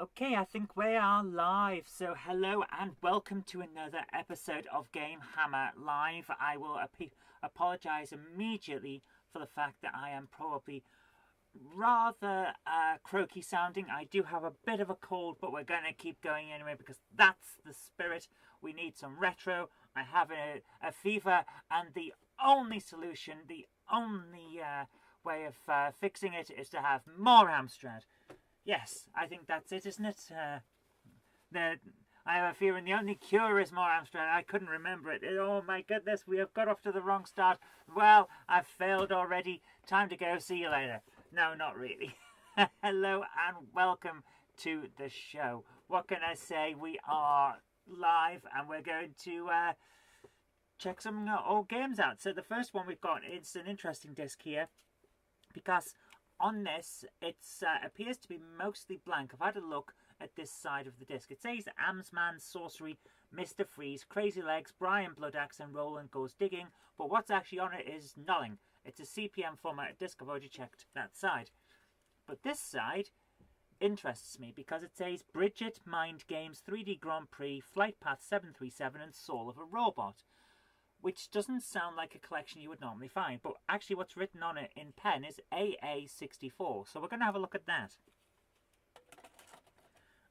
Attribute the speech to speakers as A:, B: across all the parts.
A: Okay, I think we are live. So hello and welcome to another episode of GameHammer Live. I will apologise immediately for the fact that I am probably rather croaky sounding. I do have a bit of a cold, but we're going to keep going anyway because that's the spirit. We need some retro. I have a fever, and the only solution, the only way of fixing it is to have more Amstrad. Yes, I think that's it, isn't it? I have a feeling the only cure is more Amstrad. I couldn't remember it. Oh my goodness, we have got off to the wrong start. Well, I've failed already. Time to go. See you later. No, not really. Hello and welcome to the show. What can I say? We are live and we're going to check some old games out. So the first one we've got is an interesting disc here because on this, it appears to be mostly blank. I've had a look at this side of the disc. It says Amsman, Sorcery, Mr. Freeze, Crazy Legs, Brian Bloodaxe, and Roland Goes Digging. But what's actually on it is nothing. It's a CPM format disc. I've already checked that side. But this side interests me because it says Bridget, Mind Games, 3D Grand Prix, Flight Path 737, and Soul of a Robot, which doesn't sound like a collection you would normally find. But actually what's written on it in pen is AA64. So we're going to have a look at that.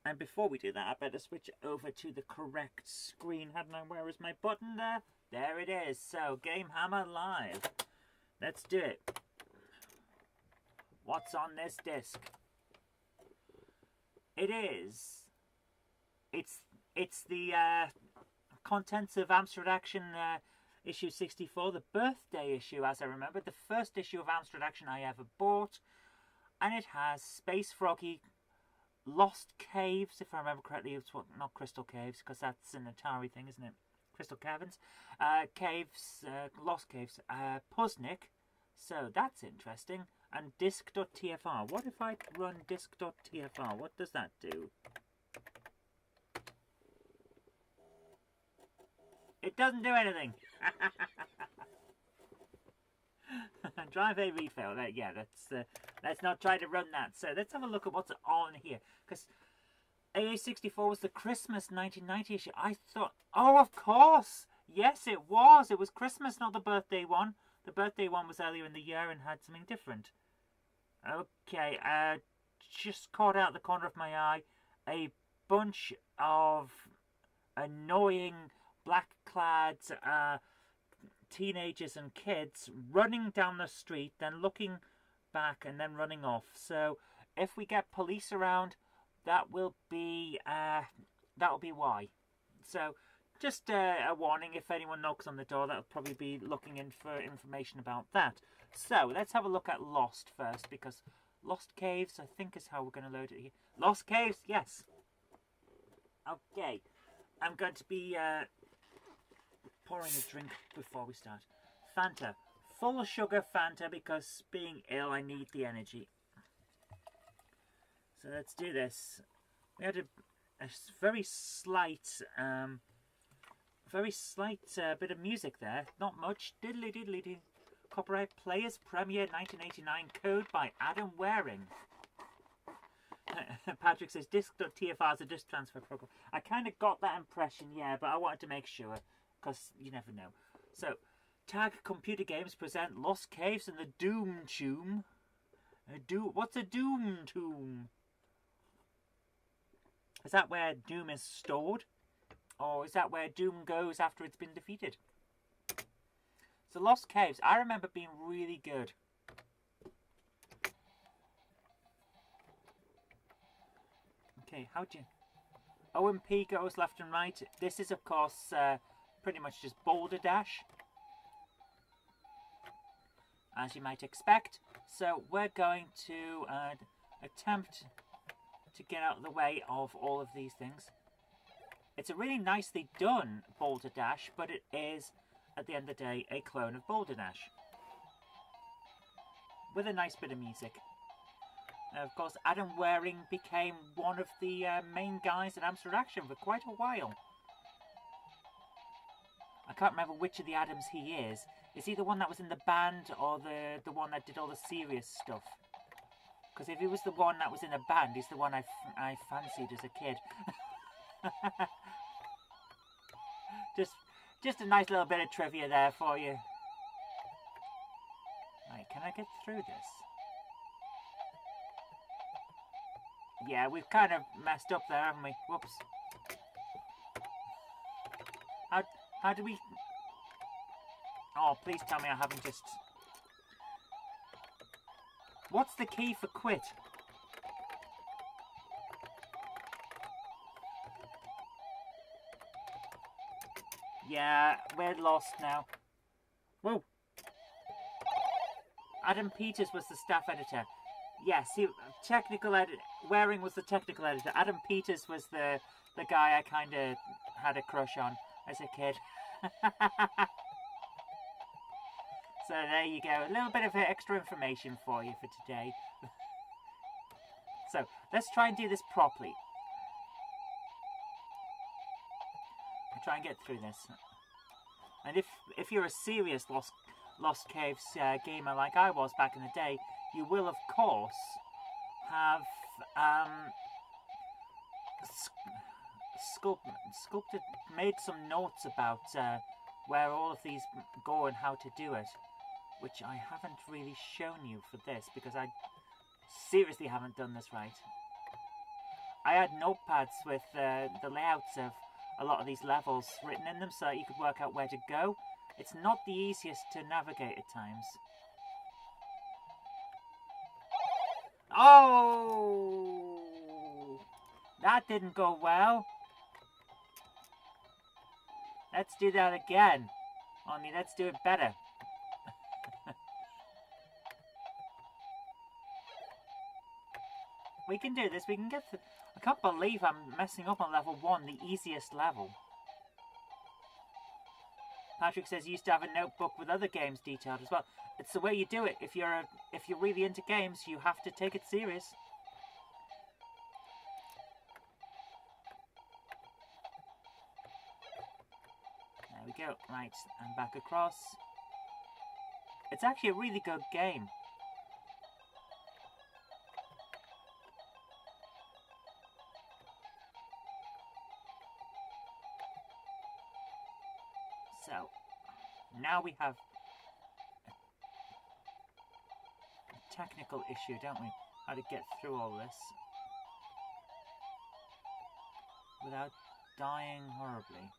A: And before we do that, I better switch over to the correct screen, hadn't I? Where is my button there? There it is. So, GameHammer Live. Let's do it. What's on this disc? It's the contents of Amstrad Action issue 64, the birthday issue, as I remember, the first issue of Amstrad Action I ever bought, and it has Space Froggy, Lost Caves, if I remember correctly. It's not Crystal Caves, because that's an Atari thing, isn't it? Crystal Caverns, Caves, Lost Caves, Puznik, so that's interesting, and Disc.tfr. What if I run Disc.tfr? What does that do? It doesn't do anything. Drive A refill. Yeah, let's not try to run that. So let's have a look at what's on here. Because AA64 was the Christmas 1990 issue. I thought, oh, of course. Yes, it was. It was Christmas, not the birthday one. The birthday one was earlier in the year and had something different. Okay, just caught out the corner of my eye a bunch of annoying black-clad teenagers and kids running down the street, then looking back and then running off. So if we get police around, that will be why. So just a warning, if anyone knocks on the door, that'll probably be looking in for information about that. So let's have a look at Lost first, because Lost Caves, I think, is how we're going to load it here. Lost Caves, yes. Okay, I'm going to be pouring a drink before we start. Fanta. Full sugar Fanta, because being ill, I need the energy. So let's do this. We had a very slight bit of music there. Not much. Diddly diddly dee. Copyright Players Premiere 1989 code by Adam Waring. Patrick says Disc.tfr is a disc transfer program. I kind of got that impression, yeah, but I wanted to make sure, because you never know. So, Tag Computer Games present Lost Caves and the Doom Tomb. What's a Doom Tomb? Is that where Doom is stored? Or is that where Doom goes after it's been defeated? So Lost Caves, I remember being really good. Okay, how do you... OMP goes left and right. This is, of course, pretty much just Boulder Dash, as you might expect. So we're going to attempt to get out of the way of all of these things. It's a really nicely done Boulder Dash, but it is, at the end of the day, a clone of Boulder Dash, with a nice bit of music. Of course, Adam Waring became one of the main guys at Amstrad Action for quite a while. I can't remember which of the Adams he is. Is he the one that was in the band, or the one that did all the serious stuff? Because if he was the one that was in a band, he's the one I fancied as a kid. Just a nice little bit of trivia there for you. Right, can I get through this? Yeah, we've kind of messed up there, haven't we? Whoops. How do we... Oh, please tell me I haven't just... What's the key for quit? Yeah, we're lost now. Whoa! Adam Peters was the staff editor. Yes, technical edit. Waring was the technical editor. Adam Peters was the guy I kind of had a crush on as a kid. So there you go. A little bit of extra information for you for today. So let's try and do this properly. I'll try and get through this. And if you're a serious Lost Caves gamer like I was back in the day, you will of course have made some notes about where all of these go and how to do it, which I haven't really shown you for this because I seriously haven't done this right. I had notepads with the layouts of a lot of these levels written in them so that you could work out where to go. It's not the easiest to navigate at times. Oh! That didn't go well. Let's do that again. Only let's do it better. We can do this. We can get through. I can't believe I'm messing up on level 1, the easiest level. Patrick says you used to have a notebook with other games detailed as well. It's the way you do it. If you're really into games, you have to take it serious. There we go. Right, and back across. It's actually a really good game. So, now we have a technical issue, don't we? How to get through all this without dying horribly.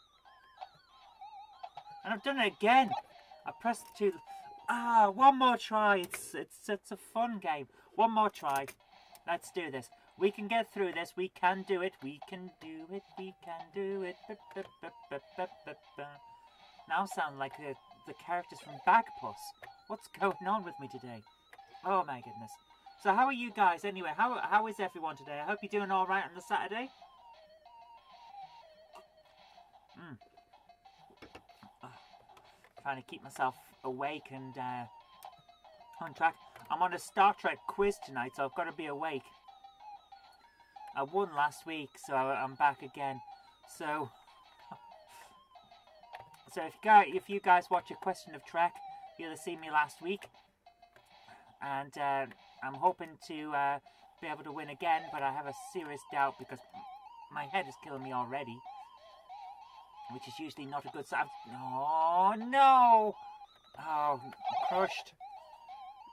A: And I've done it again! I pressed 2... Ah, one more try! It's a fun game. One more try. Let's do this. We can get through this. We can do it. We can do it. We can do it. Now sound like the characters from Bagpuss. What's going on with me today? Oh my goodness. So how are you guys anyway? How is everyone today? I hope you're doing alright on the Saturday. Trying to keep myself awake and on track. I'm on a Star Trek quiz tonight, so I've got to be awake. I won last week, so I'm back again. So if you guys watch A Question of Trek, you'll have seen me last week. And I'm hoping to be able to win again, but I have a serious doubt because my head is killing me already. Which is usually not a good sign. Oh, no! Oh, crushed.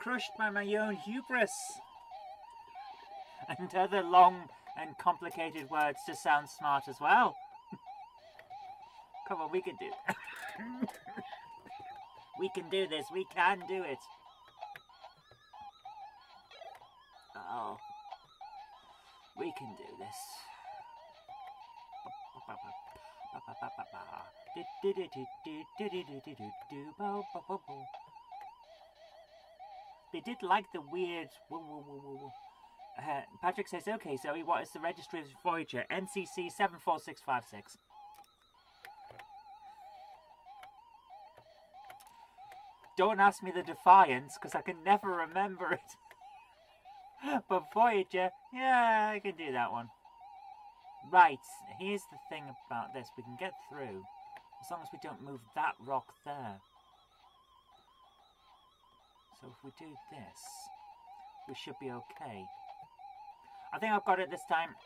A: Crushed by my own hubris. And other long and complicated words to sound smart as well. Come on, we can do it. We can do this. We can do it. Oh. We can do this. They did like the weird... Patrick says, okay, Zoe, what is the registry of Voyager? NCC 74656. Don't ask me the Defiance, because I can never remember it. But Voyager, yeah, I can do that one. Right, here's the thing about this. We can get through, as long as we don't move that rock there. So if we do this, we should be okay. I think I've got it this time.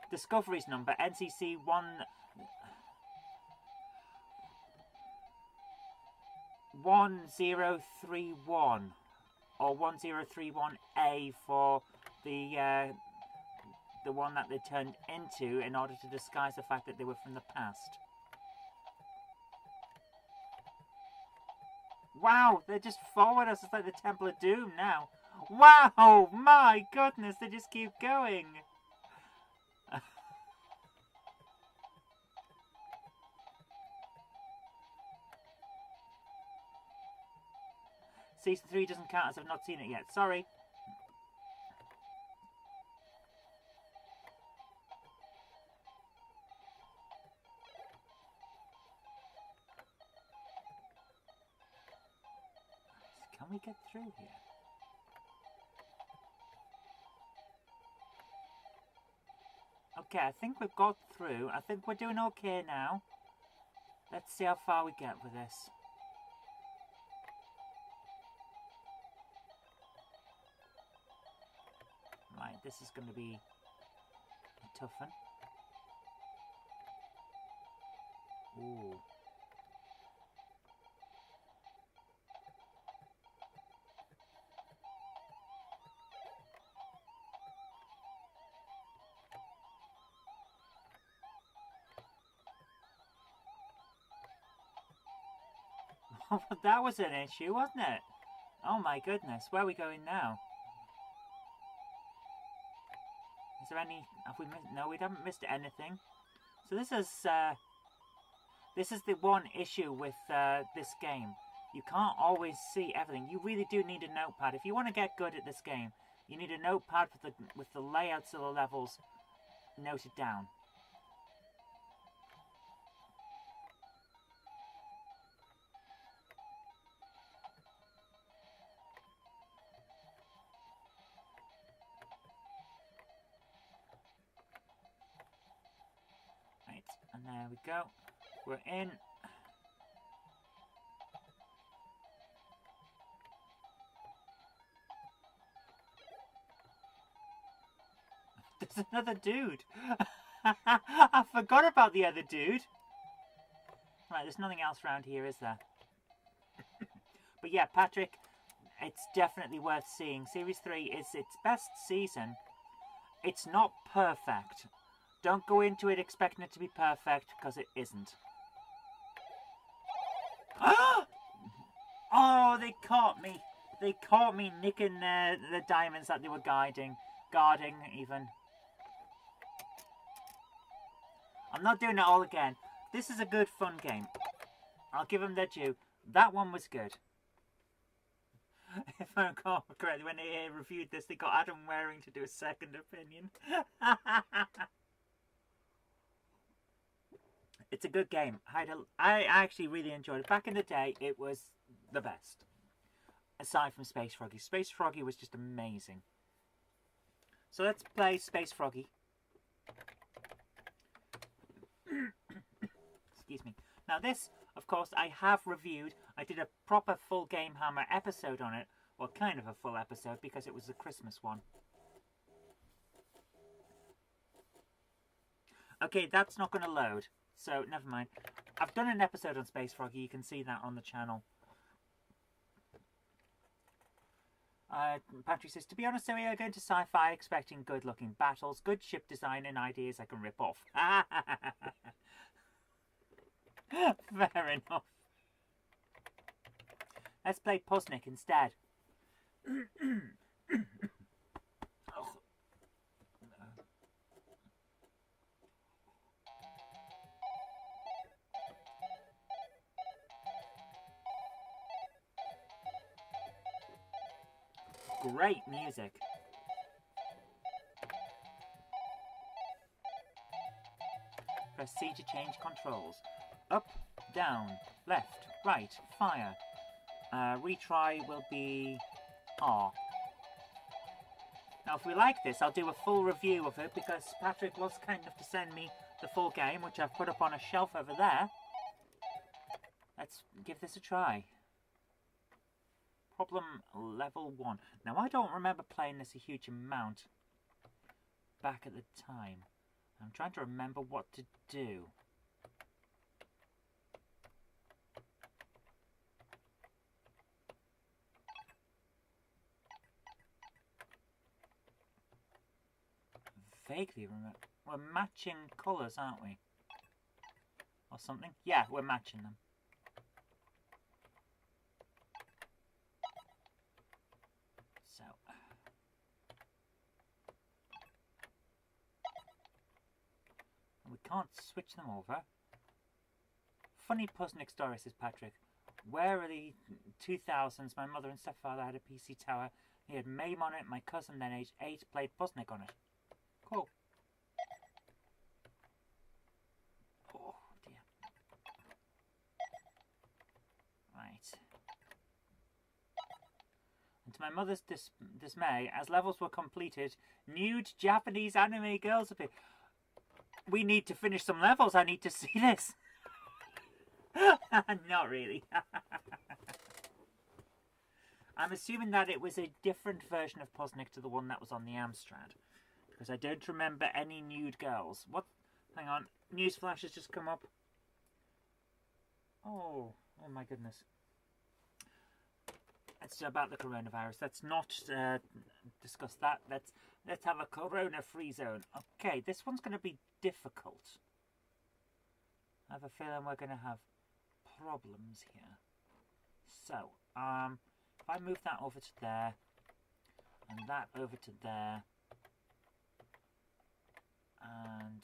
A: Discoveries number NCC 1031 or 1031A for the one that they turned into in order to disguise the fact that they were from the past. Wow, they just forward us. It's like the Temple of Doom now. Wow, my goodness, they just keep going. Season 3 doesn't count as I've not seen it yet. Sorry. Can we get through here? Okay, I think we've got through. I think we're doing okay now. Let's see how far we get with this. Right, this is going to be a tough one. Ooh. That was an issue, wasn't it? Oh my goodness, where are we going now? Is there any... Have we missed... No, we haven't missed anything. So this is the one issue with this game. You can't always see everything. You really do need a notepad. If you want to get good at this game, you need a notepad with the layouts of the levels noted down. And there we go. We're in. There's another dude. I forgot about the other dude. Right, there's nothing else around here, is there? But yeah, Patrick, it's definitely worth seeing. Series 3 is its best season. It's not perfect. Don't go into it expecting it to be perfect, because it isn't. Oh, they caught me. They caught me nicking the diamonds that they were guarding even. I'm not doing it all again. This is a good fun game. I'll give them their due. That one was good. If I recall correctly, when they reviewed this, they got Adam Waring to do a second opinion. It's a good game. I actually really enjoyed it. Back in the day, it was the best. Aside from Space Froggy. Space Froggy was just amazing. So let's play Space Froggy. Excuse me. Now this, of course, I have reviewed. I did a proper full GameHammer episode on it. Well, kind of a full episode because it was a Christmas one. Okay, that's not going to load. So, never mind. I've done an episode on Space Froggy. You can see that on the channel. Patrick says, to be honest, so we are going to sci-fi expecting good-looking battles, good ship design, and ideas I can rip off. Fair enough. Let's play Pusnik instead. Great music. Press C to change controls. Up, down, left, right, fire. Retry will be R. Now if we like this, I'll do a full review of it because Patrick was kind enough to send me the full game, which I've put up on a shelf over there. Let's give this a try. problem level 1. Now, I don't remember playing this a huge amount back at the time. I'm trying to remember what to do. Vaguely remember. We're matching colours, aren't we? Or something? Yeah, we're matching them. So. We can't switch them over. Funny Pusnik story, says Patrick. Where are the 2000s? My mother and stepfather had a PC tower. He had MAME on it. My cousin, then aged 8, played Pusnik on it. Cool. Oh, dear. Right. And to my mother's dismay, as levels were completed, nude Japanese anime girls appeared. We need to finish some levels. I need to see this. Not really. I'm assuming that it was a different version of Pusnik to the one that was on the Amstrad. Because I don't remember any nude girls. What? Hang on. Newsflash has just come up. Oh my goodness. It's about the coronavirus. Let's not discuss that. Let's have a corona-free zone. Okay, this one's going to be difficult. I have a feeling we're going to have problems here. So, if I move that over to there, and that over to there, and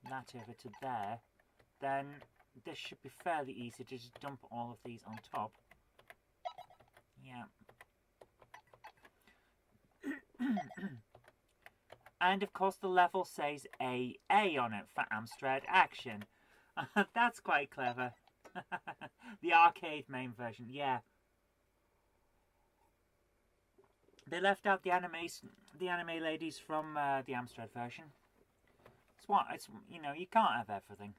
A: that over to there, then this should be fairly easy to just dump all of these on top. Yeah. And of course the level says AA on it for Amstrad Action. That's quite clever. The arcade main version, yeah. They left out the anime ladies from the Amstrad version. It's you know, you can't have everything.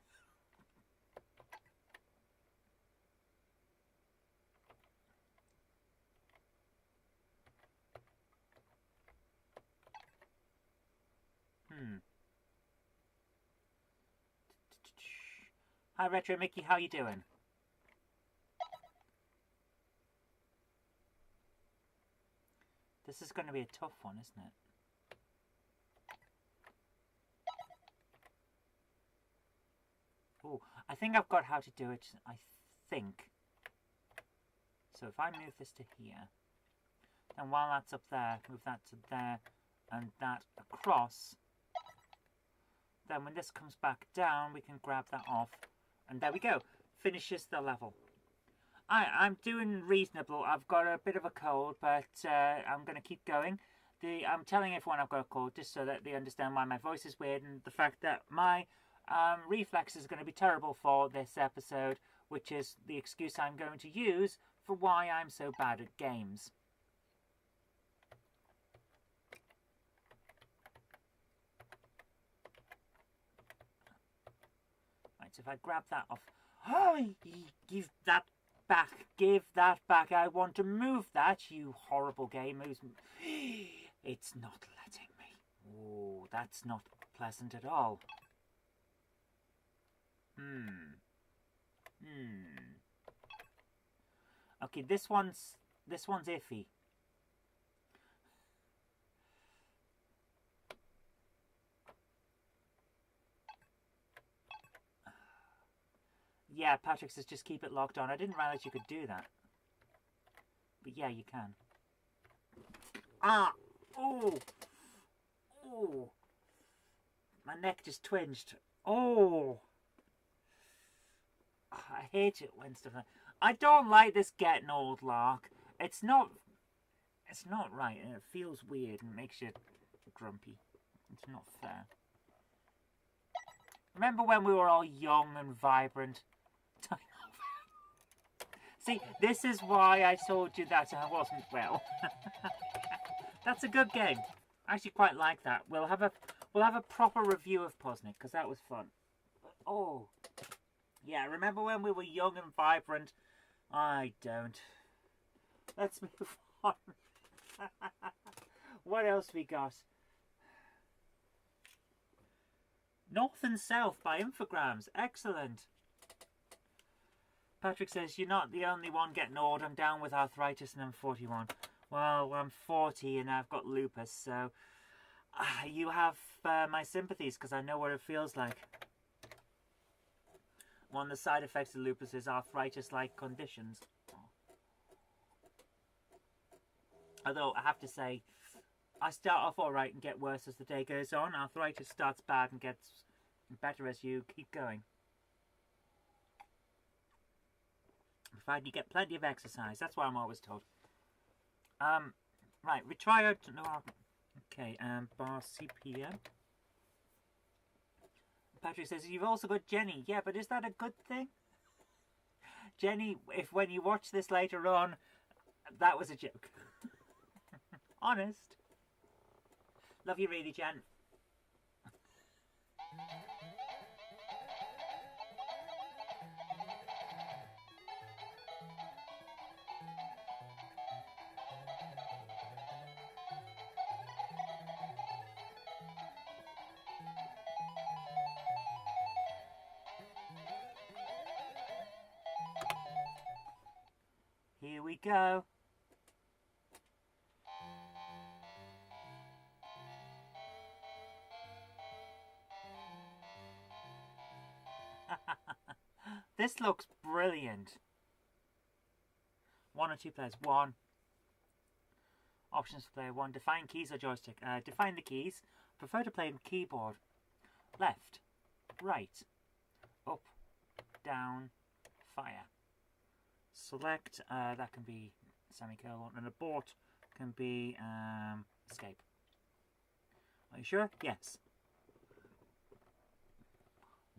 A: Hi Retro Mickey, how you doing? This is going to be a tough one, isn't it? Oh, I think I've got how to do it, I think. So if I move this to here, then while that's up there, move that to there, and that across, then when this comes back down, we can grab that off, and there we go. Finishes the level. I'm doing reasonable. I've got a bit of a cold, but I'm going to keep going. I'm telling everyone I've got a cold just so that they understand why my voice is weird and the fact that my reflexes are going to be terrible for this episode, which is the excuse I'm going to use for why I'm so bad at games. Right, so if I grab that off... Oh, give that back. Give that back. I want to move that, you horrible game. It's not letting me. Oh, that's not pleasant at all. Okay, this one's iffy. Yeah, Patrick says just keep it locked on. I didn't realize you could do that. But yeah, you can. Ah! Oh! Oh! My neck just twinged. Oh! I hate it when stuff like... I don't like this getting old lark. It's not right, and it feels weird and makes you grumpy. It's not fair. Remember when we were all young and vibrant? See, this is why I told you that I wasn't well. That's a good game. I actually quite like that. We'll have a proper review of Pusnik because that was fun. Oh, yeah. Remember when we were young and vibrant? I don't. Let's move on. What else we got? North and South by Infogrames. Excellent. Patrick says, you're not the only one getting old. I'm down with arthritis and I'm 41. Well, I'm 40 and I've got lupus, so you have my sympathies because I know what it feels like. One of the side effects of lupus is arthritis-like conditions. Although, I have to say, I start off alright and get worse as the day goes on. Arthritis starts bad and gets better as you keep going. Provided you get plenty of exercise. That's what I'm always told. Right, we try out... No, okay, bar CPM. Patrick says, you've also got Jenny. Yeah, but is that a good thing? Jenny, if when you watch this later on, that was a joke. Honest. Love you really, Jen. Here we go. This looks brilliant. 1 or 2 players. 1. Options for player 1. Define keys or joystick. Define the keys. Prefer to play on keyboard. Left. Right. Up. Down. Fire. Select. That can be semicolon. And abort can be escape. Are you sure? Yes.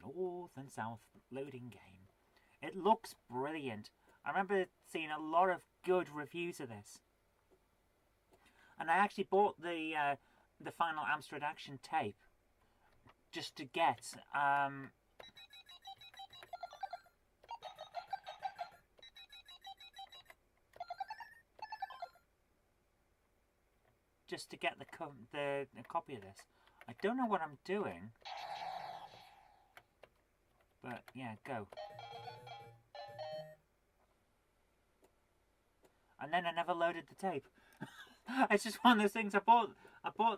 A: North and South loading game. It looks brilliant. I remember seeing a lot of good reviews of this. And I actually bought the final Amstrad Action tape just to get the copy of this. I don't know what I'm doing. But yeah, go. And then I never loaded the tape. It's just one of those things. I bought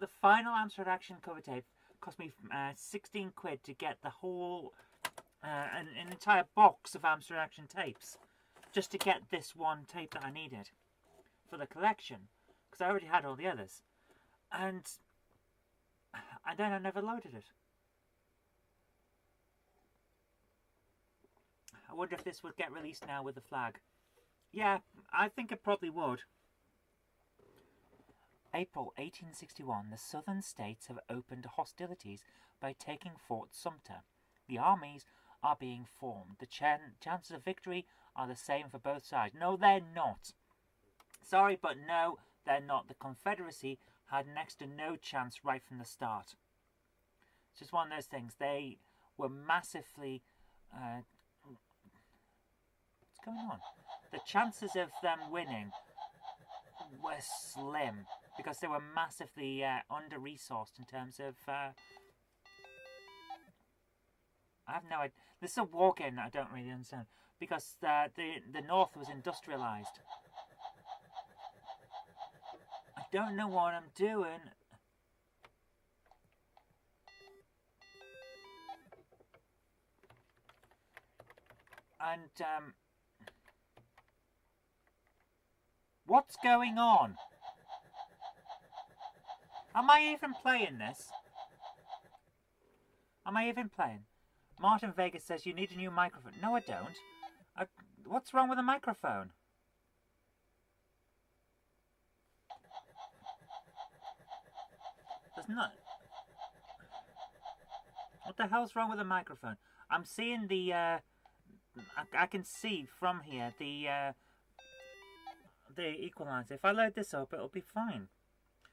A: the final Amstrad Action cover tape. It cost me 16 quid to get the whole an entire box of Amstrad Action tapes, just to get this one tape that I needed for the collection, because I already had all the others, and then I never loaded it. I wonder if this would get released now with the flag. Yeah, I think it probably would. April 1861, the southern states have opened hostilities by taking Fort Sumter. The armies are being formed. The chances of victory are the same for both sides. No, they're not. Sorry, but no, they're not. The Confederacy had next to no chance right from the start. It's just one of those things. They were massively... what's going on? The chances of them winning were slim, because they were massively under-resourced in terms of... I have no idea. This is a war game that I don't really understand, because the North was industrialised. I don't know what I'm doing. And, what's going on? Am I even playing this? Am I even playing? Martin Vegas says you need a new microphone. No, I don't. What's wrong with the microphone? There's not. What the hell's wrong with the microphone? I'm seeing the. I can see from here the equalizer. If I load this up, it'll be fine.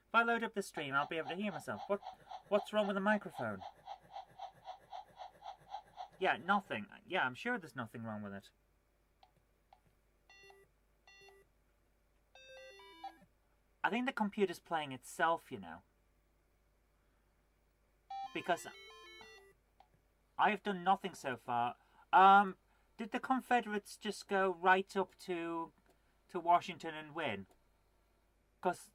A: If I load up the stream, I'll be able to hear myself. What's wrong with the microphone? Yeah, nothing. Yeah, I'm sure there's nothing wrong with it. I think the computer's playing itself, you know. Because I've done nothing so far. Did the Confederates just go right up to Washington and win? Because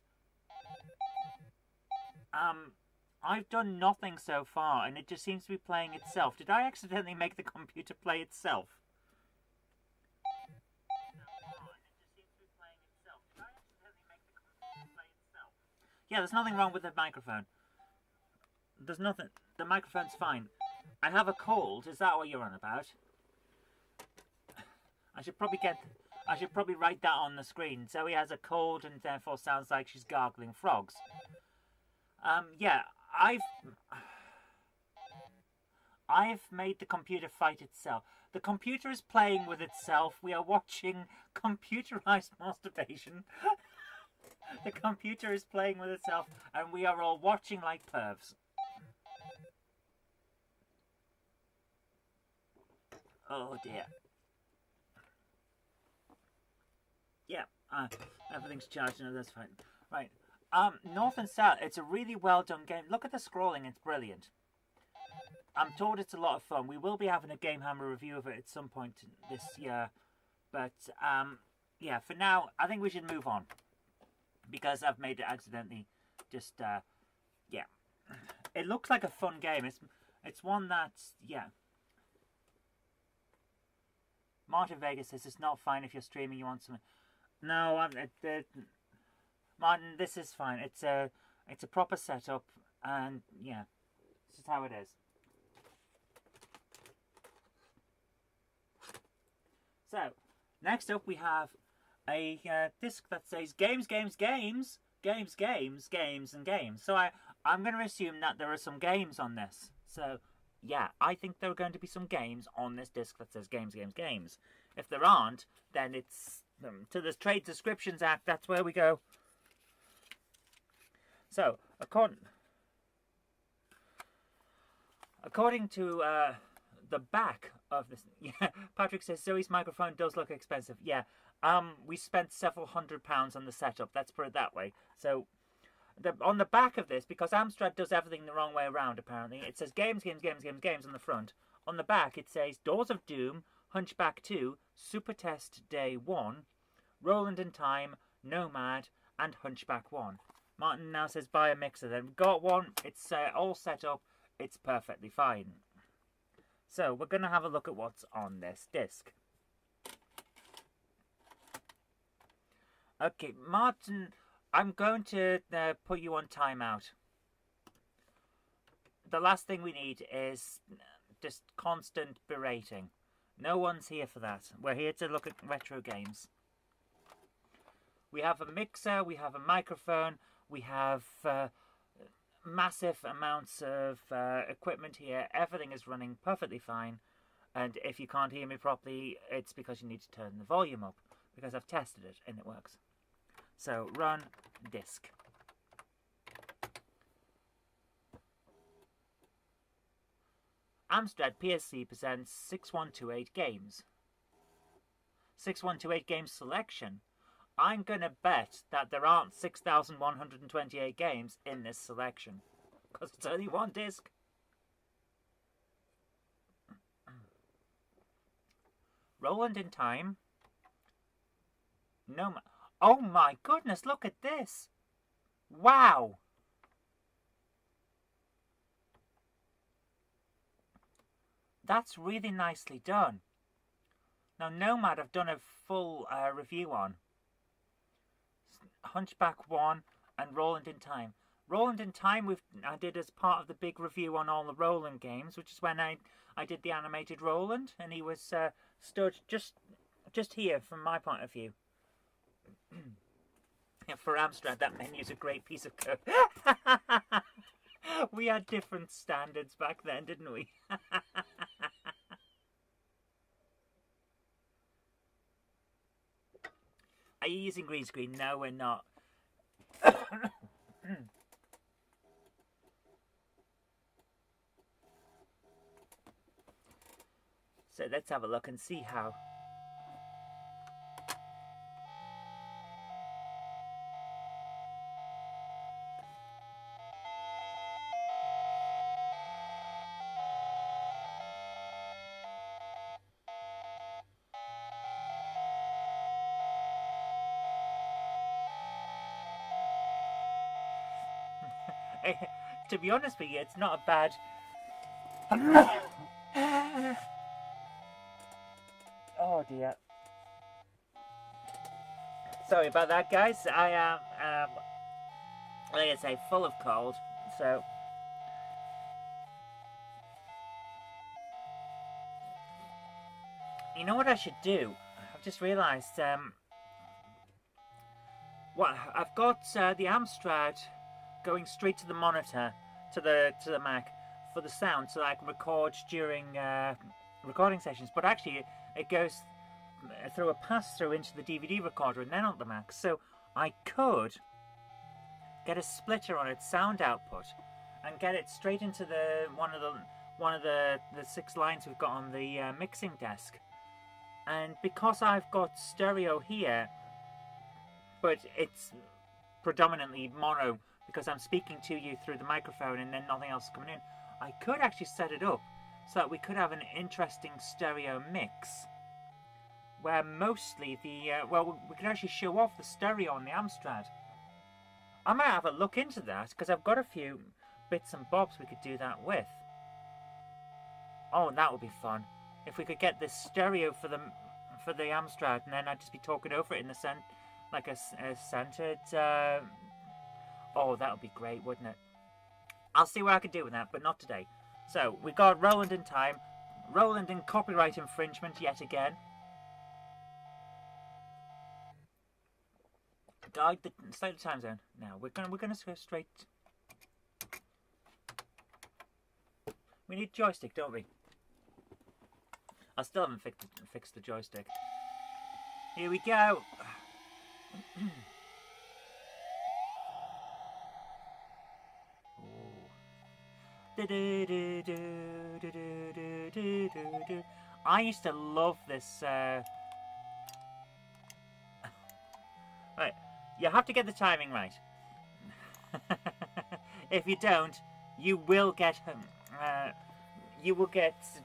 A: I've done nothing so far, and it just seems to be playing itself. Did I accidentally make the computer play itself? Yeah, there's nothing wrong with the microphone. There's nothing. The microphone's fine. I have a cold. Is that what you're on about? I should probably write that on the screen. Zoe has a cold and therefore sounds like she's gargling frogs. Yeah, I've made the computer fight itself. The computer is playing with itself. We are watching computerized masturbation. The computer is playing with itself, and we are all watching like pervs. Oh dear. Yeah, everything's charged. No, that's fine. Right. North and South. It's a really well done game. Look at the scrolling. It's brilliant. I'm told it's a lot of fun. We will be having a GameHammer review of it at some point this year. But, yeah, for now, I think we should move on. Because I've made it accidentally. Just, yeah. It looks like a fun game. It's one that's, yeah. Martin Vegas says it's not fine if you're streaming. You want something. No, Martin, this is fine. It's a proper setup, and yeah, this is how it is. So, next up we have a disc that says games, games, games, games, games, games, and games. So I'm going to assume that there are some games on this. So, yeah, I think there are going to be some games on this disc that says games, games, games. If there aren't, then it's to the Trade Descriptions Act. That's where we go. So, according to the back of this, yeah, Patrick says Zoe's microphone does look expensive. Yeah, we spent several £100s on the setup. Let's put it that way. So, on the back of this, because Amstrad does everything the wrong way around, apparently, it says games, games, games, games, games on the front. On the back, it says Doors of Doom, Hunchback 2, Super Test Day 1, Roland in Time, Nomad, and Hunchback 1. Martin now says buy a mixer. Then we've got one. It's all set up. It's perfectly fine. So we're going to have a look at what's on this disc. Okay, Martin, I'm going to put you on timeout. The last thing we need is just constant berating. No one's here for that. We're here to look at retro games. We have a mixer, we have a microphone, we have massive amounts of equipment here. Everything is running perfectly fine. And if you can't hear me properly, it's because you need to turn the volume up. Because I've tested it and it works. So, run disk. Amstrad PSC presents 6128 games. 6128 games selection. I'm going to bet that there aren't 6,128 games in this selection. Because it's only one disc. Roland in Time. No. Oh my goodness, look at this. Wow. That's really nicely done. Now, Nomad I've done a full review on. Hunchback 1 and Roland in Time. Roland in Time I did as part of the big review on all the Roland games, which is when I did the animated Roland, and he was stood just here from my point of view. For Amstrad, that menu's a great piece of code. We had different standards back then, didn't we? Are you using green screen? No, we're not. So let's have a look and see how. To be honest with you, it's not a bad... Oh dear. Sorry about that, guys. I am, like I say, full of cold, so... You know what I should do? I've just realised, well, I've got the Amstrad going straight to the monitor, to the Mac, for the sound, so that I can record during recording sessions. But actually, it goes through a pass-through into the DVD recorder and then on the Mac. So I could get a splitter on its sound output and get it straight into one of the 6 lines we've got on the mixing desk. And because I've got stereo here, but it's predominantly mono because I'm speaking to you through the microphone and then nothing else is coming in, I could actually set it up so that we could have an interesting stereo mix where mostly well, we could actually show off the stereo on the Amstrad. I might have a look into that because I've got a few bits and bobs we could do that with. Oh, that would be fun. If we could get this stereo for the Amstrad, and then I'd just be talking over it in the like a centered. Oh, that would be great, wouldn't it? I'll see what I can do with that, but not today. So we got Roland in time, Roland in copyright infringement yet again. Guide the state of time zone. Now we're gonna go straight. We need joystick, don't we? I still haven't fixed the joystick. Here we go. I used to love this. Right, you have to get the timing right. If you don't, you will get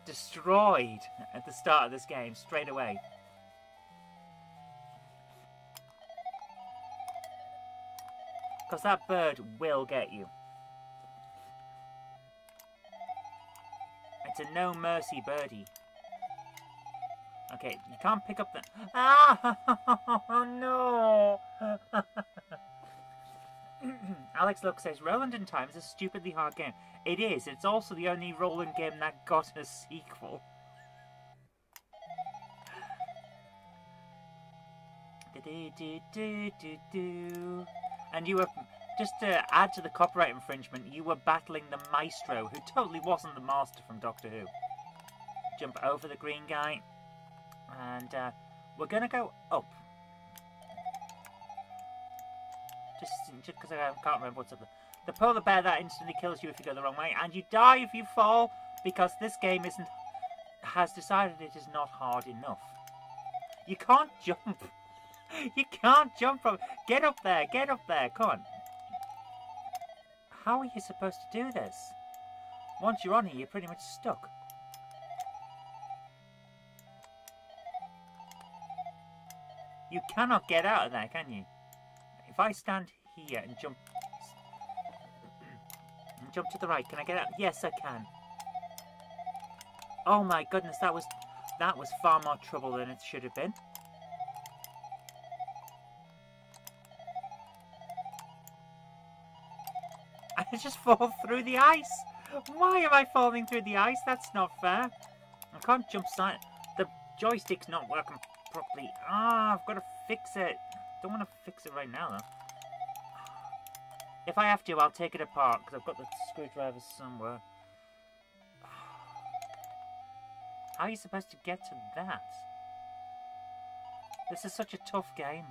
A: destroyed at the start of this game straight away. Because that bird will get you. It's a no mercy birdie. Okay, you can't pick up the... Ah! No! Alex Luck says, Roland in Time is a stupidly hard game. It is. It's also the only Roland game that got a sequel. And you were... Just to add to the copyright infringement, you were battling the Maestro, who totally wasn't the Master from Doctor Who. Jump over the green guy. And we're going to go up. Just because I can't remember what's up there. The polar bear that instantly kills you if you go the wrong way. And you die if you fall, because this game has decided it is not hard enough. You can't jump. You can't jump from... Get up there, come on. How are you supposed to do this? Once you're on here, you're pretty much stuck. You cannot get out of there, can you? If I stand here and jump to the right, can I get out? Yes, I can. Oh my goodness, that was far more trouble than it should have been. I just fall through the ice. Why am I falling through the ice? That's not fair. I can't jump side. The joystick's not working properly. Ah, I've got to fix it. Don't want to fix it right now, though. If I have to, I'll take it apart, because I've got the screwdriver somewhere. How are you supposed to get to that? This is such a tough game.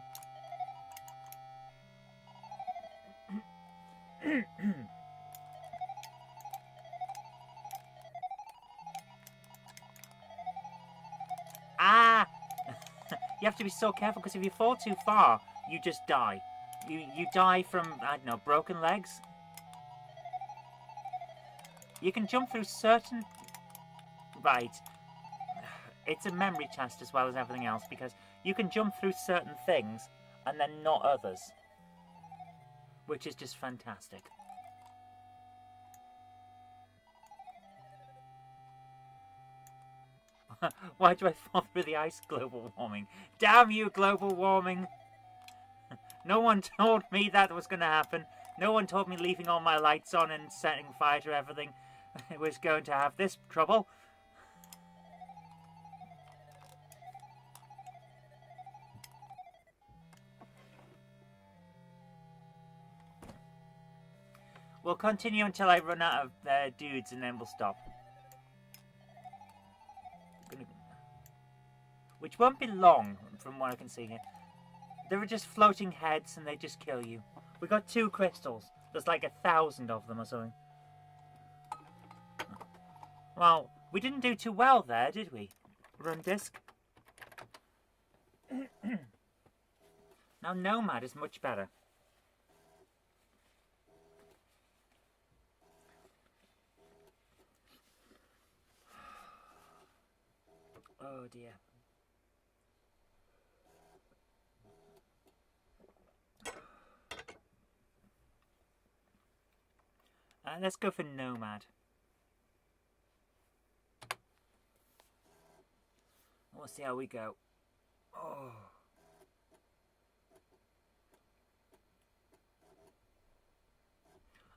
A: Ah! You have to be so careful, because if you fall too far, you just die. You die from, I don't know, broken legs. You can jump through certain... Right. It's a memory test as well as everything else, because you can jump through certain things and then not others. Which is just fantastic. Why do I fall through the ice? Global warming. Damn you, global warming! No one told me that was going to happen. No one told me leaving all my lights on and setting fire to everything was going to have this trouble. We'll continue until I run out of dudes and then we'll stop. Which won't be long from what I can see here. They were just floating heads and they just kill you. We got 2 crystals. There's like 1,000 of them or something. Well, we didn't do too well there, did we? Run disc. Now Nomad is much better. Oh dear. Let's go for Nomad. We'll see how we go. Oh.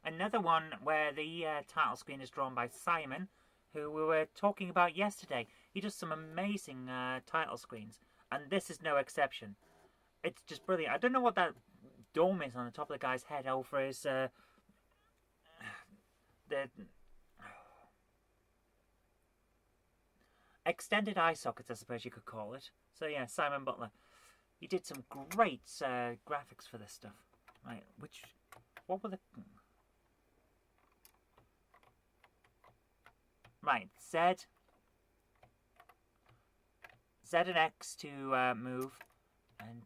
A: Another one where the title screen is drawn by Simon, who we were talking about yesterday. He does some amazing title screens, and this is no exception. It's just brilliant. I don't know what that dome is on the top of the guy's head over his the extended eye sockets, I suppose you could call it. So yeah, Simon Butler. He did some great graphics for this stuff. Right, what were the... Right, Z and X to move, and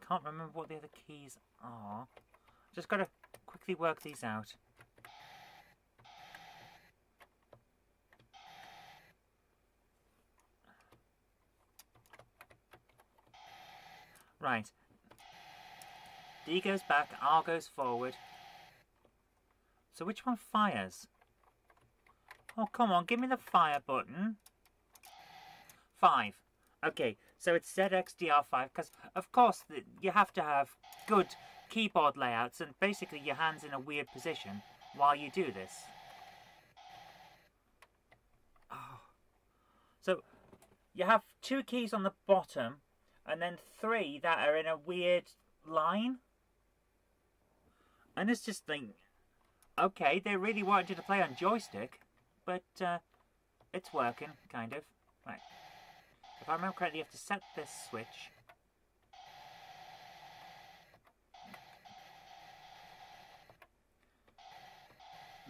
A: can't remember what the other keys are. Just got to quickly work these out. Right. D goes back, R goes forward. So which one fires? Oh, come on, give me the fire button. 5. Okay, so it's ZXDR5, because, of course, you have to have good keyboard layouts and basically your hands in a weird position while you do this. Oh. So, you have 2 keys on the bottom, and then 3 that are in a weird line. And it's just like... Okay, they really wanted you to play on joystick, but it's working, kind of. Right. If I remember correctly, you have to set this switch.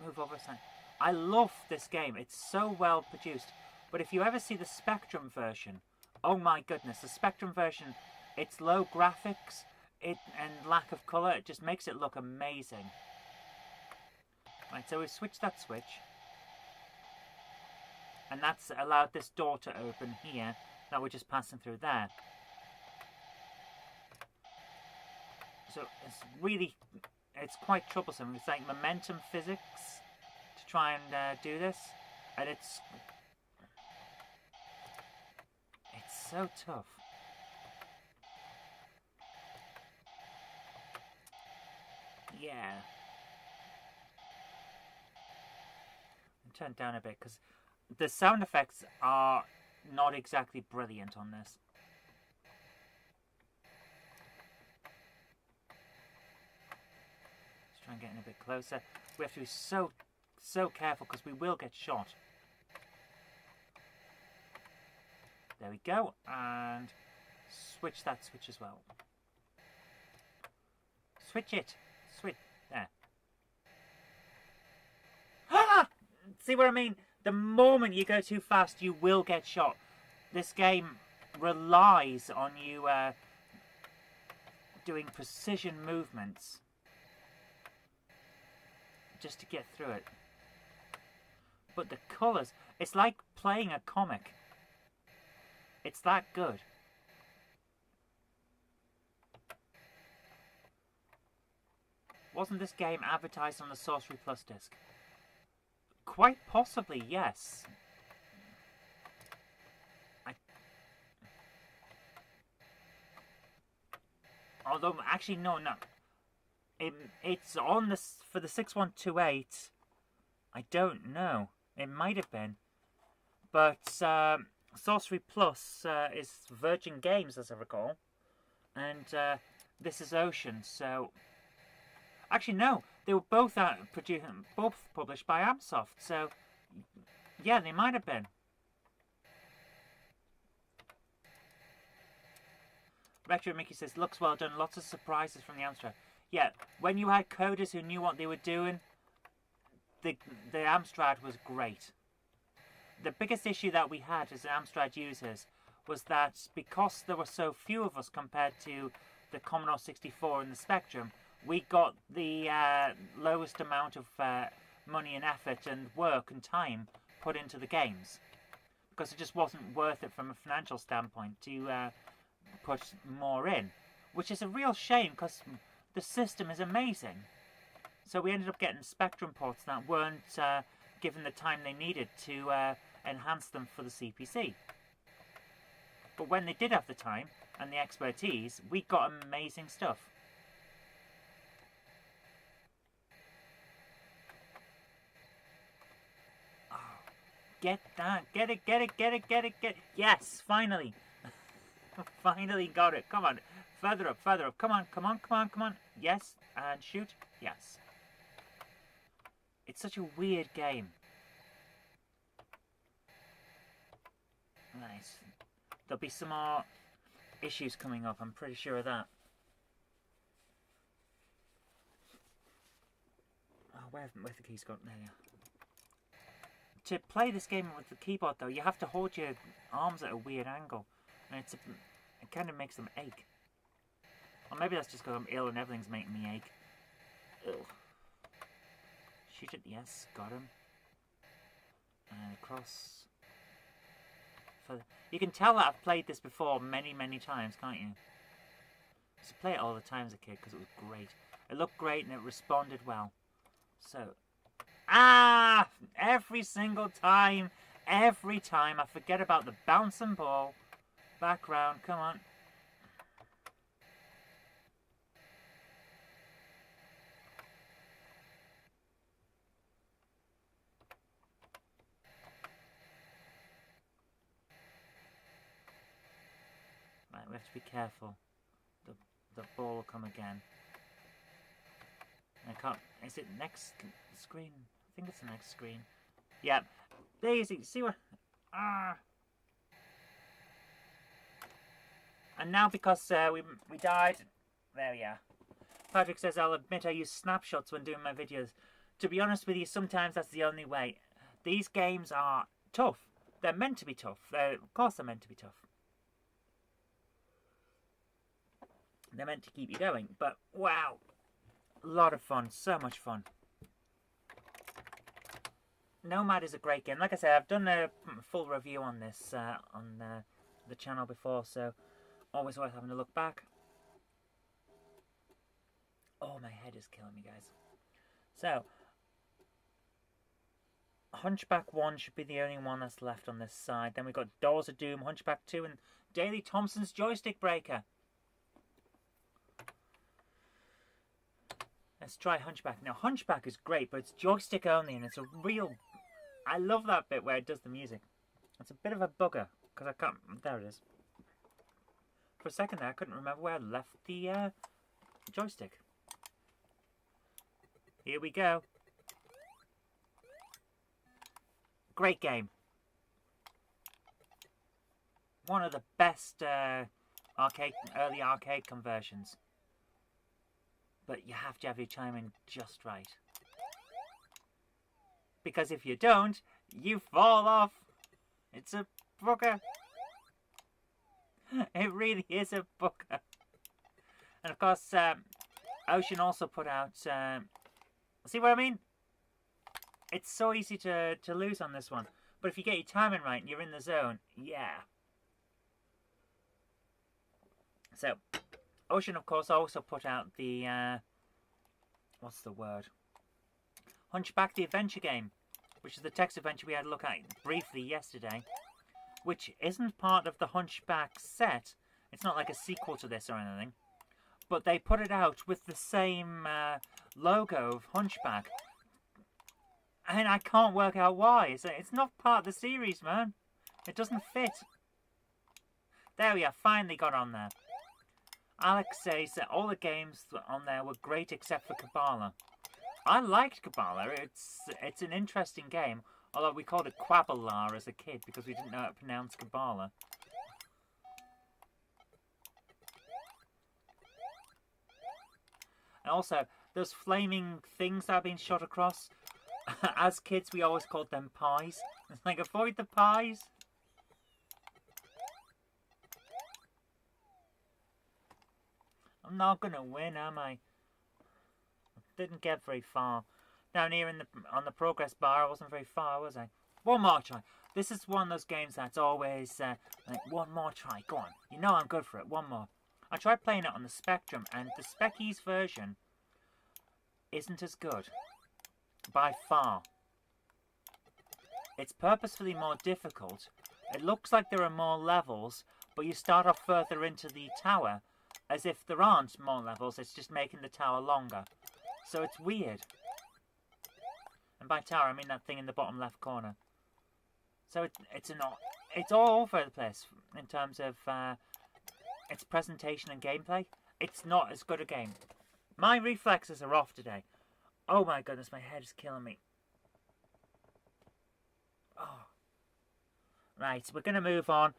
A: Move over side. I love this game. It's so well produced. But if you ever see the Spectrum version, oh my goodness, the Spectrum version, it's low graphics and lack of colour. It just makes it look amazing. Right, so we've switched that switch. And that's allowed this door to open here. Now we're just passing through there. So it's quite troublesome. It's like momentum physics to try and do this. And it's so tough. Yeah. Turn down a bit because the sound effects are not exactly brilliant on this. Let's try and get in a bit closer. We have to be so careful because we will get shot. There we go, and switch that switch as well. Switch it. Switch. There. Ah! See what I mean? The moment you go too fast, you will get shot. This game relies on you doing precision movements just to get through it. But the colours, it's like playing a comic. It's that good. Wasn't this game advertised on the Sorcery Plus disc? Quite possibly, yes. Although, actually, no. It's on this for the 6128. I don't know. It might have been. But Sorcery Plus is Virgin Games, as I recall. And this is Ocean, so... Actually, no. They were both both published by Amsoft, so... Yeah, they might have been. Retro Mickey says, looks well done. Lots of surprises from the Amstrad. Yeah, when you had coders who knew what they were doing, the Amstrad was great. The biggest issue that we had as Amstrad users was that because there were so few of us compared to the Commodore 64 and the Spectrum, we got the lowest amount of money and effort and work and time put into the games. Because it just wasn't worth it from a financial standpoint to put more in. Which is a real shame because the system is amazing. So we ended up getting Spectrum ports that weren't given the time they needed to enhance them for the CPC. But when they did have the time and the expertise, we got amazing stuff. Oh, get that. Get it, get it, get it, get it, get it. Yes, finally. Finally got it. Come on. Further up, further up. Come on, come on, come on, come on. Yes, and shoot. Yes. It's such a weird game. Nice. There'll be some more issues coming up, I'm pretty sure of that. Oh, where's the keys gone? There you are. To play this game with the keyboard, though, you have to hold your arms at a weird angle. And it kind of makes them ache. Or maybe that's just because I'm ill and everything's making me ache. Ugh. Shoot it, yes, got him. And across. You can tell that I've played this before many, many times, can't you? I used to play it all the time as a kid because it was great. It looked great and it responded well. So, every single time, I forget about the bouncing ball. Background, come on. Right, we have to be careful. The ball will come again. I can't. Is it next screen? I think it's the next screen. Yeah. There you see what? And now because we died. There we are. Patrick says, I'll admit I use snapshots when doing my videos. To be honest with you, sometimes that's the only way. These games are tough. They're meant to be tough. Of course they're meant to be tough. They're meant to keep you going. But, wow. A lot of fun. So much fun. Nomad is a great game. Like I said, I've done a full review on this on the channel before. So, always worth having a look back. Oh, my head is killing me, guys. So, Hunchback 1 should be the only one that's left on this side. Then we've got Doors of Doom, Hunchback 2, and Daley Thompson's Joystick Breaker. Let's try Hunchback. Now, Hunchback is great, but it's joystick only, and it's a real... I love that bit where it does the music. It's a bit of a bugger, because I can't... There it is. For a second there, I couldn't remember where I left the joystick. Here we go. Great game. One of the best early arcade conversions. But you have to have your timing just right. Because if you don't, you fall off. It's a booger. It really is a booger. And of course, Ocean also put out... see what I mean? It's so easy to lose on this one. But if you get your timing right and you're in the zone, yeah. So, Ocean, of course, also put out the... what's the word? Hunchback the Adventure game. which is the text adventure we had a look at briefly yesterday, which isn't part of the Hunchback set. It's not like a sequel to this or anything. But they put it out with the same logo of Hunchback. And I can't work out why. It's not part of the series, man. It doesn't fit. There we are, finally got on there. Alex says that all the games on there were great except for Kabbalah. I liked Kabbalah. It's an interesting game. Although we called it Quabalar as a kid because we didn't know how to pronounce Kabbalah. And also, those flaming things that have been shot across, as kids we always called them pies. It's like, avoid the pies. I'm not going to win, am I? Didn't get very far. Down here on the progress bar, I wasn't very far, was I? One more try. This is one of those games that's always like, one more try. Go on. You know I'm good for it. One more. I tried playing it on the Spectrum, and the Specky's version isn't as good. By far. It's purposefully more difficult. It looks like there are more levels, but you start off further into the tower, as if there aren't more levels, it's just making the tower longer. So it's weird. And by tower, I mean that thing in the bottom left corner. So it's all over the place in terms of its presentation and gameplay. It's not as good a game. My reflexes are off today. Oh my goodness, my head is killing me. Oh. Right, we're going to move on.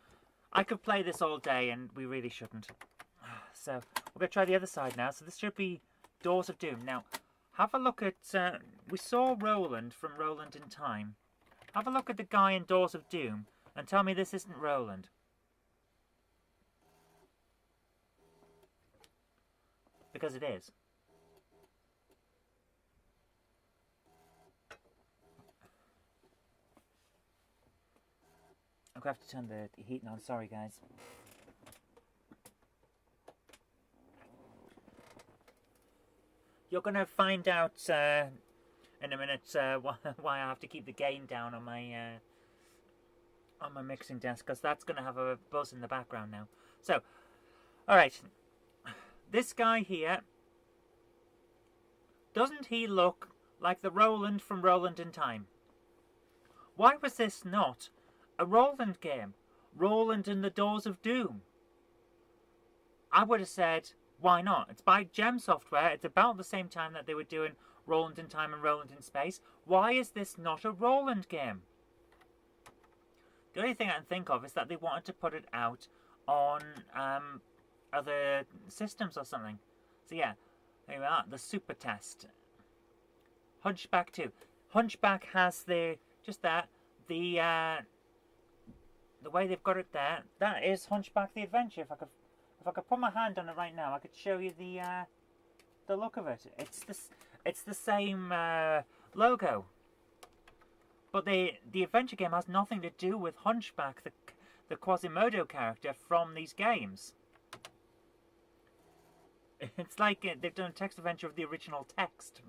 A: I could play this all day and we really shouldn't. So, we're going to try the other side now. So this should be Doors of Doom. Now, have a look at... we saw Roland from Roland in Time. Have a look at the guy in Doors of Doom and tell me this isn't Roland. Because it is. I'm going to have to turn the heating on. Sorry, guys. You're going to find out in a minute why I have to keep the gain down on my mixing desk, because that's going to have a buzz in the background now. So, alright. This guy here, doesn't he look like the Roland from Roland in Time? Why was this not a Roland game? Roland and the Doors of Doom. I would have said, why not? It's by Gem Software. It's about the same time that they were doing Roland in Time and Roland in Space. Why is this not a Roland game? The only thing I can think of is that they wanted to put it out on other systems or something. So yeah, there we are, the super test. Hunchback 2. Hunchback has the way they've got it there. That is Hunchback the Adventure. If I could put my hand on it right now, I could show you the look of it. It's the same logo. But the adventure game has nothing to do with Hunchback, the Quasimodo character from these games. It's like they've done a text adventure of the original text.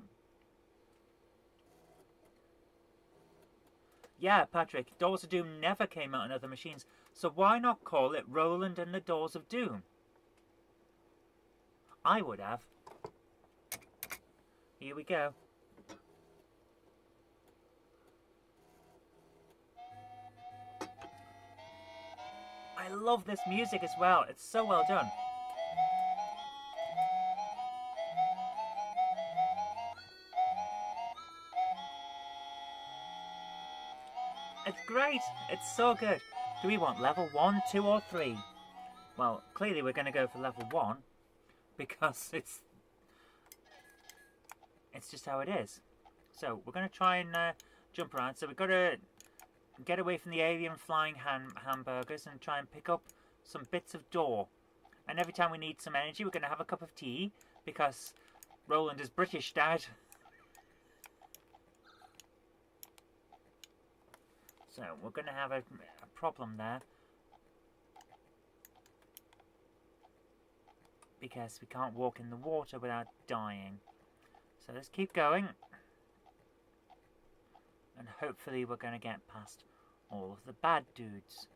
A: Yeah, Patrick, Doors of Doom never came out on other machines, so why not call it Roland and the Doors of Doom? I would have. Here we go. I love this music as well. It's so well done. It's great. It's so good. Do we want level 1, 2 or 3? Well, clearly we're going to go for level 1 because it's just how it is. So we're going to try and jump around. So we've got to get away from the alien flying hamburgers and try and pick up some bits of door. And every time we need some energy, we're going to have a cup of tea because Roland is British, Dad. So we're going to have a problem there because we can't walk in the water without dying. So let's keep going. And hopefully we're going to get past all of the bad dudes.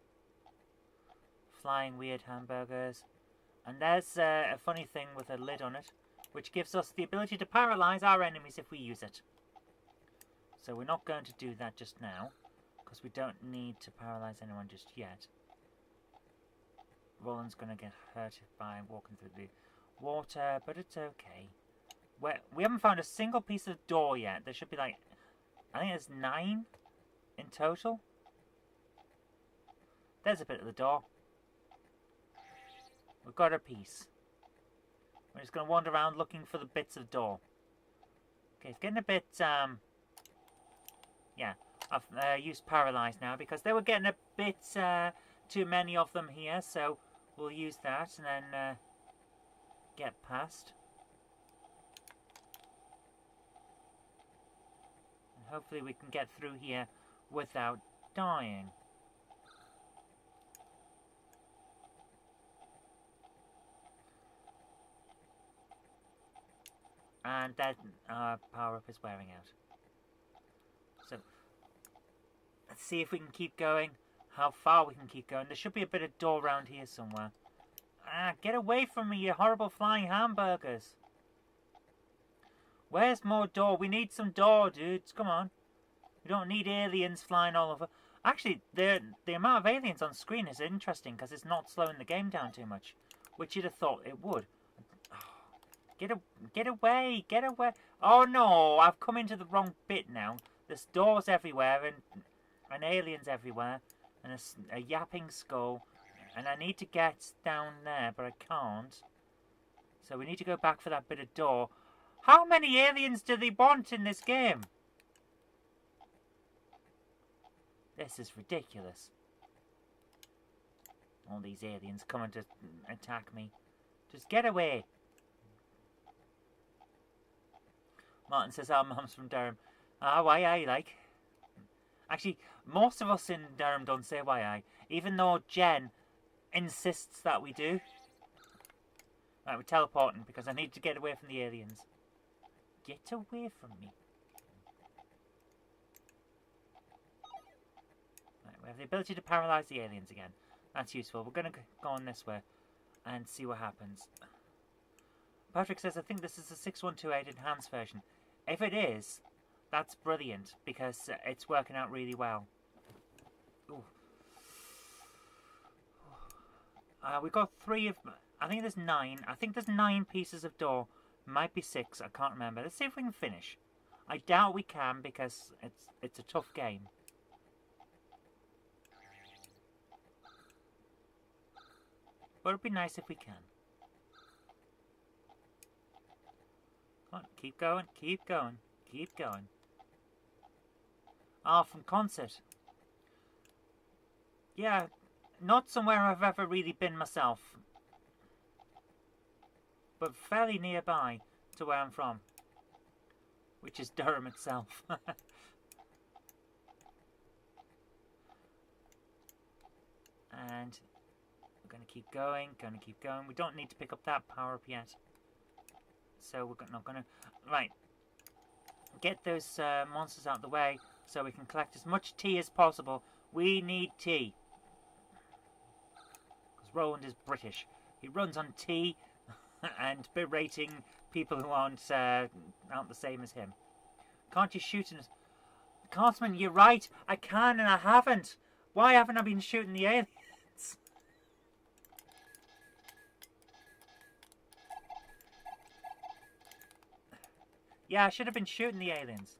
A: Flying weird hamburgers. And there's a funny thing with a lid on it, which gives us the ability to paralyze our enemies if we use it. So we're not going to do that just now, because we don't need to paralyze anyone just yet. Roland's going to get hurt by walking through the water, but it's okay. We haven't found a single piece of door yet. There should be like, I think there's 9 in total. There's a bit of the door. We've got a piece. We're just going to wander around looking for the bits of door. Okay, it's getting a bit, yeah, I've used paralyze now because they were getting a bit too many of them here, so we'll use that and then get past. And hopefully we can get through here without dying. And that power-up is wearing out. So, let's see if we can keep going. How far we can keep going. There should be a bit of door around here somewhere. Ah, get away from me, you horrible flying hamburgers. Where's more door? We need some door, dudes. Come on. We don't need aliens flying all over. Actually, the amount of aliens on screen is interesting because it's not slowing the game down too much. Which you'd have thought it would. Get away! Get away! Oh no! I've come into the wrong bit now. There's doors everywhere and aliens everywhere. And a yapping skull. And I need to get down there, but I can't. So we need to go back for that bit of door. How many aliens do they want in this game? This is ridiculous. All these aliens coming to attack me. Just get away. Martin says, our mum's from Durham. Ah, why I like. Actually, most of us in Durham don't say why I. Even though Jen insists that we do. Right, we're teleporting because I need to get away from the aliens. Get away from me. Right, we have the ability to paralyze the aliens again. That's useful. We're going to go on this way and see what happens. Patrick says, I think this is the 6128 enhanced version. If it is, that's brilliant because it's working out really well. Ooh. We've got 3 of... I think there's 9. I think there's 9 pieces of door. Might be 6. I can't remember. Let's see if we can finish. I doubt we can because it's a tough game. But it'd be nice if we can. Come on, keep going, keep going, keep going. Ah, from concert. Yeah, not somewhere I've ever really been myself. But fairly nearby to where I'm from. Which is Durham itself. And we're going to keep going, going to keep going. We don't need to pick up that power-up yet. So we're not going to... Right. Get those monsters out of the way so we can collect as much tea as possible. We need tea. Because Roland is British. He runs on tea and berating people who aren't the same as him. Can't you shoot us? Cartman, you're right. I can and I haven't. Why haven't I been shooting the aliens? Yeah, I should have been shooting the aliens.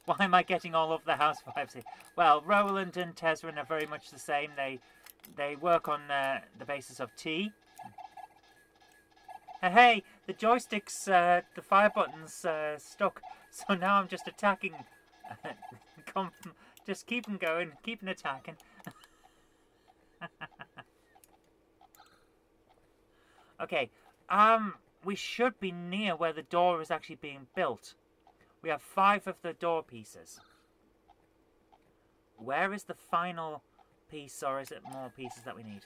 A: Why am I getting all of the housewives here? Well, Roland and Tezrin are very much the same. They work on the basis of tea. Hey, the joysticks, the fire buttons stuck. So now I'm just attacking. Just keep them going, keep them attacking. Okay, we should be near where the door is actually being built. We have 5 of the door pieces. Where is the final piece, or is it more pieces that we need?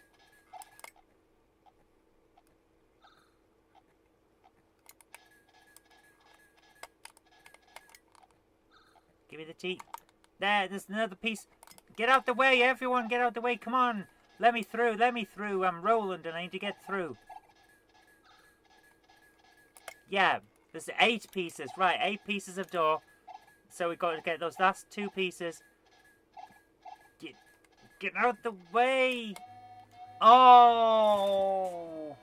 A: Give me the tea. There's another piece. Get out the way, everyone, get out the way. Come on. Let me through, let me through. I'm Roland and I need to get through. Yeah, there's 8 pieces. Right, 8 pieces of door. So we've got to get those last 2 pieces. Get out the way. Oh!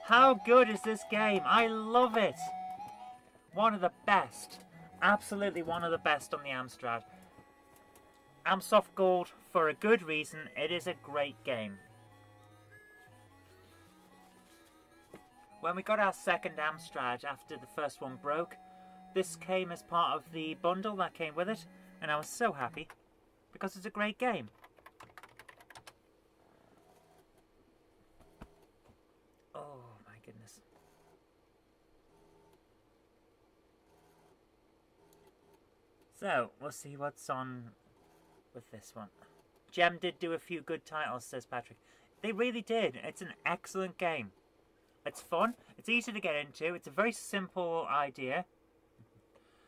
A: How good is this game? I love it. One of the best. Absolutely one of the best on the Amstrad. Amsoft Gold, for a good reason. It is a great game. When we got our second Amstrad after the first one broke, this came as part of the bundle that came with it, and I was so happy because it's a great game. Oh my goodness. So, we'll see what's on with this one. Gem did do a few good titles, says Patrick. They really did. It's an excellent game. It's fun. It's easy to get into. It's a very simple idea.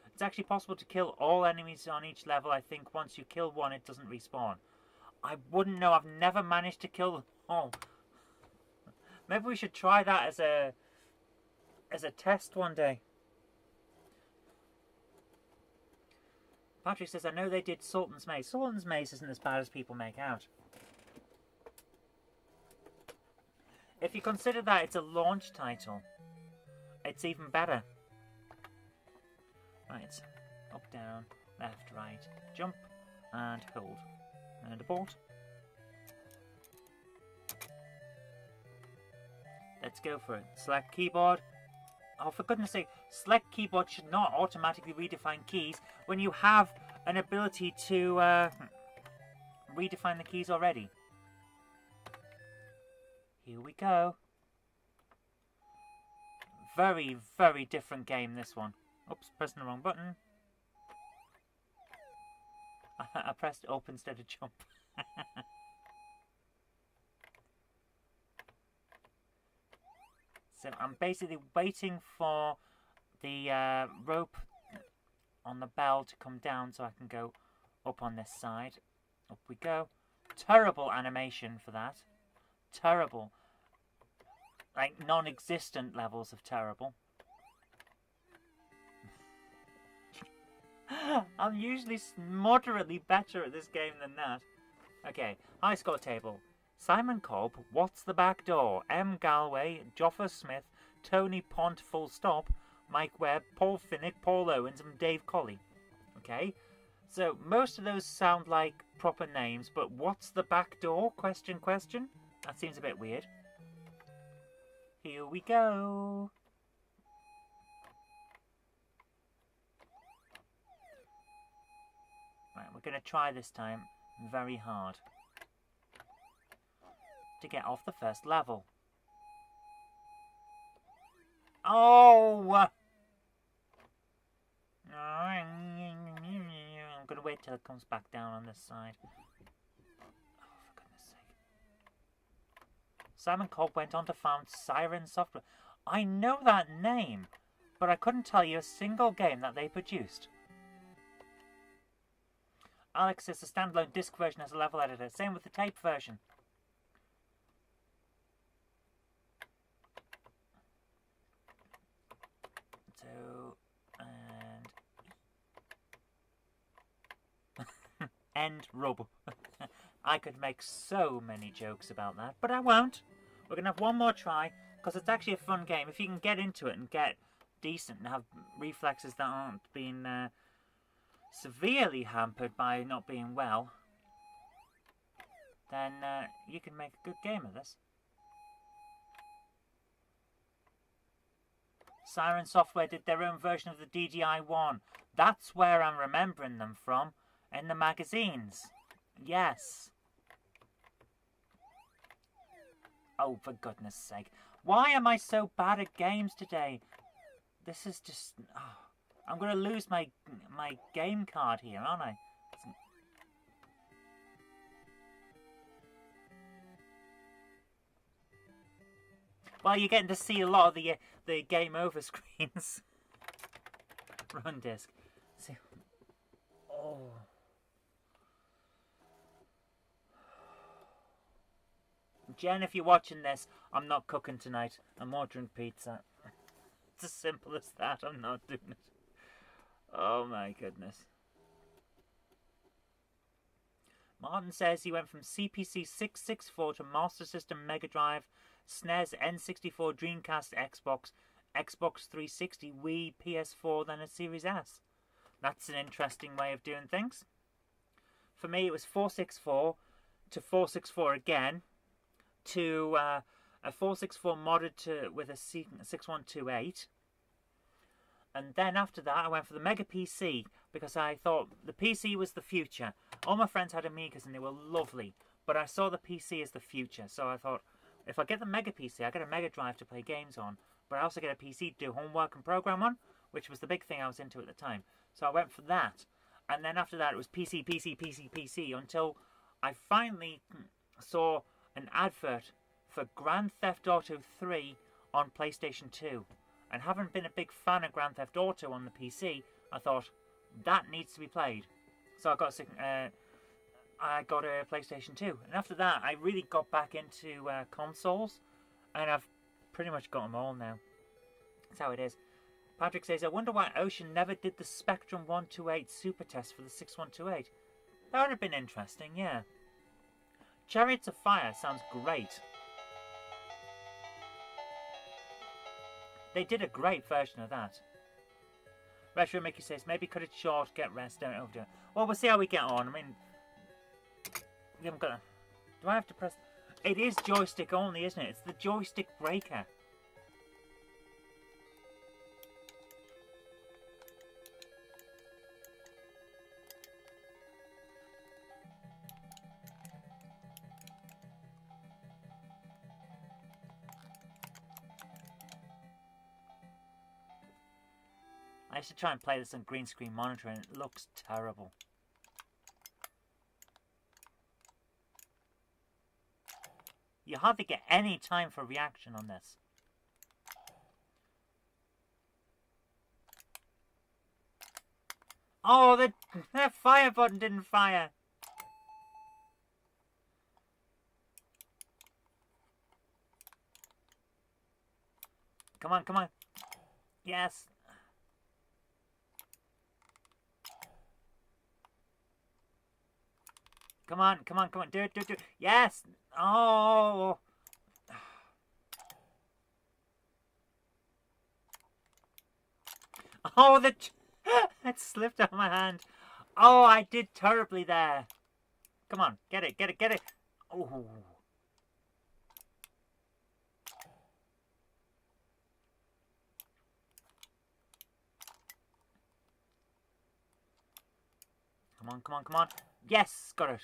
A: It's actually possible to kill all enemies on each level. I think once you kill one, it doesn't respawn. I wouldn't know. I've never managed to kill them all. Maybe we should try that as a test one day. Patrick says, I know they did Sultan's Maze. Sultan's Maze isn't as bad as people make out. If you consider that it's a launch title, it's even better. Right. Up, down, left, right, jump, and hold. And abort. Let's go for it. Select keyboard. Oh, for goodness sake, select keyboard should not automatically redefine keys when you have an ability to redefine the keys already. Here we go. Very, very different game, this one. Oops, pressing the wrong button. I pressed up instead of jump. So I'm basically waiting for the rope on the bell to come down so I can go up on this side. Up we go. Terrible animation for that. Terrible. Like non-existent levels of terrible. I'm usually moderately better at this game than that. Okay, high score table. Simon Cobb, What's the Back Door? M. Galway, Joffa Smith, Tony Pont, full stop, Mike Webb, Paul Finnick, Paul Owens, and Dave Colley. Okay, so most of those sound like proper names, but what's the back door? Question, question? That seems a bit weird. Here we go. Right, we're going to try this time very hard to get off the first level. Oh! I'm going to wait till it comes back down on this side. Oh, for goodness sake. Simon Cobb went on to found Siren Software. I know that name, but I couldn't tell you a single game that they produced. Alex says the standalone disc version has a level editor. Same with the tape version. So, and... End rub. I could make so many jokes about that, but I won't. We're going to have one more try, because it's actually a fun game. If you can get into it and get decent and have reflexes that aren't being severely hampered by not being well, then you can make a good game of this. Siren Software did their own version of the DDI-1. That's where I'm remembering them from, in the magazines. Yes. Oh, for goodness sake. Why am I so bad at games today? This is just... Oh, I'm going to lose my game card here, aren't I? Well, you're getting to see a lot of the game over screens. Run disc. See. Oh. Jen, if you're watching this, I'm not cooking tonight. I'm ordering pizza. It's as simple as that. I'm not doing it. Oh my goodness. Martin says he went from CPC 664 to Master System Mega Drive, SNES, N64, Dreamcast, Xbox, Xbox 360, Wii, PS4, then a Series S. That's an interesting way of doing things. For me, it was 464 to 464 again, to a 464 modded with a 6128. And then after that, I went for the Mega PC because I thought the PC was the future. All my friends had Amigas and they were lovely, but I saw the PC as the future. So I thought, if I get the Mega PC, I get a Mega Drive to play games on, but I also get a PC to do homework and program on, which was the big thing I was into at the time. So I went for that. And then after that, it was PC, PC, PC, PC, until I finally saw an advert for Grand Theft Auto 3 on PlayStation 2. And having been a big fan of Grand Theft Auto on the PC, I thought, that needs to be played. So I got a PlayStation 2. And after that, I really got back into consoles. And I've pretty much got them all now. That's how it is. Patrick says, I wonder why Ocean never did the Spectrum 128 super test for the 6128. That would have been interesting, yeah. Chariots of Fire sounds great. They did a great version of that. Retro Mickey says, maybe cut it short, get rest, don't overdo it. Well, we'll see how we get on. I mean, we haven't got a... Do I have to press... It is joystick only, isn't it? It's the joystick breaker. I used to try and play this on green screen monitor and it looks terrible. You hardly get any time for reaction on this. Oh, that fire button didn't fire. Come on, come on. Yes. Come on, come on, come on. Do it, do it, do it. Yes. Oh. Oh, it slipped out of my hand. Oh, I did terribly there. Come on, get it, get it, get it. Oh. Come on, come on, come on. Yes, got it.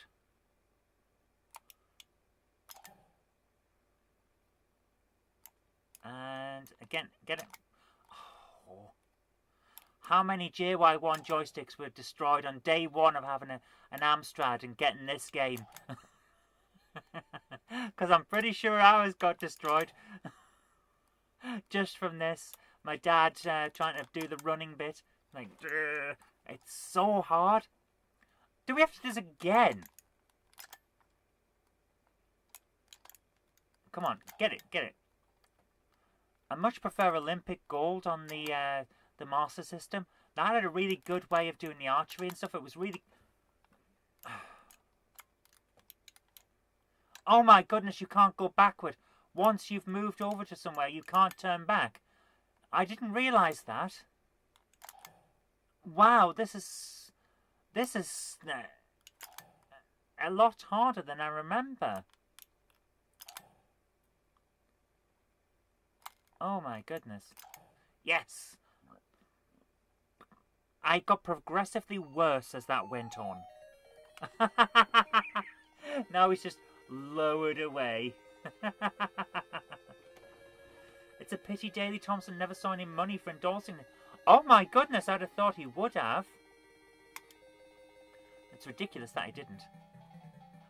A: And again, get it. Oh. How many JY1 joysticks were destroyed on day one of having an Amstrad and getting this game? Because I'm pretty sure ours got destroyed. Just from this. My dad trying to do the running bit. Like, it's so hard. Do we have to do this again? Come on, get it, get it. I much prefer Olympic Gold on the Master System. That had a really good way of doing the archery and stuff. It was really... Oh my goodness, you can't go backward. Once you've moved over to somewhere, you can't turn back. I didn't realise that. Wow, this is a lot harder than I remember. Oh my goodness. Yes. I got progressively worse as that went on. Now it's just lowered away. It's a pity Daley Thompson never saw any money for endorsing it. Oh my goodness, I'd have thought he would have. It's ridiculous that he didn't.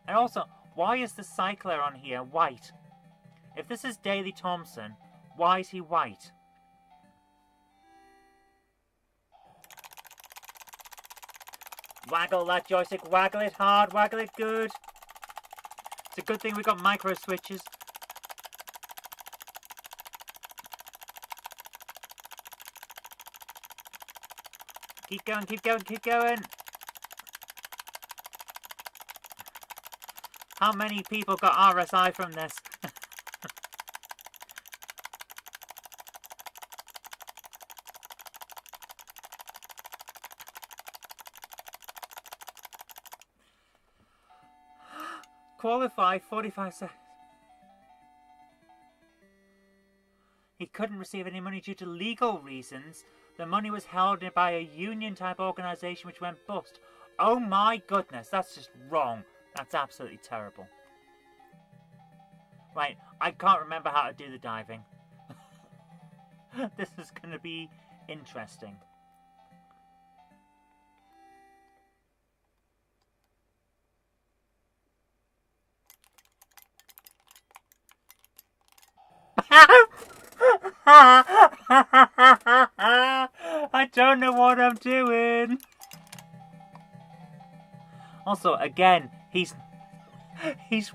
A: And also, why is the cycler on here white? If this is Daley Thompson, why is he white? Waggle that joystick. Waggle it hard. Waggle it good. It's a good thing we got micro switches. Keep going, keep going, keep going. How many people got RSI from this? Qualify 45 seconds. He couldn't receive any money due to legal reasons. The money was held by a union-type organisation which went bust. Oh my goodness, that's just wrong. That's absolutely terrible. Right, I can't remember how to do the diving. This is going to be interesting. I don't know what I'm doing. Also, again, he's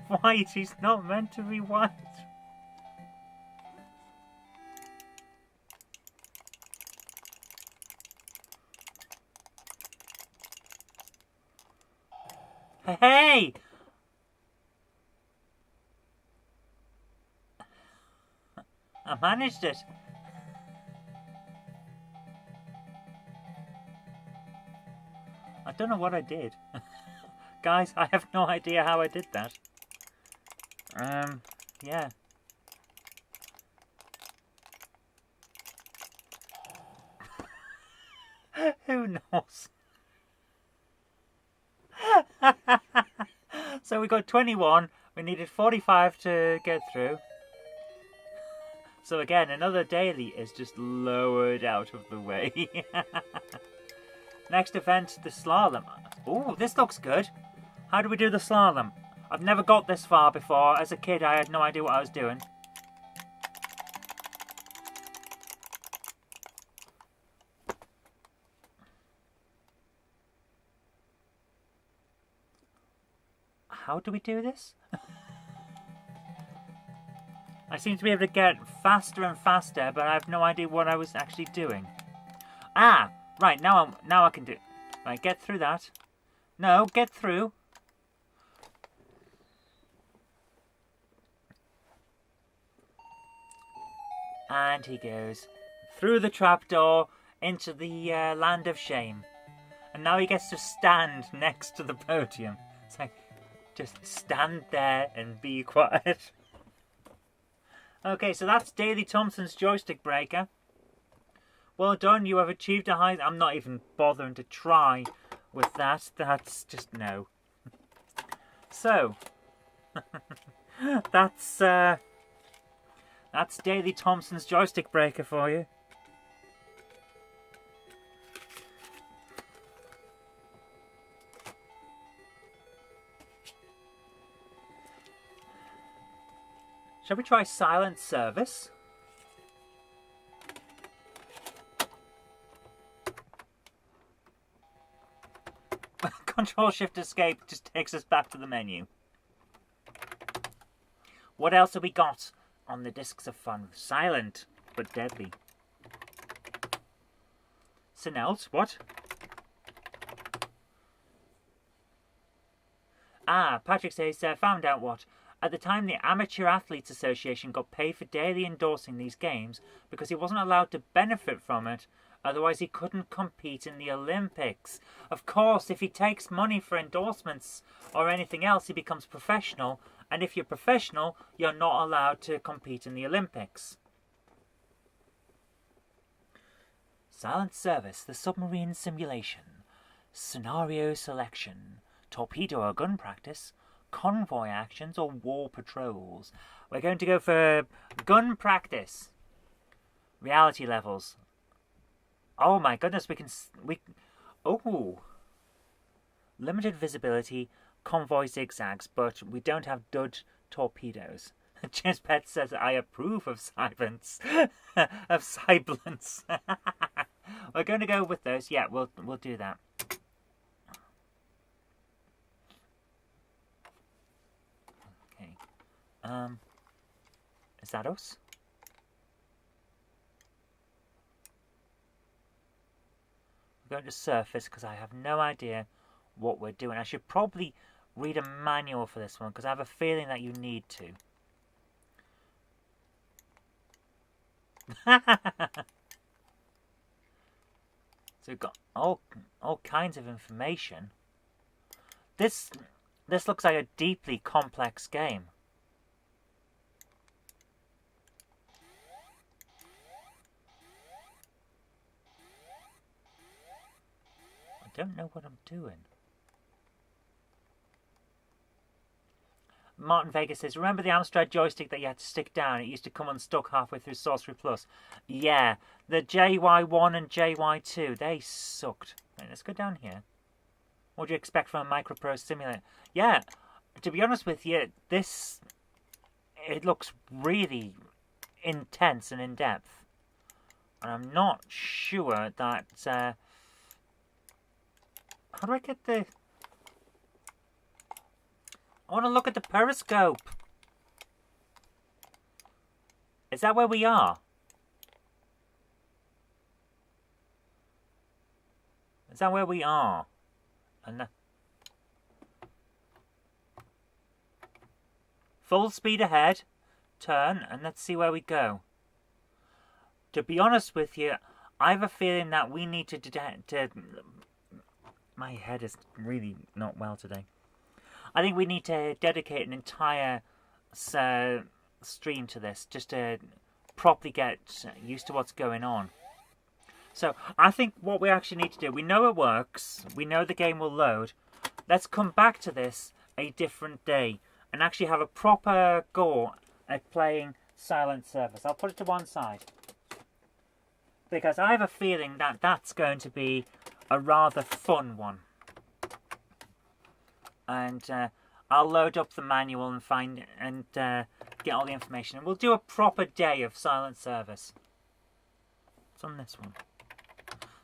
A: white. He's not meant to be white. Hey! I managed it. I don't know what I did. Guys, I have no idea how I did that. Yeah. Who knows? So we got 21. We needed 45 to get through. So again, another daily is just lowered out of the way. Next event, the slalom. Ooh, this looks good. How do we do the slalom? I've never got this far before. As a kid, I had no idea what I was doing. How do we do this? I seem to be able to get faster and faster, but I have no idea what I was actually doing. Ah, right, now I can do it. Right, get through that. No, get through. And he goes through the trapdoor into the land of shame. And now he gets to stand next to the podium. It's like, just stand there and be quiet. Okay, so that's Daley Thompson's joystick breaker. Well done, you have achieved a high... I'm not even bothering to try with that. That's just no. So, that's Daley Thompson's joystick breaker for you. Shall we try silent service? Control Shift Escape just takes us back to the menu. What else have we got on the discs of fun? Silent, but deadly. Sinelt, what? Ah, Patrick says, found out what. At the time, the Amateur Athletes Association got paid for daily endorsing these games because he wasn't allowed to benefit from it. Otherwise, he couldn't compete in the Olympics. Of course, if he takes money for endorsements or anything else, he becomes professional. And if you're professional, you're not allowed to compete in the Olympics. Silent service, the submarine simulation. Scenario selection. Torpedo or gun practice. Convoy actions or war patrols. We're going to go for gun practice. Reality levels. Oh my goodness, oh, limited visibility, convoy zigzags, but we don't have dud torpedoes. James Pett says I approve of silence, of sibilance. We're going to go with those. Yeah, we'll do that. Is that us? We're going to surface because I have no idea what we're doing. I should probably read a manual for this one because I have a feeling that you need to. So we've got all kinds of information. This looks like a deeply complex game. I don't know what I'm doing. Martin Vega says, remember the Amstrad joystick that you had to stick down? It used to come unstuck halfway through Sorcery Plus. Yeah, the JY1 and JY2, they sucked. Right, let's go down here. What do you expect from a microprose simulator? Yeah, to be honest with you, it looks really intense and in-depth. And I'm not sure that... how do I get the... I want to look at the periscope. Is that where we are? Is that where we are? And full speed ahead. Turn and let's see where we go. To be honest with you, I have a feeling that we need to my head is really not well today. I think we need to dedicate an entire stream to this, just to properly get used to what's going on. So, I think what we actually need to do, we know it works, we know the game will load, let's come back to this a different day, and actually have a proper go at playing Silent Service. I'll put it to one side. Because I have a feeling that that's going to be a rather fun one. And I'll load up the manual and get all the information. And we'll do a proper day of Silent Service. What's on this one?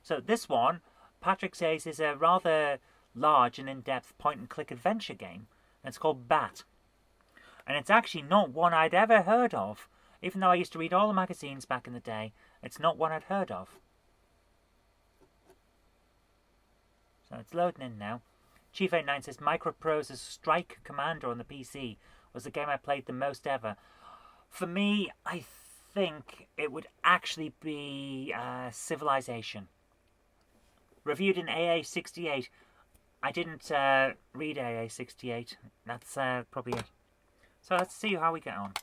A: So this one, Patrick says, is a rather large and in-depth point-and-click adventure game. And it's called Bat. And it's actually not one I'd ever heard of. Even though I used to read all the magazines back in the day, it's not one I'd heard of. So it's loading in now. Chief89 says, Microprose's Strike Commander on the PC was the game I played the most ever. For me, I think it would actually be Civilization. Reviewed in AA68. I didn't read AA68. That's probably it. So let's see how we get on.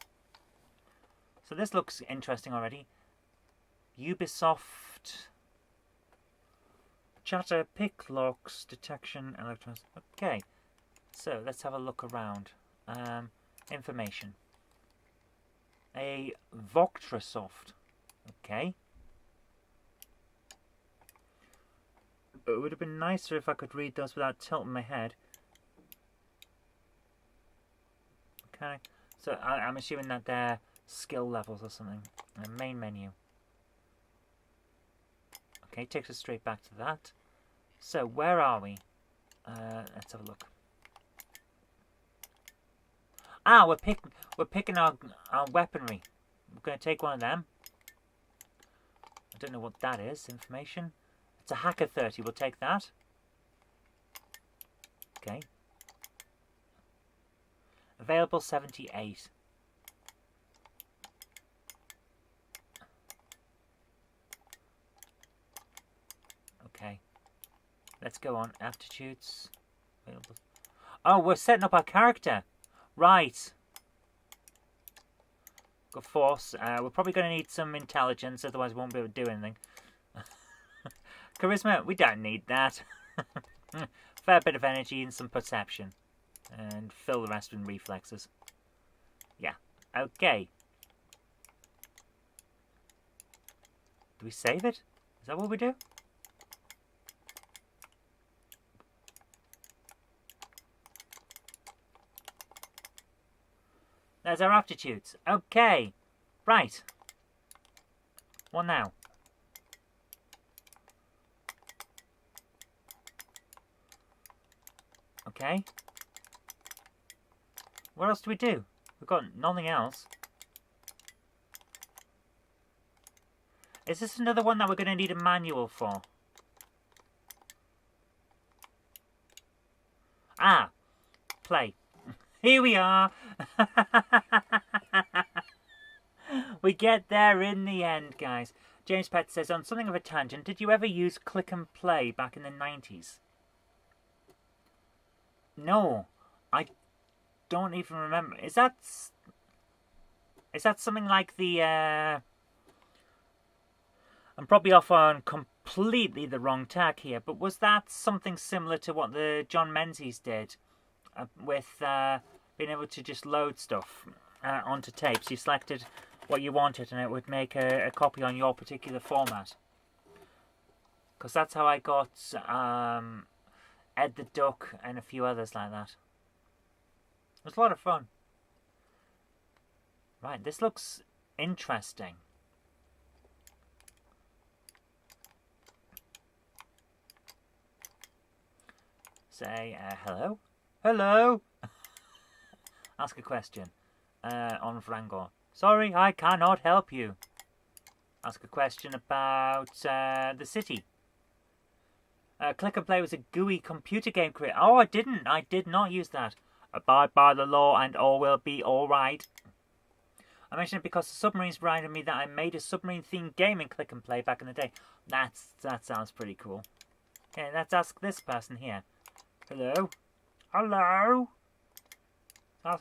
A: So this looks interesting already. Ubisoft... Chatter, pick locks, detection, electronics. Okay, so let's have a look around. Information. A Voctrasoft. Okay. It would have been nicer if I could read those without tilting my head. Okay, so I'm assuming that they're skill levels or something. Main menu. Okay, takes us straight back to that. So, where are we? Let's have a look. Ah, we're picking our weaponry. We're going to take one of them. I don't know what that is. Information. It's a Hacker 30. We'll take that. Okay. Available 78. Okay. Let's go on. Aptitudes. Available. Oh, we're setting up our character. Right. Got force. We're probably going to need some intelligence, otherwise we won't be able to do anything. Charisma, we don't need that. Fair bit of energy and some perception. And fill the rest in reflexes. Yeah. Okay. Do we save it? Is that what we do? There's our aptitudes. Okay. Right. What now? Okay. What else do we do? We've got nothing else. Is this another one that we're going to need a manual for? Ah, play. Here we are. We get there in the end, guys. James Pett says, on something of a tangent, did you ever use click and play back in the 90s? No, I don't even remember. Is that something like the... I'm probably off on completely the wrong tack here, but was that something similar to what the John Menzies did with being able to just load stuff onto tapes? You selected what you wanted and it would make a copy on your particular format. Because that's how I got Ed the Duck and a few others like that. It was a lot of fun. Right, this looks interesting. Say, hello? Hello? Ask a question on Vrangor. Sorry, I cannot help you. Ask a question about the city. Click and Play was a GUI computer game creator. Oh, I did not use that. Abide by the law and all will be alright. I mention it because the submarines reminded me that I made a submarine-themed game in Click and Play back in the day. That sounds pretty cool. Okay, let's ask this person here. Hello? Hello? Hello?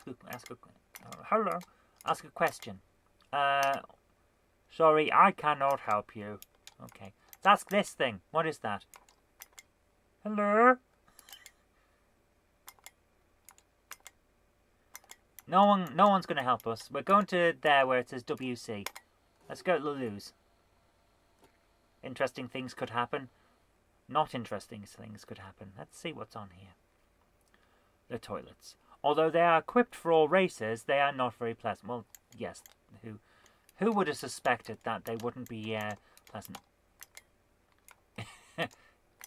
A: Ask a question. Sorry, I cannot help you. Okay. Let's ask this thing. What is that? Hello? No one's going to help us. We're going to there where it says WC. Let's go to Lulu's. Interesting things could happen. Not interesting things could happen. Let's see what's on here. The toilets. Although they are equipped for all races, they are not very pleasant. Well, yes. Who would have suspected that they wouldn't be pleasant?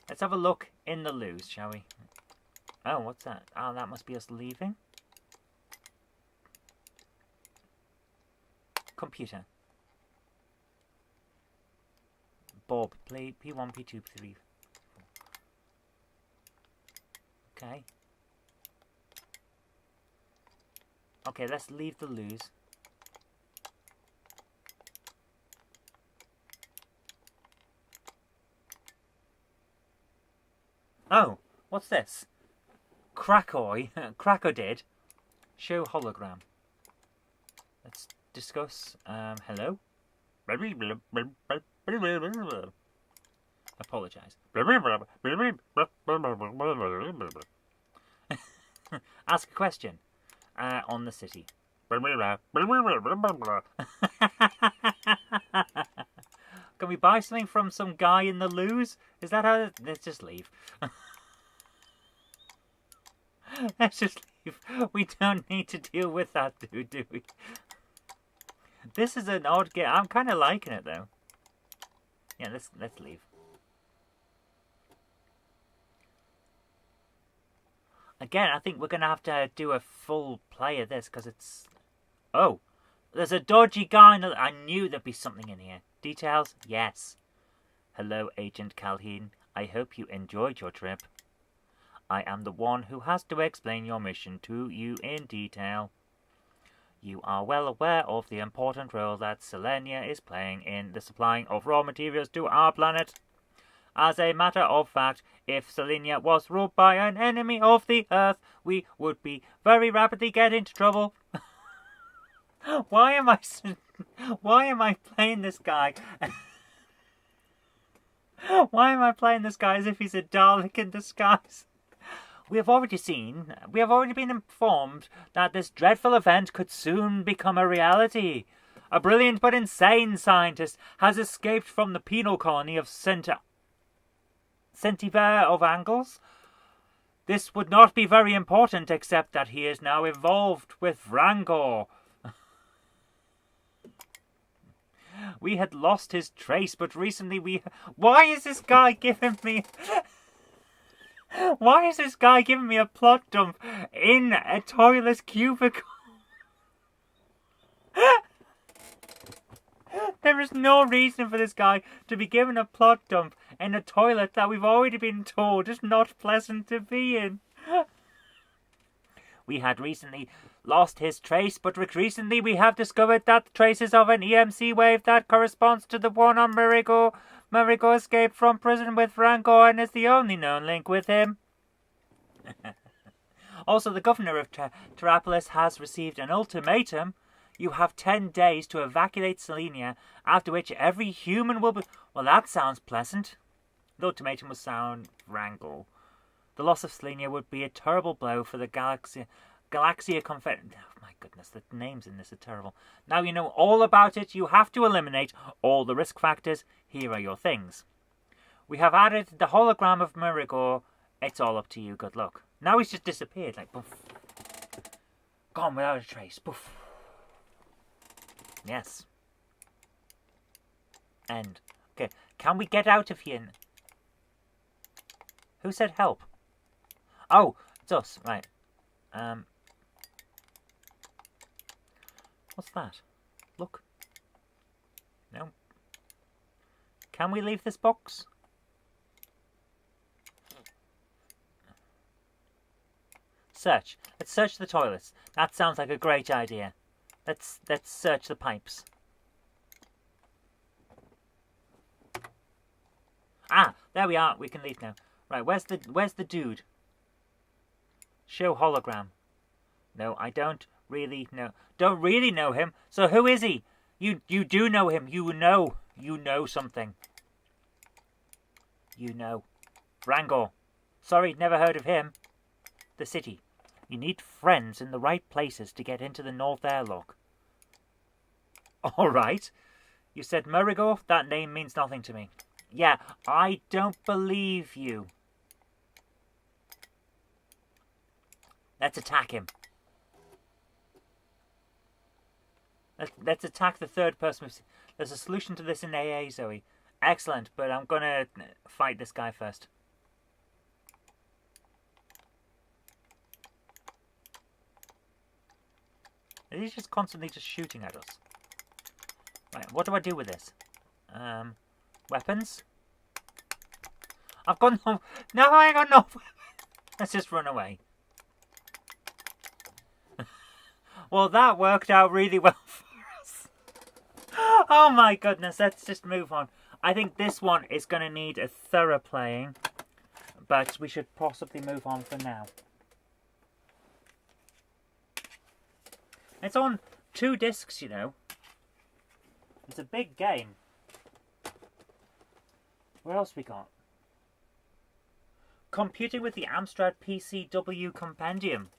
A: Let's have a look in the loos, shall we? Oh, what's that? Oh, that must be us leaving. Computer. Bob, play P1, P2, P3. Okay. Okay, let's leave the loos. Oh, what's this? Krakow did. Show hologram. Let's discuss. Hello? Apologise. Ask a question. On the city. Can we buy something from some guy in the loos? Is that how... Let's just leave. Let's just leave. We don't need to deal with that dude, do we? This is an odd game. I'm kind of liking it, though. Yeah, let's leave. Again, I think we're going to have to do a full play of this, because it's... Oh! There's a dodgy guy in the... I knew there'd be something in here. Details? Yes. Hello, Agent Calhoun. I hope you enjoyed your trip. I am the one who has to explain your mission to you in detail. You are well aware of the important role that Selenia is playing in the supplying of raw materials to our planet. As a matter of fact, if Selenia was ruled by an enemy of the Earth, we would be very rapidly get into trouble. Why am I playing this guy? Why am I playing this guy as if he's a Dalek in disguise? We have already been informed that this dreadful event could soon become a reality. A brilliant but insane scientist has escaped from the penal colony of Centiver of Angles. This would not be very important, except that he is now evolved with Vrangor. We had lost his trace, but recently Why is this guy giving me... Why is this guy giving me a plot dump in a toilet cubicle? There is no reason for this guy to be given a plot dump in a toilet that we've already been told is not pleasant to be in. We had recently lost his trace, but recently we have discovered that the traces of an EMC wave that corresponds to the one on Marigo. Marigo escaped from prison with Rangor and is the only known link with him. Also, the governor of Terrapolis has received an ultimatum. You have 10 days to evacuate Selenia, after which every human will be... Well, that sounds pleasant. The ultimatum will sound Rangor. The loss of Selenia would be a terrible blow for the Galaxia Confederation. Oh my goodness, the names in this are terrible. Now you know all about it. You have to eliminate all the risk factors. Here are your things. We have added the hologram of Mirigor. It's all up to you. Good luck. Now he's just disappeared, like poof. Gone without a trace. Poof. Yes. End. Okay, can we get out of here? Who said help? Oh, it's us. Right. What's that? Look. No. Can we leave this box? Search. Let's search the toilets. That sounds like a great idea. Let's search the pipes. Ah, there we are. We can leave now. Right, where's the dude? Show hologram. No, I don't really know. Don't really know him. So who is he? You do know him. You know something. You know. Rangor. Sorry, never heard of him. The city. You need friends in the right places to get into the North Airlock. All right. You said Murigor? That name means nothing to me. Yeah, I don't believe you. Let's attack him. Let's attack the third person. There's a solution to this in AA, Zoe. Excellent, but I'm going to fight this guy first. He's just constantly just shooting at us. Right, what do I do with this? Weapons? I've got no... No, I ain't got no... Let's just run away. Well, that worked out really well for us. Oh my goodness, let's just move on. I think this one is going to need a thorough playing, but we should possibly move on for now. It's on 2 discs, you know. It's a big game. What else we got? Computing with the Amstrad PCW Compendium.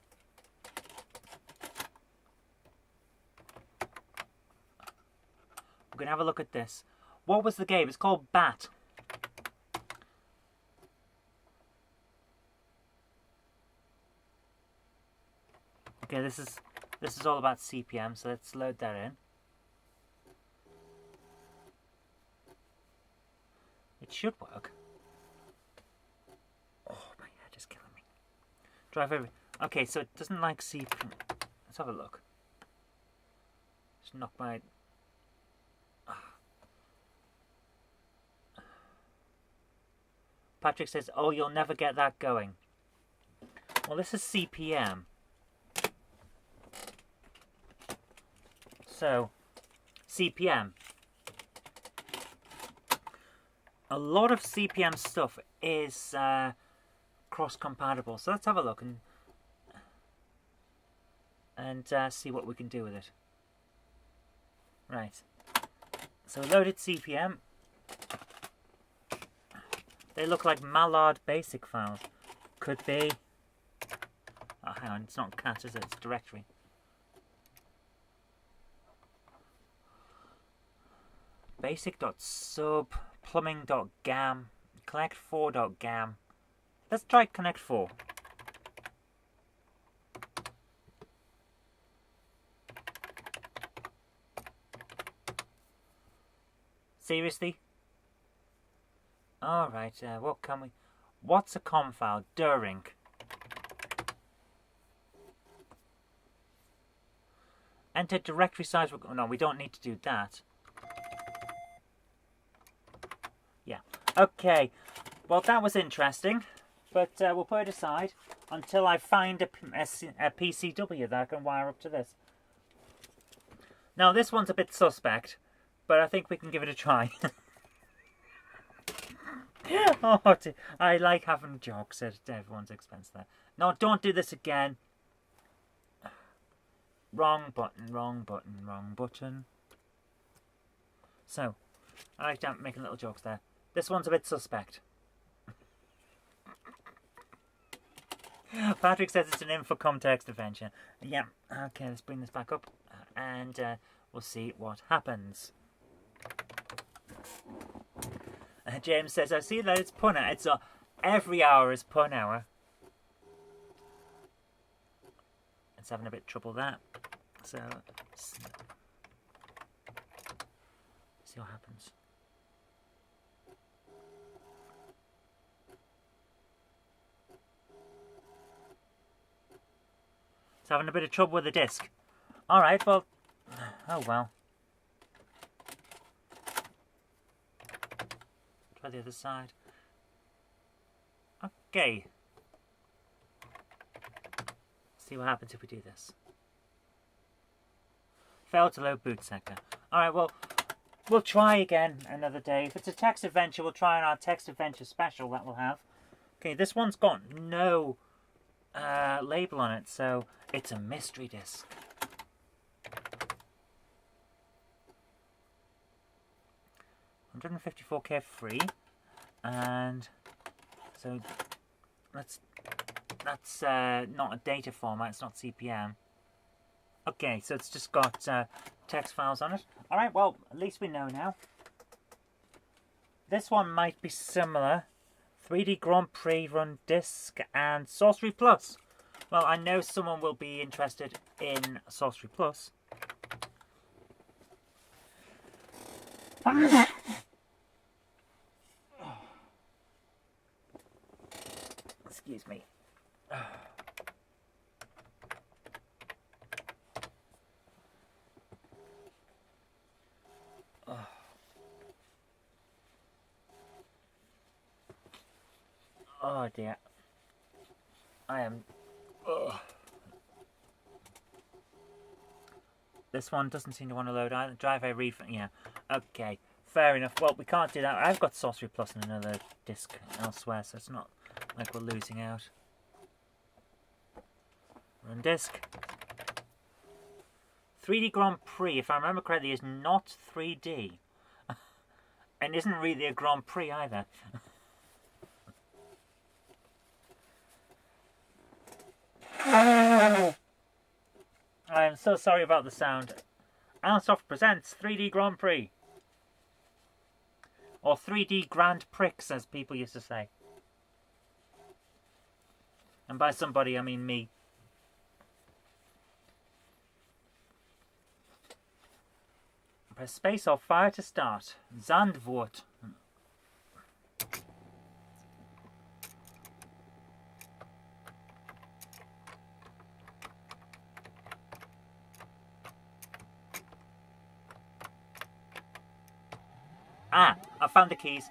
A: We're going to have a look at this. What was the game? It's called Bat. Okay, this is all about CPM, so let's load that in. It should work. Oh, my head is killing me. Drive over. Okay, so it doesn't like CPM. Let's have a look. Just knock my... Patrick says, oh, you'll never get that going. Well, this is CPM. So, CPM. A lot of CPM stuff is cross-compatible. So let's have a look and see what we can do with it. Right. So loaded CPM. They look like Mallard basic files. Could be. Oh, hang on, it's not cat, is it? It's directory. Basic.sub, plumbing.gam, connect4.gam. Let's try connect4. Seriously? Alright, what can we... What's a com file? During. Enter directory size... No, we don't need to do that. Okay, well that was interesting, but we'll put it aside until I find a PCW that I can wire up to this. Now this one's a bit suspect, but I think we can give it a try. Oh, I like having jokes at everyone's expense there. No, don't do this again. Wrong button, wrong button, wrong button. So, I like making little jokes there. This one's a bit suspect. Patrick says it's an info context adventure. Yeah, okay, let's bring this back up and we'll see what happens. James says, I see that it's pun hour. It's every hour is pun hour. It's having a bit of trouble there. So, see what happens. It's having a bit of trouble with the disc. Alright, well, oh well. Try the other side. Okay. See what happens if we do this. Failed to load boot sector. Alright, well, we'll try again another day. If it's a text adventure, we'll try on our text adventure special that we'll have. Okay, this one's got no label on it, so it's a mystery disc. $154K free, and so that's not a data format, it's not CPM. Okay, so it's just got text files on it. Alright, well, at least we know now. This one might be similar. 3D Grand Prix run disc and Sorcery Plus. Well, I know someone will be interested in Sorcery Plus. Excuse me. Oh dear. I am... This one doesn't seem to want to load either. Drive a refund. Yeah. Okay. Fair enough. Well, we can't do that. I've got Sorcery Plus and another disc elsewhere, so it's not like we're losing out. Run disc. 3D Grand Prix, if I remember correctly, is not 3D. And isn't really a Grand Prix either. I am so sorry about the sound. Alansoft presents 3D Grand Prix. Or 3D Grand Prix, as people used to say. And by somebody, I mean me. Press space or fire to start. Zandvoort. Ah, I found the keys.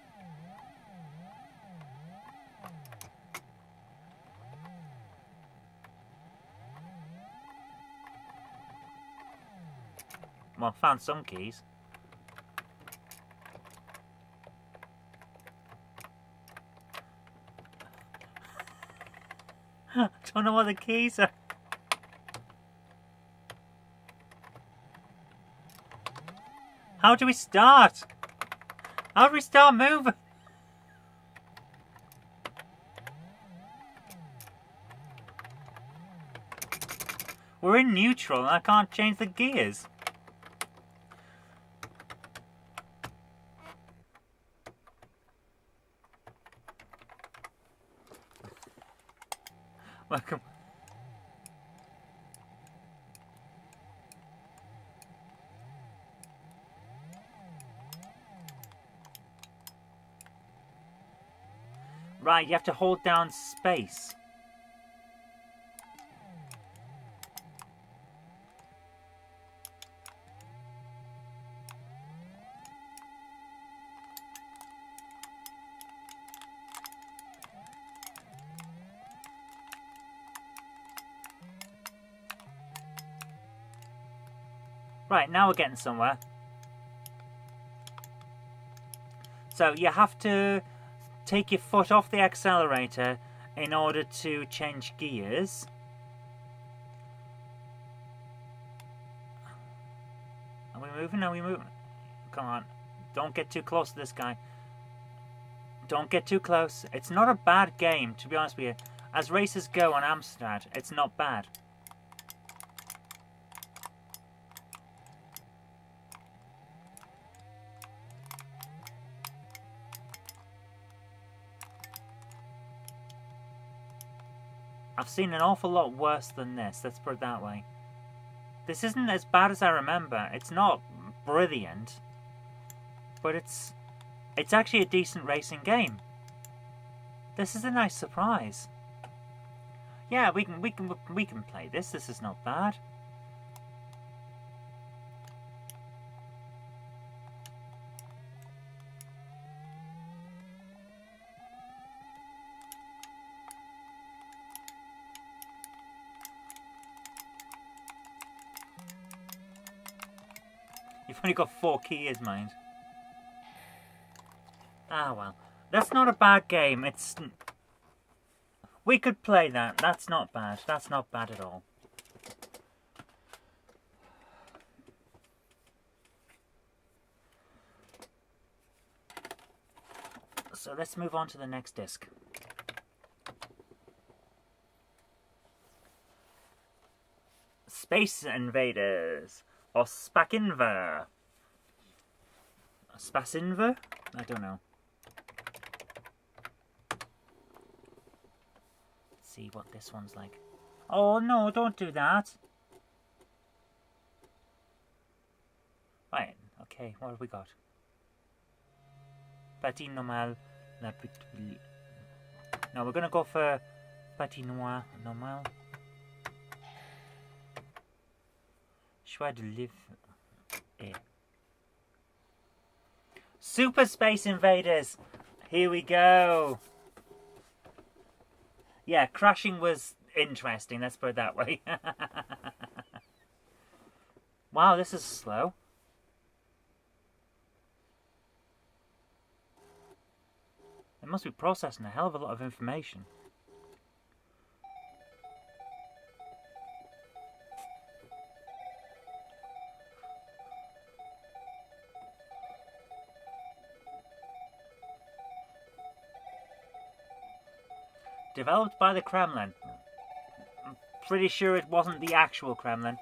A: Well, I found some keys. Don't know what the keys are. How do we start? How do we start moving? We're in neutral and I can't change the gears. Welcome. Right, you have to hold down space. Right, now we're getting somewhere. So you have to take your foot off the accelerator in order to change gears. Are we moving? Are we moving? Come on. Don't get too close to this guy. Don't get too close. It's not a bad game, to be honest with you. As races go on Amstrad, it's not bad. I've seen an awful lot worse than this, let's put it that way. This isn't as bad as I remember. It's not brilliant, but it's actually a decent racing game. This is a nice surprise. Yeah, we can play this. This is not bad. You've only got 4 keys, mind. Ah, well. That's not a bad game. We could play that. That's not bad. That's not bad at all. So let's move on to the next disc. Space Invaders. Or Spacinver. Spacinver? I don't know. Let's see what this one's like. Oh no, don't do that. Right, okay, what have we got? Petit normal. No, we're gonna go for Petit noir normal. Choix de live. Super Space Invaders. Here we go. Yeah, crashing was interesting. Let's put it that way. Wow, this is slow. It must be processing a hell of a lot of information. Developed by the Kremlin. I'm pretty sure it wasn't the actual Kremlin.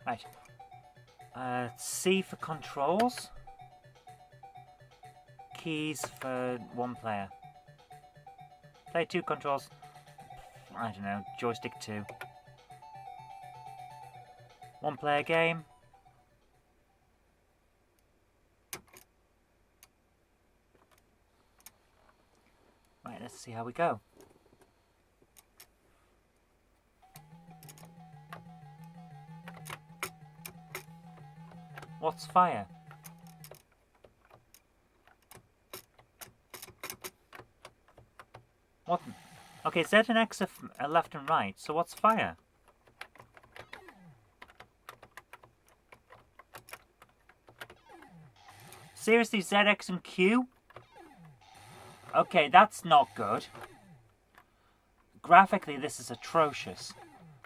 A: Right. C for controls. Keys for 1 player. Play 2 controls. I don't know, joystick 2. 1 player game. Right, let's see how we go. What's fire? What? Okay, Z and X are left and right, so what's fire? Seriously, Z, X and Q? Okay, that's not good. Graphically, this is atrocious.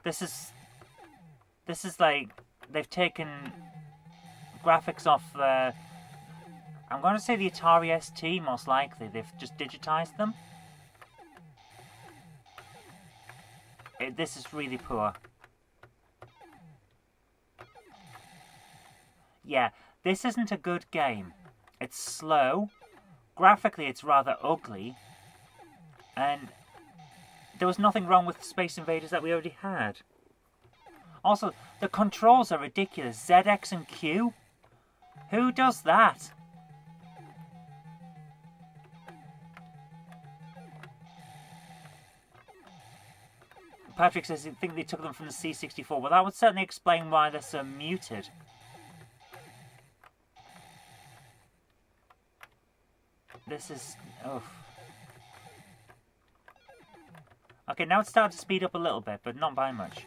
A: This is like, they've taken graphics off I'm going to say the Atari ST, most likely. They've just digitized them. This is really poor. Yeah, this isn't a good game. It's slow. Graphically, it's rather ugly. And there was nothing wrong with Space Invaders that we already had. Also, the controls are ridiculous. Z, X, and Q? Who does that? Patrick says he think they took them from the C64. Well, that would certainly explain why they're so muted. This is... oh. Okay, now it's starting to speed up a little bit, but not by much.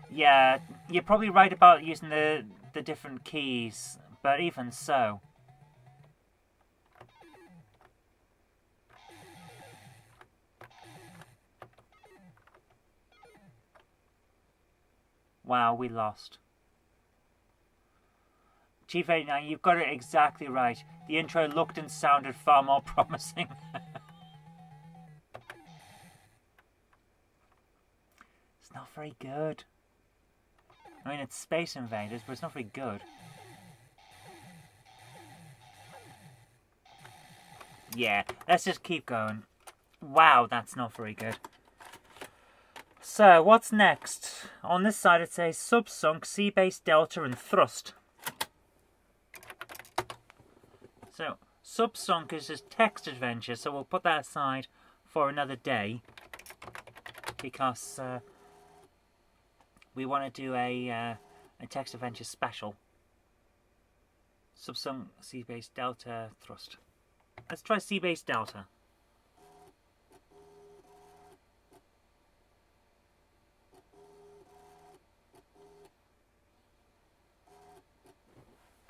A: Yeah, you're probably right about using the different keys, but even so. Wow, we lost. Chief 89, you've got it exactly right. The intro looked and sounded far more promising. It's not very good. I mean, it's Space Invaders, but it's not very good. Yeah, let's just keep going. Wow, that's not very good. So, what's next? On this side it says Subsunk, Sea Base Delta and Thrust. So, Subsunk is just text adventure, so we'll put that aside for another day. Because we want to do a text adventure special. Subsunk, Sea Base Delta, Thrust. Let's try Sea Base Delta.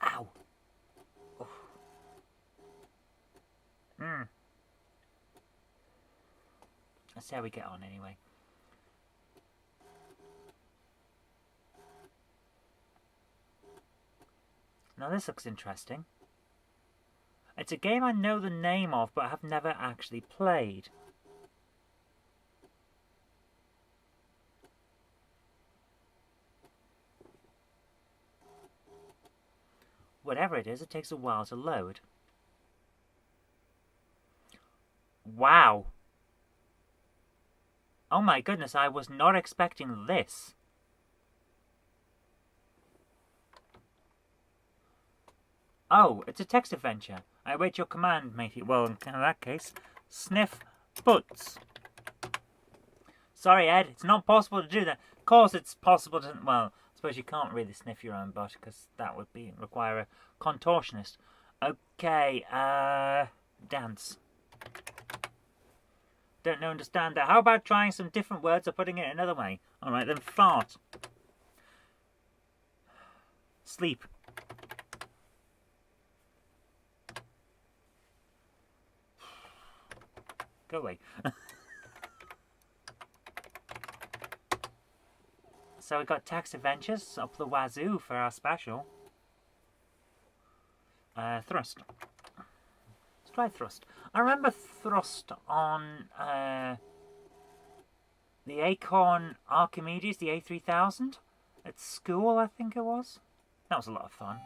A: Ow! Oh. Let's see how we get on anyway. Now this looks interesting. It's a game I know the name of, but have never actually played. Whatever it is, it takes a while to load. Wow! Oh my goodness, I was not expecting this. Oh, it's a text adventure. I await your command, matey. Well, in that case, sniff butts. Sorry, Ed, it's not possible to do that. Of course it's possible to... well, I suppose you can't really sniff your own butt, because that would require a contortionist. Okay, dance. Don't understand that. How about trying some different words or putting it another way? Alright, then fart. Sleep. Go away. So we got text adventures up the wazoo for our special. Thrust. Let's try Thrust. I remember Thrust on the Acorn Archimedes, the A3000, at school, I think it was. That was a lot of fun.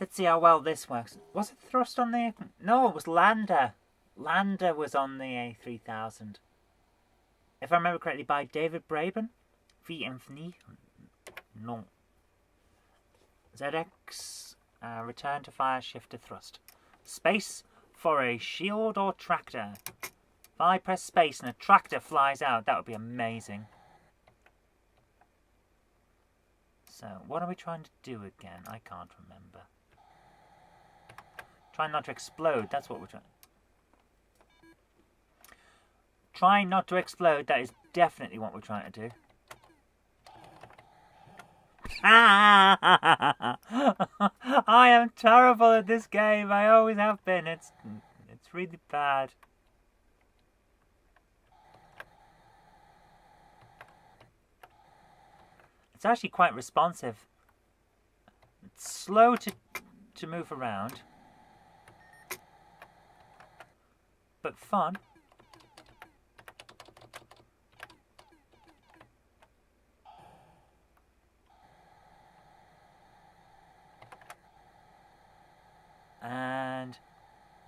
A: Let's see how well this works. Was it Thrust on the... no, it was Lander. Lander was on the A3000. If I remember correctly, by David Braben. V Infini. No. ZX. Return to fire, shift to thrust. Space for a shield or tractor. If I press space and a tractor flies out, that would be amazing. So, what are we trying to do again? I can't remember. Try not to explode, that's what we're trying. Try not to explode, that is definitely what we're trying to do. I am terrible at this game, I always have been. It's really bad. It's actually quite responsive. It's slow to move around. But fun. And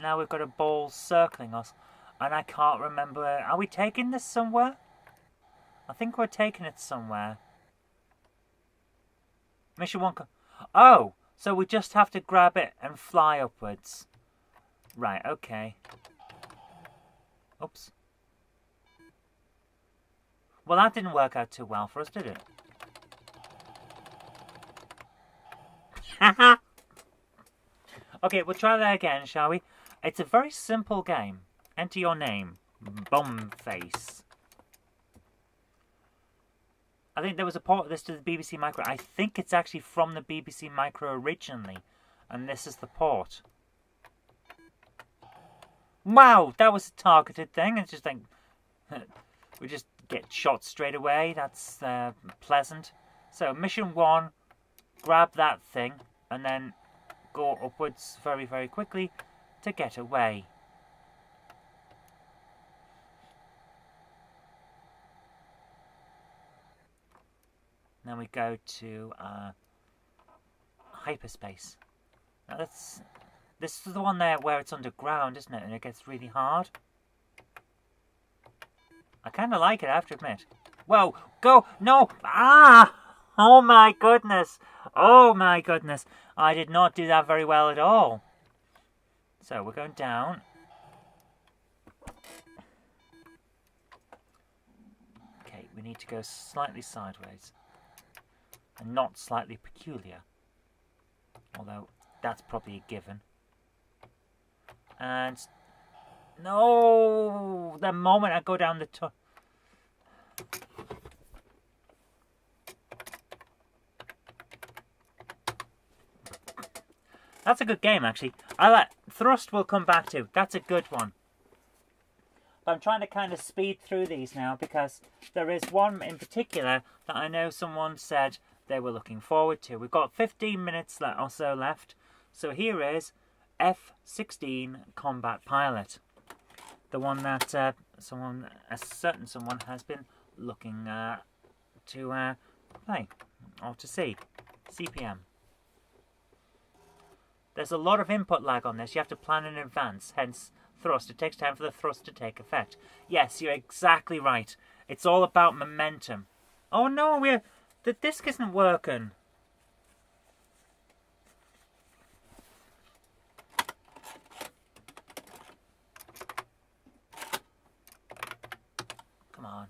A: now we've got a ball circling us. And I can't remember. Are we taking this somewhere? I think we're taking it somewhere. Mission 1. Oh, so we just have to grab it and fly upwards. Right, okay. Oops. Well, that didn't work out too well for us, did it? Okay, we'll try that again, shall we? It's a very simple game. Enter your name. Bombface. I think there was a port of this to the BBC Micro. I think it's actually from the BBC Micro originally. And this is the port. Wow, that was a targeted thing. It's just like... we just get shot straight away. That's pleasant. So, mission 1. Grab that thing. And then go upwards very, very quickly to get away. Then we go to hyperspace. Now this is the one there where it's underground, isn't it? And it gets really hard. I kind of like it, I have to admit. Whoa, go! No! Ah! Oh my goodness! Oh my goodness! I did not do that very well at all. So we're going down. Okay, we need to go slightly sideways. And not slightly peculiar. Although, that's probably a given. And... no! The moment I go down the That's a good game, actually. I like... Thrust we'll come back to. That's a good one. But I'm trying to kind of speed through these now, because there is one in particular that I know someone said they were looking forward to. We've got 15 minutes or so left. So here is F-16 Combat Pilot. The one that a certain someone has been looking to play, or to see. CPM. There's a lot of input lag on this. You have to plan in advance, hence thrust. It takes time for the thrust to take effect. Yes, you're exactly right. It's all about momentum. Oh no, the disc isn't working. Come on.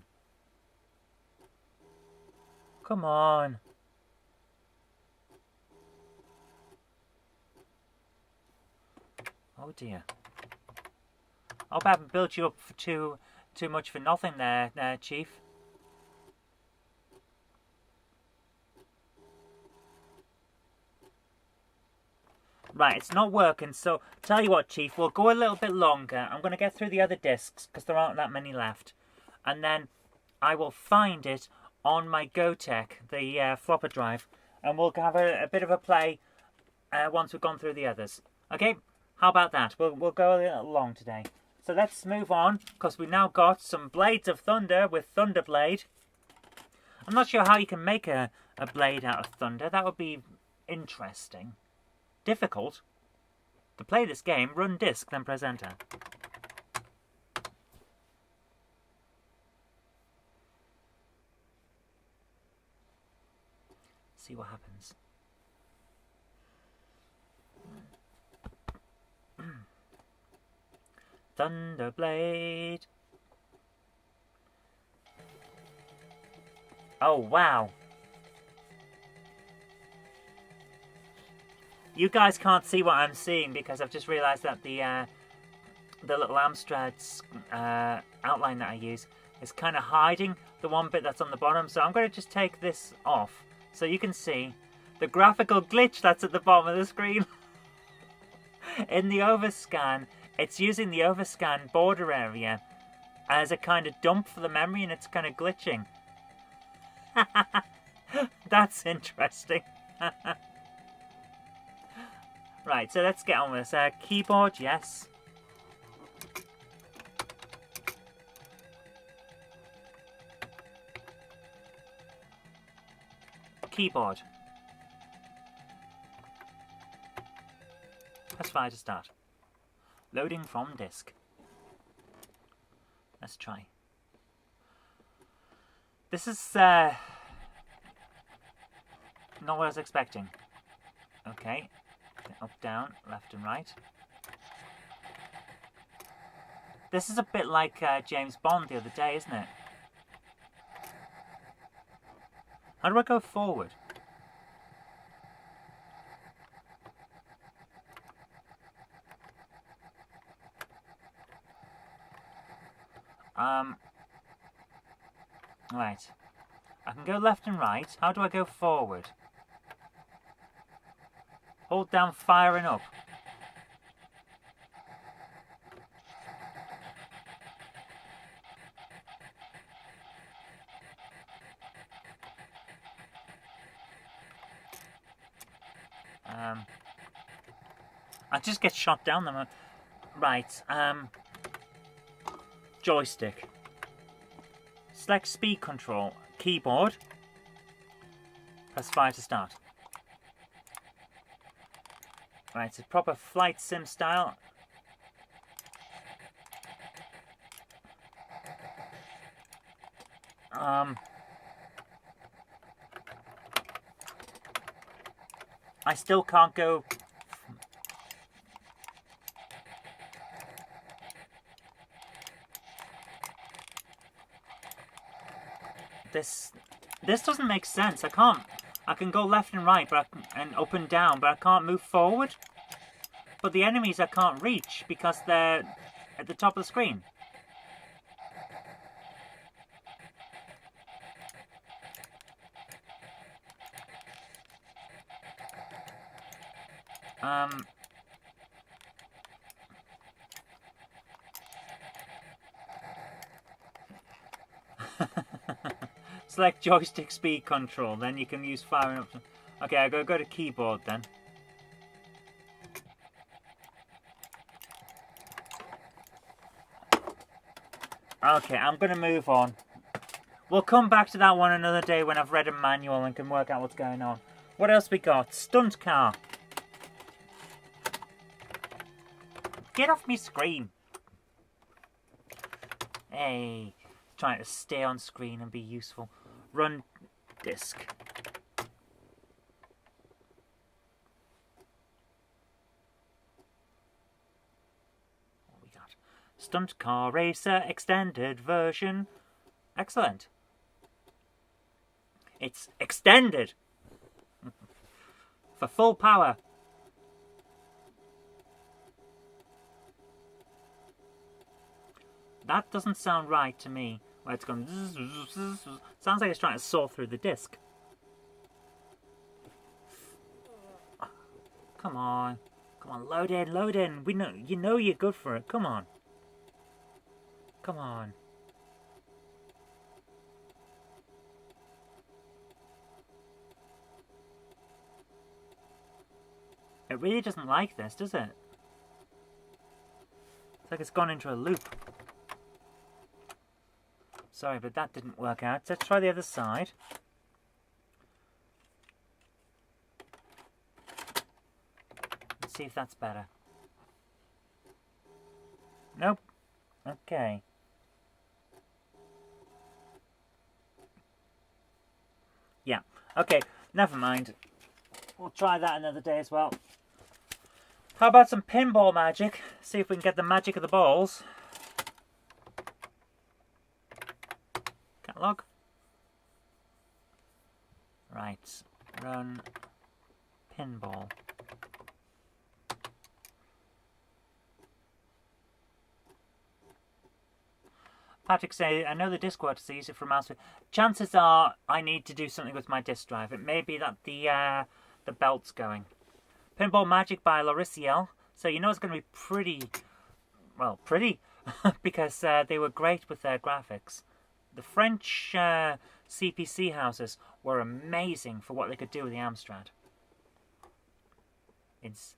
A: Come on. Oh dear. I hope I haven't built you up for too much for nothing there, Chief. Right, it's not working, so tell you what, Chief, we'll go a little bit longer. I'm going to get through the other discs, because there aren't that many left. And then I will find it on my GoTech, the flopper drive, and we'll have a bit of a play once we've gone through the others. Okay? How about that? We'll go a little long today. So let's move on, because we've now got some Blades of Thunder with Thunderblade. I'm not sure how you can make a blade out of thunder. That would be interesting. Difficult. To play this game, run disk, then press enter. See what happens. Thunderblade. Oh, wow. You guys can't see what I'm seeing because I've just realised that the little Amstrad's outline that I use is kind of hiding the one bit that's on the bottom. So I'm going to just take this off so you can see the graphical glitch that's at the bottom of the screen. In the overscan, it's using the overscan border area as a kind of dump for the memory, and it's kind of glitching. That's interesting. Right, so let's get on with this. Keyboard, yes. Keyboard. Press fire to start. Loading from disk. Let's try. This is Not what I was expecting. Okay. Up, down, left and right. This is a bit like James Bond the other day, isn't it? How do I go forward? Right. I can go left and right. How do I go forward? Hold down firing up. I just get shot down them. Right. Joystick. Select speed control. Keyboard. Press fire to start. Right, it's a proper flight sim style. I still can't go. This doesn't make sense. I can go left and right, and up and down, but I can't move forward. But the enemies I can't reach because they're at the top of the screen. Select joystick speed control, then you can use firing up. Okay, I go to keyboard then. Okay, I'm going to move on. We'll come back to that one another day when I've read a manual and can work out what's going on. What else we got? Stunt car. Get off me screen. Hey, trying to stay on screen and be useful. Run disc. What we got? Stunt car racer extended version. Excellent. It's extended for full power. That doesn't sound right to me. Where it's going. Sounds like it's trying to saw through the disc. Come on, come on, load in, load in. We know you're good for it. Come on, come on. It really doesn't like this, does it? It's like it's gone into a loop. Sorry, but that didn't work out. Let's try the other side. Let's see if that's better. Nope. Okay. Yeah. Okay. Never mind. We'll try that another day as well. How about some pinball magic? See if we can get the magic of the balls. Catalog. Right. Run pinball. Patrick say, I know the disk works to use it for mouse. Chances are I need to do something with my disk drive. It may be that the belt's going. Pinball Magic by Loriciel. So you know it's going to be pretty, well, pretty, because they were great with their graphics. The French CPC houses were amazing for what they could do with the Amstrad. It's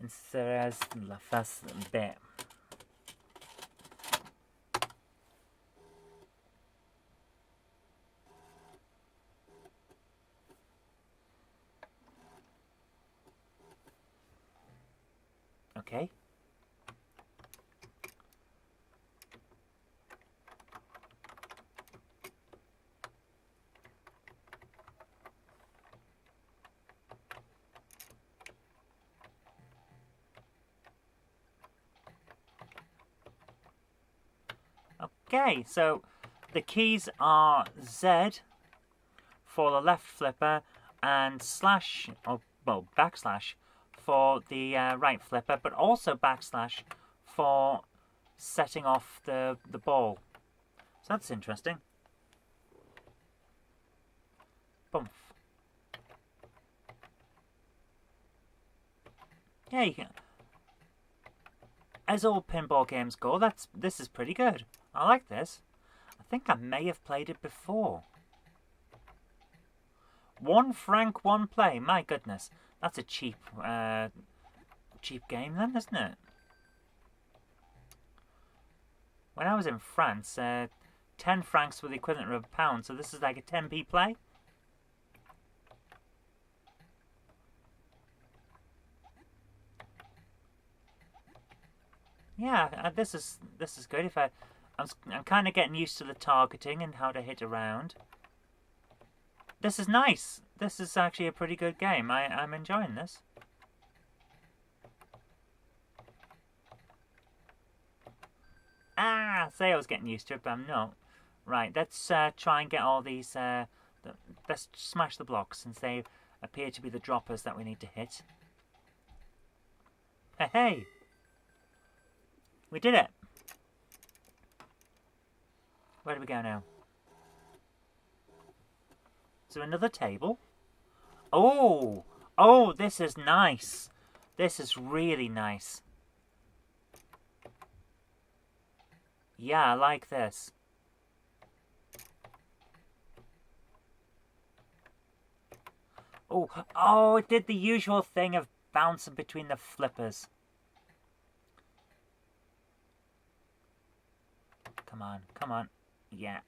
A: la face bête. Okay. Okay, so the keys are Z for the left flipper and slash, or well, backslash for the right flipper, but also backslash for setting off the ball. So that's interesting. Boom. Yeah, you can. As all pinball games go, this is pretty good. I like this. I think I may have played it before. £1, 1 play. My goodness, that's a cheap game then, isn't it? When I was in France, 10 francs were the equivalent of £1, so this is like a 10p play. Yeah, this is good. I'm kind of getting used to the targeting and how to hit around. This is nice. This is actually a pretty good game. I'm enjoying this. Say I was getting used to it, but I'm not. Right, let's try and get all these. Let's smash the blocks since they appear to be the droppers that we need to hit. Hey! We did it! Where do we go now? Is there another table? Oh! Oh, this is nice! This is really nice. Yeah, I like this. Oh, it did the usual thing of bouncing between the flippers. Come on, come on. Yeah.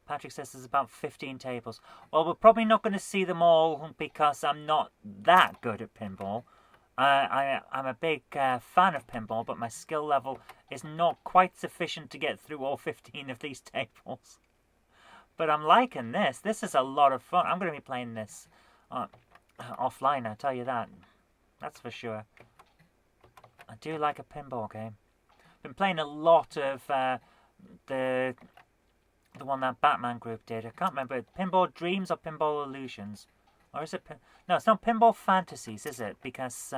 A: Patrick says there's about 15 tables. Well, we're probably not going to see them all because I'm not that good at pinball. I'm a big fan of pinball, but my skill level is not quite sufficient to get through all 15 of these tables. But I'm liking this. This is a lot of fun. I'm going to be playing this offline, I'll tell you that. That's for sure. I do like a pinball game. Been playing a lot of the one that Batman group did. I can't remember. Pinball Dreams or Pinball Illusions. Or is it... No, it's not Pinball Fantasies, is it? Because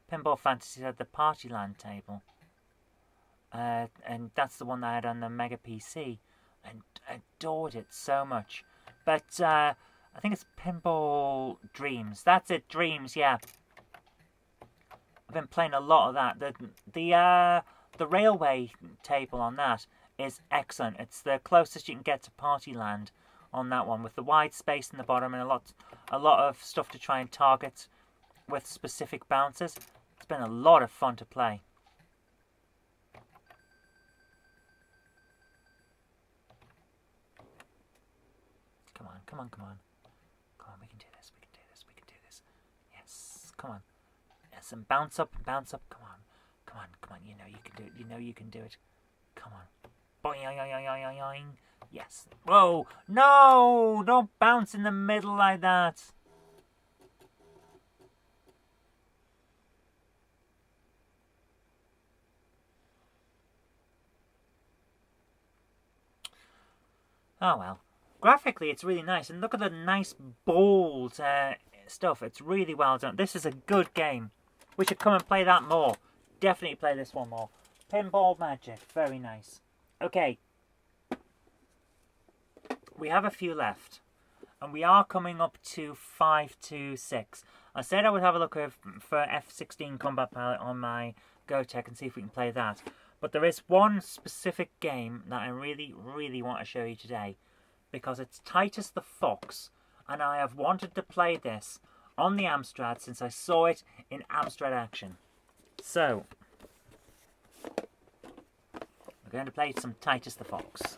A: Pinball Fantasies had the Partyland table. And that's the one that I had on the Mega PC. And adored it so much. But I think it's Pinball Dreams. That's it, Dreams, yeah. I've been playing a lot of that. The railway table on that is excellent. It's the closest you can get to Partyland on that one, with the wide space in the bottom and a lot of stuff to try and target with specific bounces. It's been a lot of fun to play. Come on, come on, come on. Come on, we can do this, we can do this, we can do this. Yes, come on. Yes, and bounce up, come on. Come on, come on, you know you can do it, you know you can do it. Come on. Boing, boing, boing, boing, boing. Yes. Whoa! No! Don't bounce in the middle like that. Oh well. Graphically, it's really nice. And look at the nice, bold stuff. It's really well done. This is a good game. We should come and play that more. Definitely play this one more. Pinball Magic. Very nice. Okay. We have a few left. And we are coming up to 5 to 6. I said I would have a look for F16 Combat Pilot on my GoTech and see if we can play that. But there is one specific game that I really, really want to show you today. Because it's Titus the Fox. And I have wanted to play this on the Amstrad since I saw it in Amstrad action. So, we're going to play some Titus the Fox.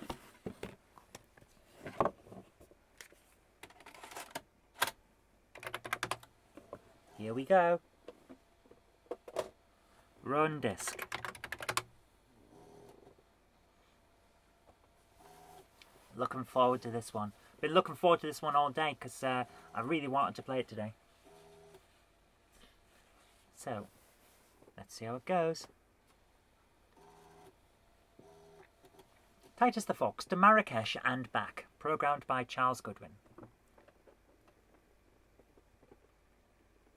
A: Here we go. Run disc. Looking forward to this one. Been looking forward to this one all day because I really wanted to play it today. So, Let's see how it goes. Titus the Fox to Marrakesh and back. Programmed by Charles Goodwin.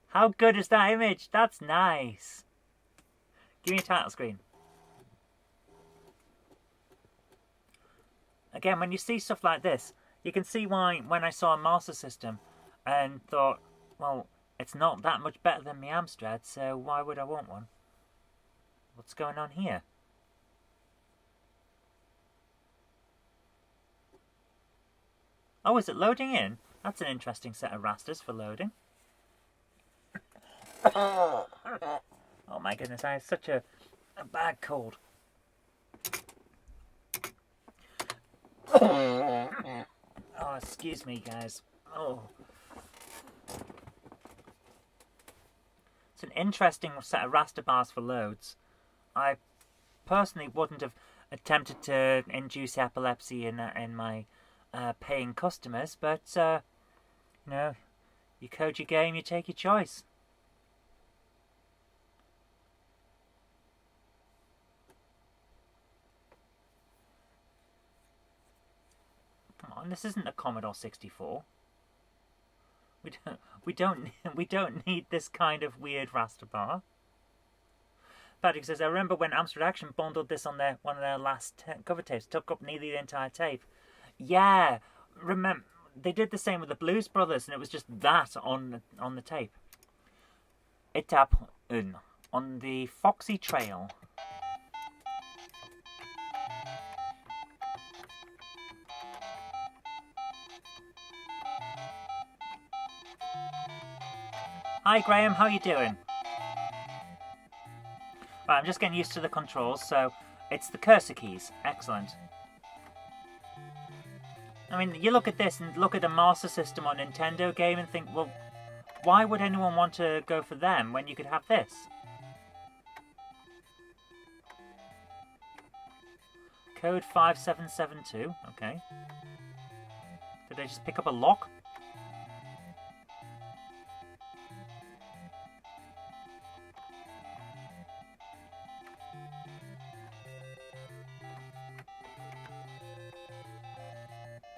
A: How good is that image? That's nice. Give me a title screen. Again, when you see stuff like this, you can see why when I saw a Master System and thought, well, it's not that much better than my Amstrad, so why would I want one? What's going on here? Oh, is it loading in? That's an interesting set of rasters for loading. Oh my goodness, I have such a bad cold. Oh, excuse me, guys. Oh. It's an interesting set of raster bars for loads. I personally wouldn't have attempted to induce epilepsy in my paying customers, but you know, you code your game, you take your choice. Come on, this isn't a Commodore 64. We don't need this kind of weird raster bar. Patrick says, I remember when Amstrad Action bundled this on one of their last cover tapes, took up nearly the entire tape. Yeah, remember they did the same with the Blues Brothers, and it was just that on the tape. Etap 1 on the Foxy Trail. Hi Graham, how you doing? Right, I'm just getting used to the controls, so it's the cursor keys. Excellent. I mean, you look at this and look at a Master System or Nintendo game and think, well, why would anyone want to go for them when you could have this? Code 5772, okay. Did I just pick up a lock?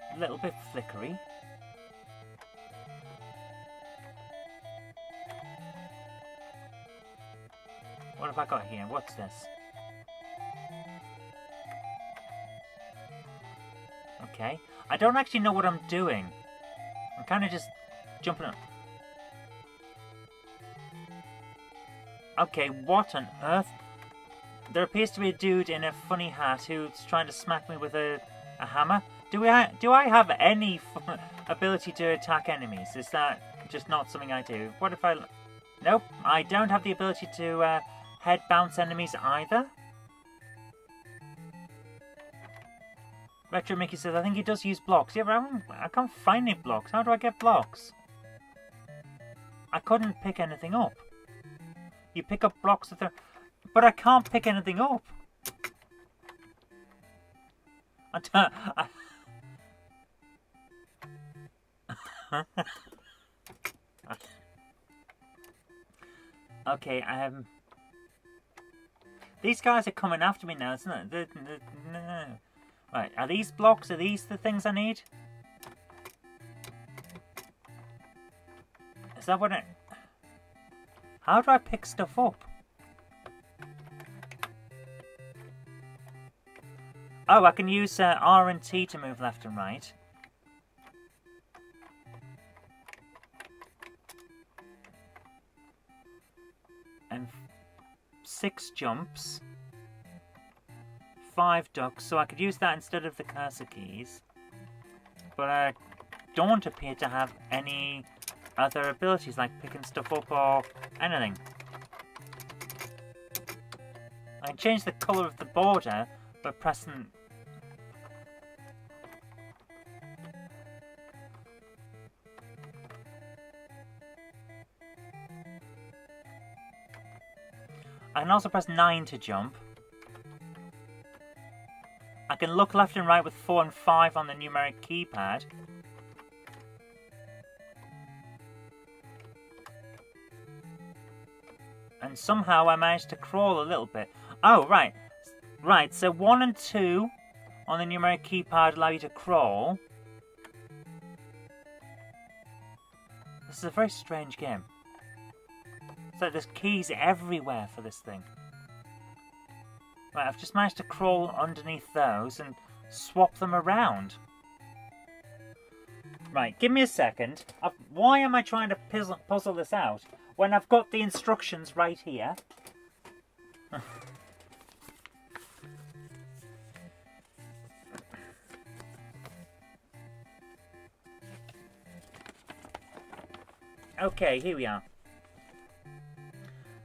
A: A little bit flickery. What have I got here? What's this? Okay. I don't actually know what I'm doing. I'm kind of just jumping up. Okay, what on earth? There appears to be a dude in a funny hat who's trying to smack me with a hammer. Do I have any ability to attack enemies? Is that just not something I do? What if I... Nope, I don't have the ability to head bounce enemies either. Retro Mickey says, I think he does use blocks. Yeah, but I can't find any blocks. How do I get blocks? I couldn't pick anything up. You pick up blocks with the... But I can't pick anything up. Okay, these guys are coming after me now, isn't it? No. Right, are these blocks? Are these the things I need? Is that what it... How do I pick stuff up? Oh, I can use R and T to move left and right. And 6 jumps. 5 ducks, so I could use that instead of the cursor keys. But I don't appear to have any other abilities like picking stuff up or anything. I can change the colour of the border by pressing... I can also press 9 to jump. I can look left and right with 4 and 5 on the numeric keypad. And somehow I managed to crawl a little bit. Oh, right. Right, so 1 and 2 on the numeric keypad allow you to crawl. This is a very strange game. It's like there's keys everywhere for this thing. Right, I've just managed to crawl underneath those and swap them around. Right, give me a second. Why am I trying to puzzle this out when I've got the instructions right here? Okay, here we are.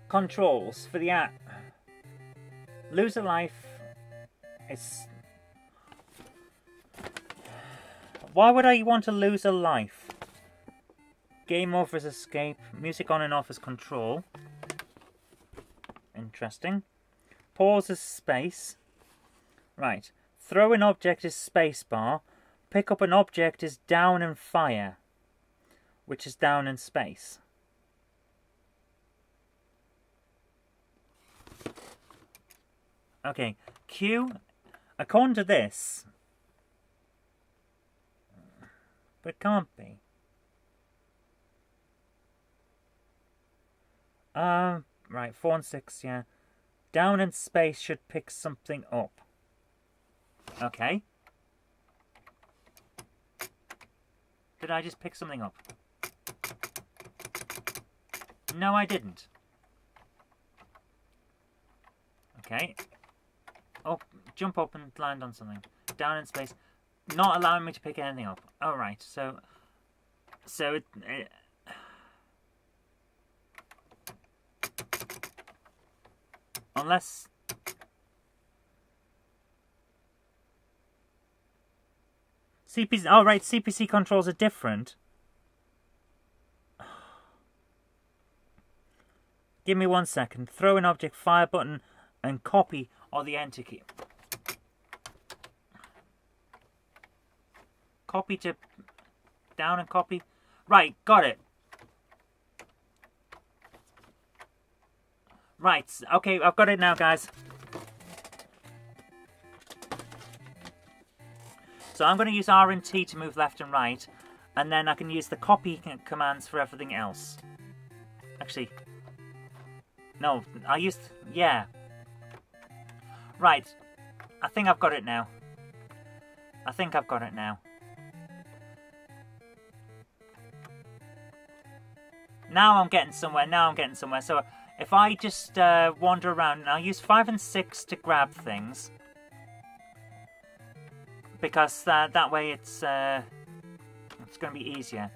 A: Controls for the app. Lose a life is... Why would I want to lose a life? Game over is escape. Music on and off is control. Interesting. Pause is space. Right. Throw an object is spacebar. Pick up an object is down and fire, which is down in space. Okay, Q, according to this, but it can't be. Right, 4 and 6, yeah. Down in space should pick something up. Okay. Did I just pick something up? No, I didn't. Okay. Oh, jump up and land on something. Down in space. Not allowing me to pick anything up. Oh, right. So it unless... CPC... Oh, right. CPC controls are different. Give me 1 second. Throw an object, fire button, and copy or the enter key. Copy to down and copy. Right, got it. Right, okay, I've got it now, guys. So I'm going to use R and T to move left and right, and then I can use the copy commands for everything else. Actually, no, I used... yeah. Right, I think I've got it now. I think I've got it now. Now I'm getting somewhere, So if I just wander around, and I'll use 5 and 6 to grab things. Because that way it's going to be easier.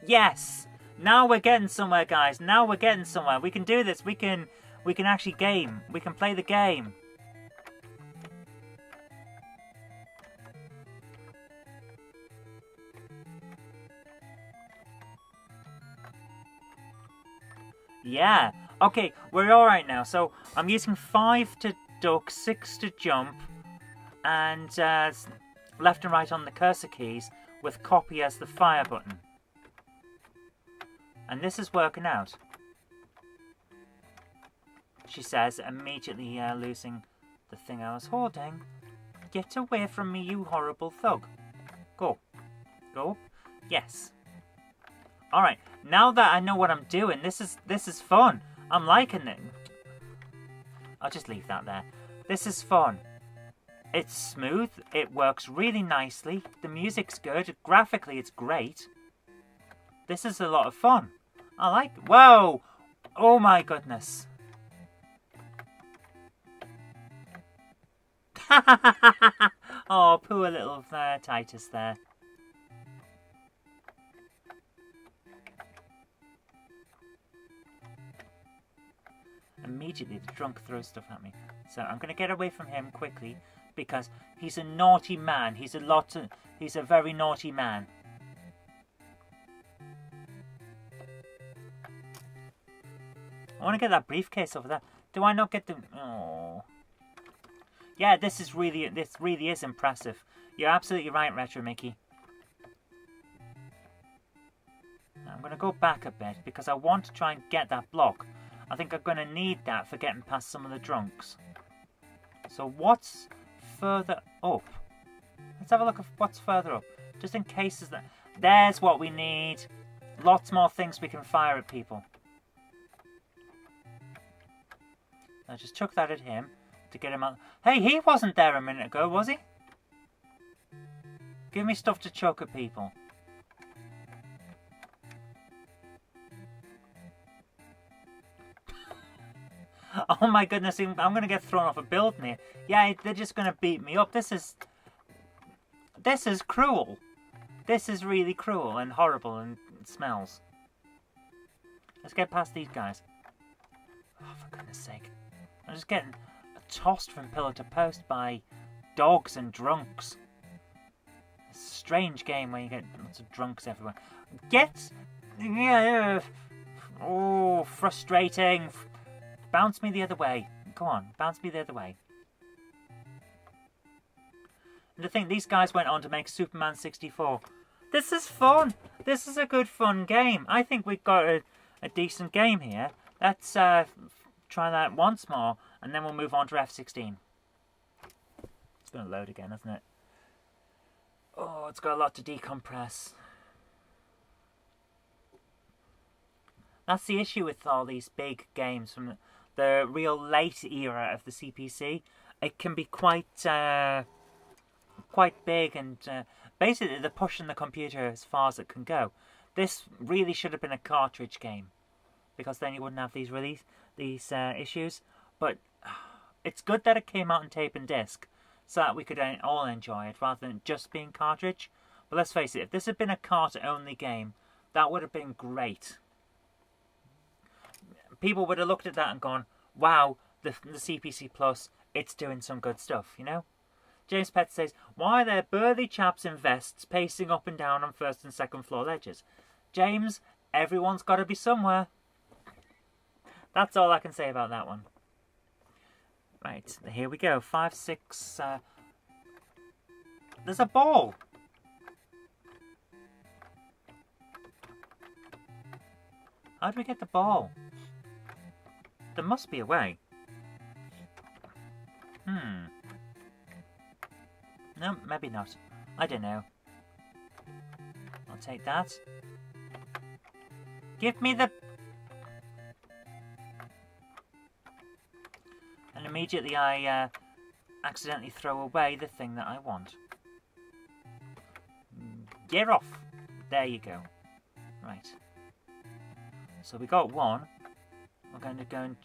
A: Yes! Now we're getting somewhere, guys. Now we're getting somewhere. We can do this. We can actually game. We can play the game. Yeah. Okay, we're alright now. So I'm using 5 to duck, 6 to jump, and left and right on the cursor keys with copy as the fire button. And this is working out. She says, immediately losing the thing I was holding. Get away from me, you horrible thug. Go. Go. Yes. Alright, now that I know what I'm doing, this is fun. I'm liking it. I'll just leave that there. This is fun. It's smooth. It works really nicely. The music's good. Graphically, it's great. This is a lot of fun. I like it. Whoa! Oh my goodness. Oh, poor little Titus there. Immediately, the drunk throws stuff at me. So I'm going to get away from him quickly because he's a naughty man. He's a very naughty man. I want to get that briefcase over there. Do I not get the... Oh. Yeah, this really is impressive. You're absolutely right, Retro Mickey. I'm going to go back a bit because I want to try and get that block. I think I'm going to need that for getting past some of the drunks. So what's further up? Let's have a look at what's further up. Just in case there's what we need. Lots more things we can fire at people. I just chuck that at him to get him out. Hey, he wasn't there a minute ago, was he? Give me stuff to chuck at people. Oh my goodness, I'm going to get thrown off a building here. Yeah, they're just going to beat me up. This is cruel. This is really cruel and horrible and it smells. Let's get past these guys. Oh, for goodness sake. I'm just getting tossed from pillar to post by dogs and drunks. It's a strange game where you get lots of drunks everywhere. Yeah. Oh, frustrating. Bounce me the other way. Come on, bounce me the other way. And to think these guys went on to make Superman 64. This is fun. This is a good fun game. I think we've got a decent game here. Let's try that once more and then we'll move on to F16. It's going to load again, isn't it? Oh, it's got a lot to decompress. That's the issue with all these big games from the real late era of the CPC. It can be quite big and basically they're pushing the computer as far as it can go. This really should have been a cartridge game because then you wouldn't have these issues. But it's good that it came out on tape and disc so that we could all enjoy it rather than just being cartridge. But let's face it, if this had been a cart-only game, that would have been great. People would have looked at that and gone, wow, the CPC Plus, it's doing some good stuff, you know? James Pett says, why are there burly chaps in vests pacing up and down on first and second floor ledges? James, everyone's got to be somewhere. That's all I can say about that one. Right, here we go. 5, 6... There's a ball! How do we get the ball? There must be a way. No, maybe not. I don't know. I'll take that. Give me the... And immediately I accidentally throw away the thing that I want. Get off! There you go. Right. So we got one. We're going to go in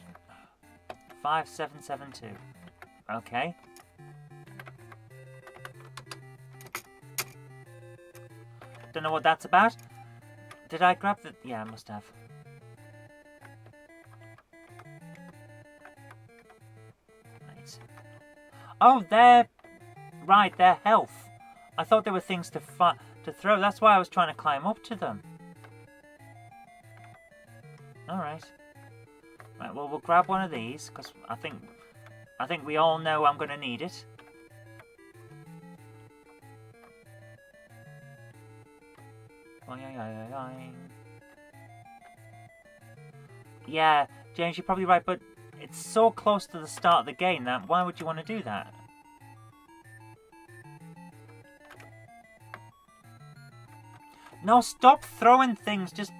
A: 5, 7, 7, 2. Okay. Don't know what that's about. Did I grab the... Yeah, I must have. Right. Oh, they're... Right, they're health. I thought there were things to throw. That's why I was trying to climb up to them. Alright. Right, well, we'll grab one of these, because I think we all know I'm going to need it. Yeah, James, you're probably right, but it's so close to the start of the game that why would you want to do that? No, stop throwing things just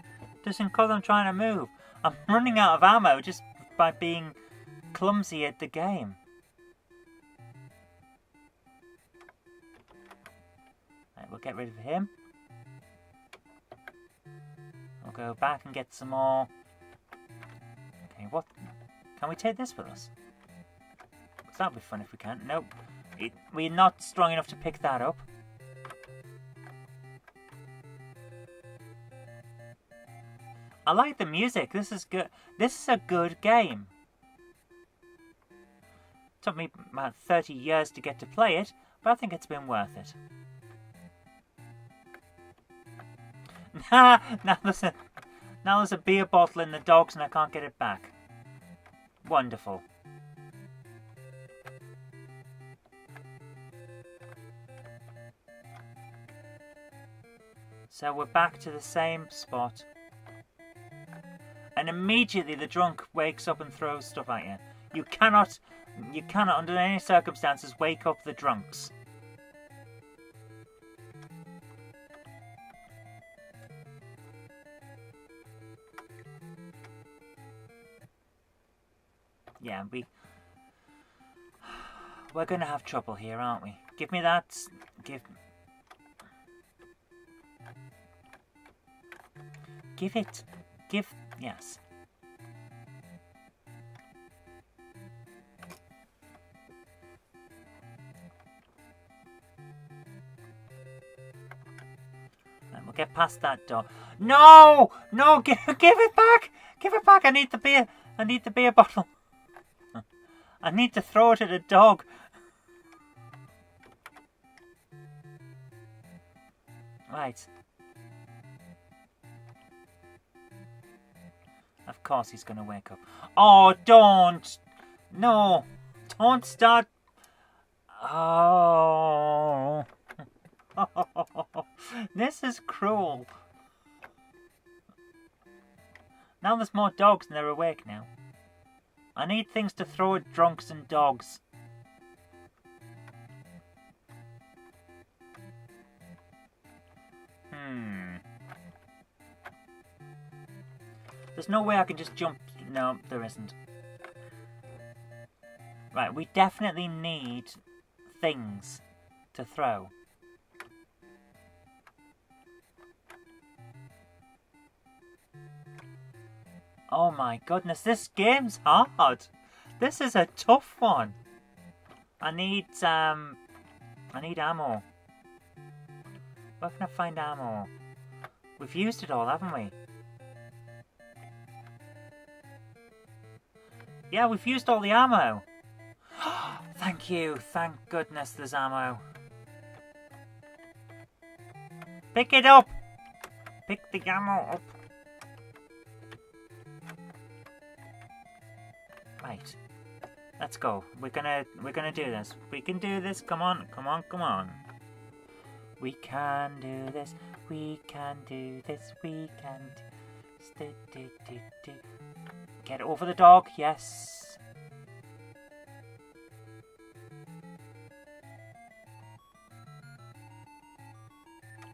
A: because I'm trying to move. I'm running out of ammo just by being clumsy at the game. Right, we'll get rid of him. We'll go back and get some more. Okay, what? Can we take this with us? Because that'd be fun if we can. Nope. We're not strong enough to pick that up. I like the music. This is good. This is a good game. Took me about 30 years to get to play it, but I think it's been worth it. Now there's a beer bottle in the dogs and I can't get it back. Wonderful. So we're back to the same spot. and immediately the drunk wakes up and throws stuff at you. You cannot under any circumstances wake up the drunks. Yeah, we're gonna have trouble here, aren't we? Give me that. Give it. Yes. And we'll get past that door. No! No! Give it back! Give it back! I need the beer. I need the beer bottle. I need to throw it at a dog. Right. Of course he's going to wake up. Oh, don't! No! Don't start... Oh... This is cruel. Now there's more dogs and they're awake now. I need things to throw at drunks and dogs. There's no way I can just jump. No, there isn't. Right, we definitely need things to throw. Oh my goodness, this game's hard. This is a tough one. I need ammo. Where can I find ammo? We've used it all, haven't we? Yeah, we've used all the ammo. Thank you. Thank goodness there's ammo. Pick it up. Pick the ammo up. Right. Let's go. We're gonna do this. We can do this. Come on. Come on. Come on. We can do this. We can do this. We can do. Get over the dog. Yes.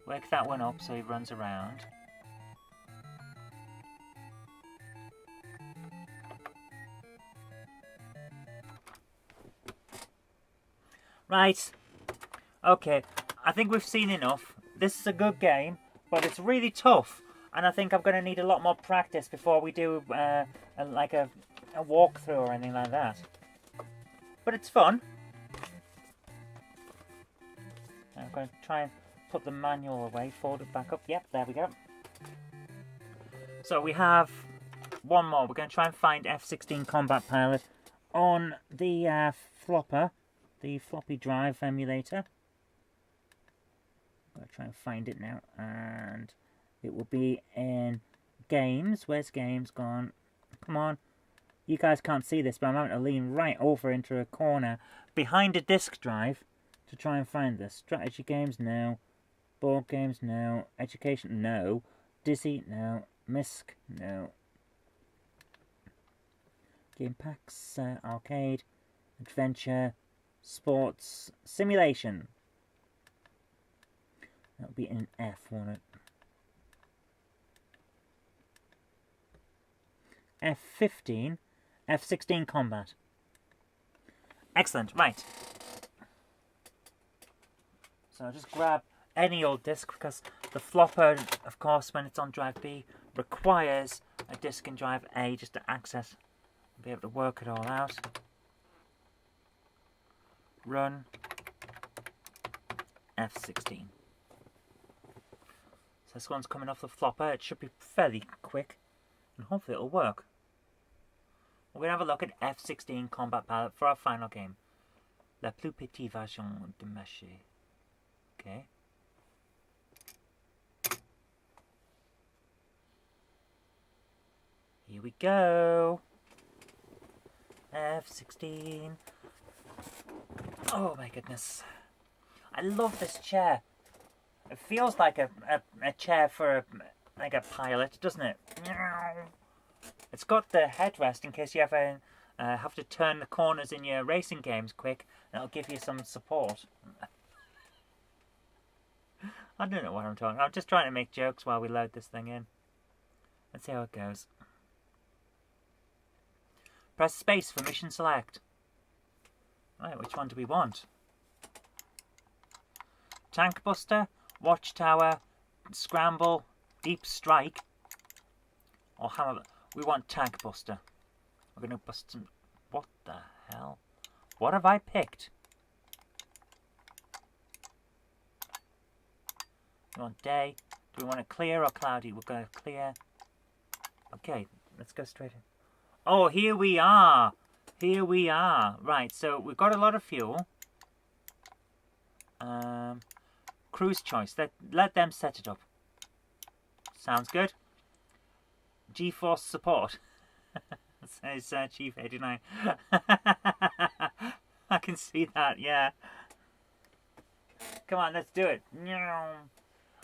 A: Wake that one up so he runs around. Right. Okay. I think we've seen enough. This is a good game, but it's really tough. And I think I'm going to need a lot more practice before we do a walkthrough or anything like that. But it's fun. I'm going to try and put the manual away, fold it back up. Yep, there we go. So we have one more. We're going to try and find F-16 Combat Pilot on the flopper, the floppy drive emulator. I'm going to try and find it now, and it will be in Games. Where's Games gone? Come on. You guys can't see this, but I'm having to lean right over into a corner behind a disk drive to try and find this. Strategy games, no. Board games, no. Education, no. Dizzy, no. Misc, no. Game packs, arcade, adventure, sports, simulation. That'll be in F, won't it? F-15, F-16 combat. Excellent, right. So I'll just grab any old disc because the flopper, of course, when it's on drive B, requires a disc in drive A just to access and be able to work it all out. Run F-16. So this one's coming off the flopper. It should be fairly quick and hopefully it'll work. We're going to have a look at F-16 Combat Pilot for our final game. La plus petite version de Maché. Okay. Here we go. F-16. Oh my goodness. I love this chair. It feels like a chair for like a pilot, doesn't it? It's got the headrest in case you ever have to turn the corners in your racing games quick. And it'll give you some support. I don't know what I'm talking. I'm just trying to make jokes while we load this thing in. Let's see how it goes. Press space for mission select. Right, which one do we want? Tank Buster, Watchtower, Scramble, Deep Strike, or Hammer. We want Tank Buster. We're going to bust some... What the hell? What have I picked? We want day. Do we want it clear or cloudy? We're going to clear. Okay, let's go straight in. Oh, here we are. Here we are. Right, so we've got a lot of fuel. Cruise choice. Let them set it up. Sounds good. G-force support. Says Chief 89. I can see that, yeah. Come on, let's do it.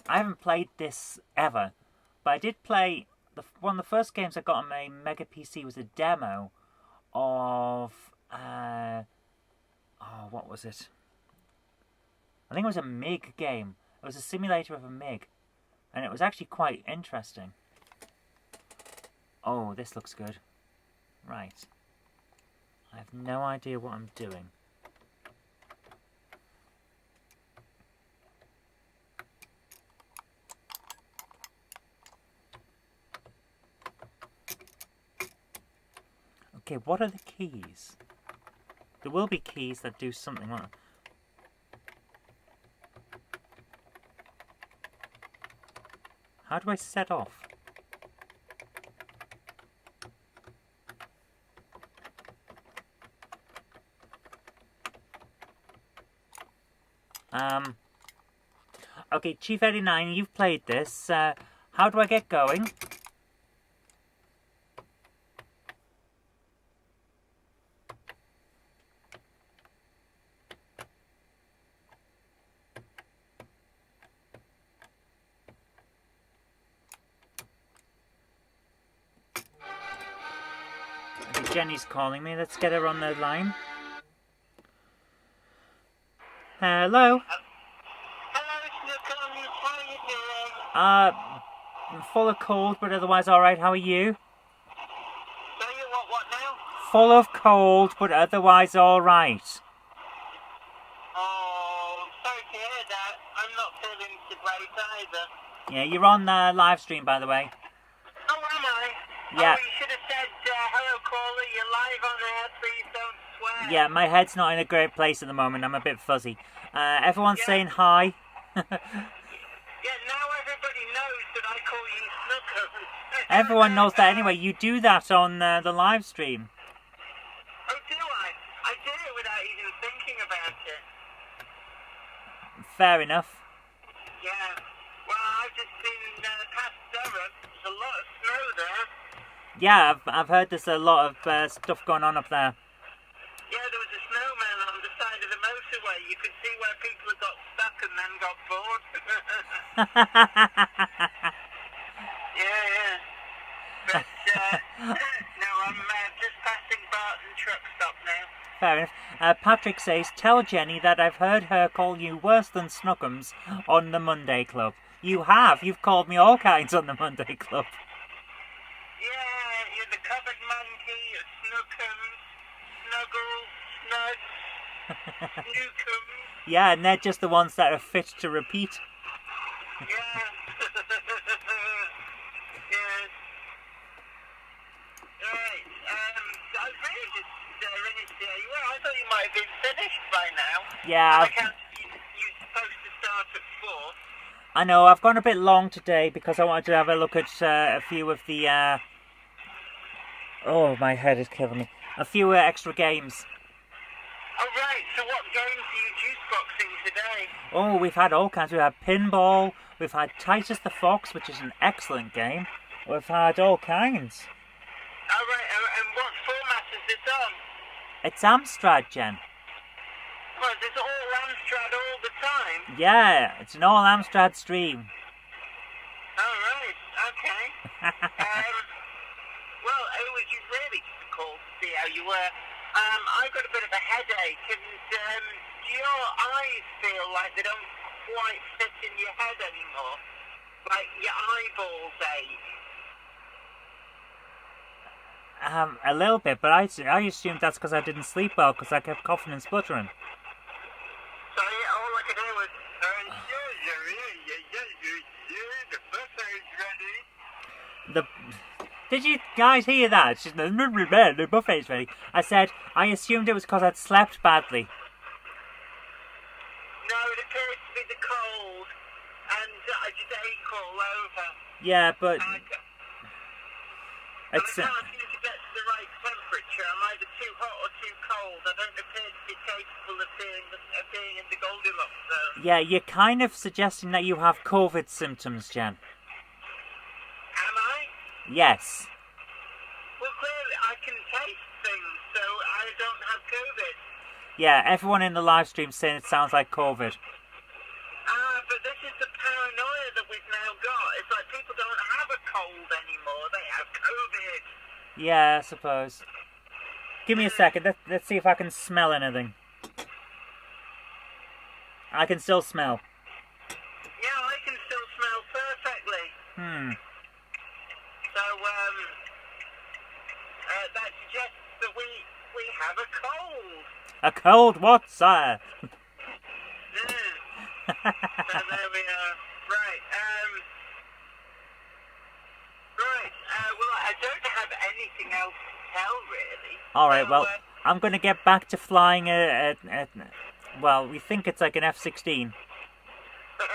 A: I haven't played this ever, but I did play... one of the first games I got on my Mega PC was a demo of... what was it? I think it was a MiG game. It was a simulator of a MiG. And it was actually quite interesting. Oh, this looks good. Right. I have no idea what I'm doing. Okay, what are the keys? There will be keys that do something like that. How do I set off? Okay, Chief 89, you've played this. How do I get going? Okay, Jenny's calling me. Let's get her on the line. Hello? I'm full of cold, but otherwise alright. How are you?
B: What now?
A: Full of cold, but otherwise alright.
B: Oh, sorry to hear that. I'm not feeling so great either.
A: Yeah, you're on the live stream, by the way.
B: Oh, am I?
A: Yeah.
B: Oh, you should have said, hello caller, you're live on air, please don't swear.
A: Yeah, my head's not in a great place at the moment. I'm a bit fuzzy. Everyone's saying hi.
B: Yeah, now everybody knows that I call you Snookums.
A: Everyone knows that anyway. You do that on the live stream.
B: Oh, do I? I do it without even thinking about it.
A: Fair enough.
B: Yeah. Well, I've just been past Durham. There's a lot of snow there.
A: Yeah, I've heard there's a lot of stuff going on up there.
B: Yeah, there was a snowman on the side of the motorway. You could see where people had got stuck and then got bored. Yeah. But, no, I'm just passing Barton truck stop now.
A: Fair enough. Patrick says, tell Jenny that I've heard her call you worse than Snookums on the Monday Club. You have. You've called me all kinds on the Monday Club.
B: Yeah, you're the covered monkey, you're Snookums, Snuggles, Snuds, Newcombs.
A: Yeah, and they're just the ones that are fit to repeat.
B: Yeah. Yeah. Right. I was really just ringing to say, well, I thought you might have been finished by now.
A: Yeah.
B: You're supposed to start at 4.
A: I know, I've gone a bit long today because I wanted to have a look at a few of the... Oh, my head is killing me. A few extra games.
B: Oh, right. So what games are you juiceboxing today?
A: Oh, we've had all kinds. We've had pinball. We've had Titus the Fox, which is an excellent game. We've had all kinds.
B: Oh, right. And what format is this on?
A: It's Amstrad, Jen.
B: Well, is this all Amstrad all the time?
A: Yeah, it's an all Amstrad stream.
B: Oh, right. Okay. Well, you were. I've got a bit of a headache, and do your eyes feel like they don't quite fit in your head anymore? Like your eyeballs ache?
A: A little bit, but I assumed that's because I didn't sleep well, because I kept coughing and spluttering.
B: So all I could hear was, the buffet's ready.
A: Did you guys hear that? She's the buffet's ready. I said I assumed it was because I'd slept badly.
B: No, it appears to be the cold, and I just ache all over.
A: Yeah, but
B: I can't seem to get to the right temperature. I'm either too hot or too cold. I don't appear to be capable of being in the Goldilocks zone.
A: Yeah, you're kind of suggesting that you have COVID symptoms, Jen.
B: Am I?
A: Yes.
B: Well, clearly I can taste things, so I don't have COVID.
A: Yeah, everyone in the live stream saying it sounds like COVID.
B: But this is the paranoia that we've now got. It's like people don't have a cold anymore, they have COVID.
A: Yeah, I suppose. Give me a second, let's see if I can smell anything. I can still smell.
B: Yeah, I can still smell perfectly. So, that suggests that we have a cold.
A: A cold what, sire?
B: So there we are. Right, well, I don't have anything else to tell, really.
A: Alright,
B: So,
A: well, I'm going to get back to flying well, we think it's like an F-16.
B: but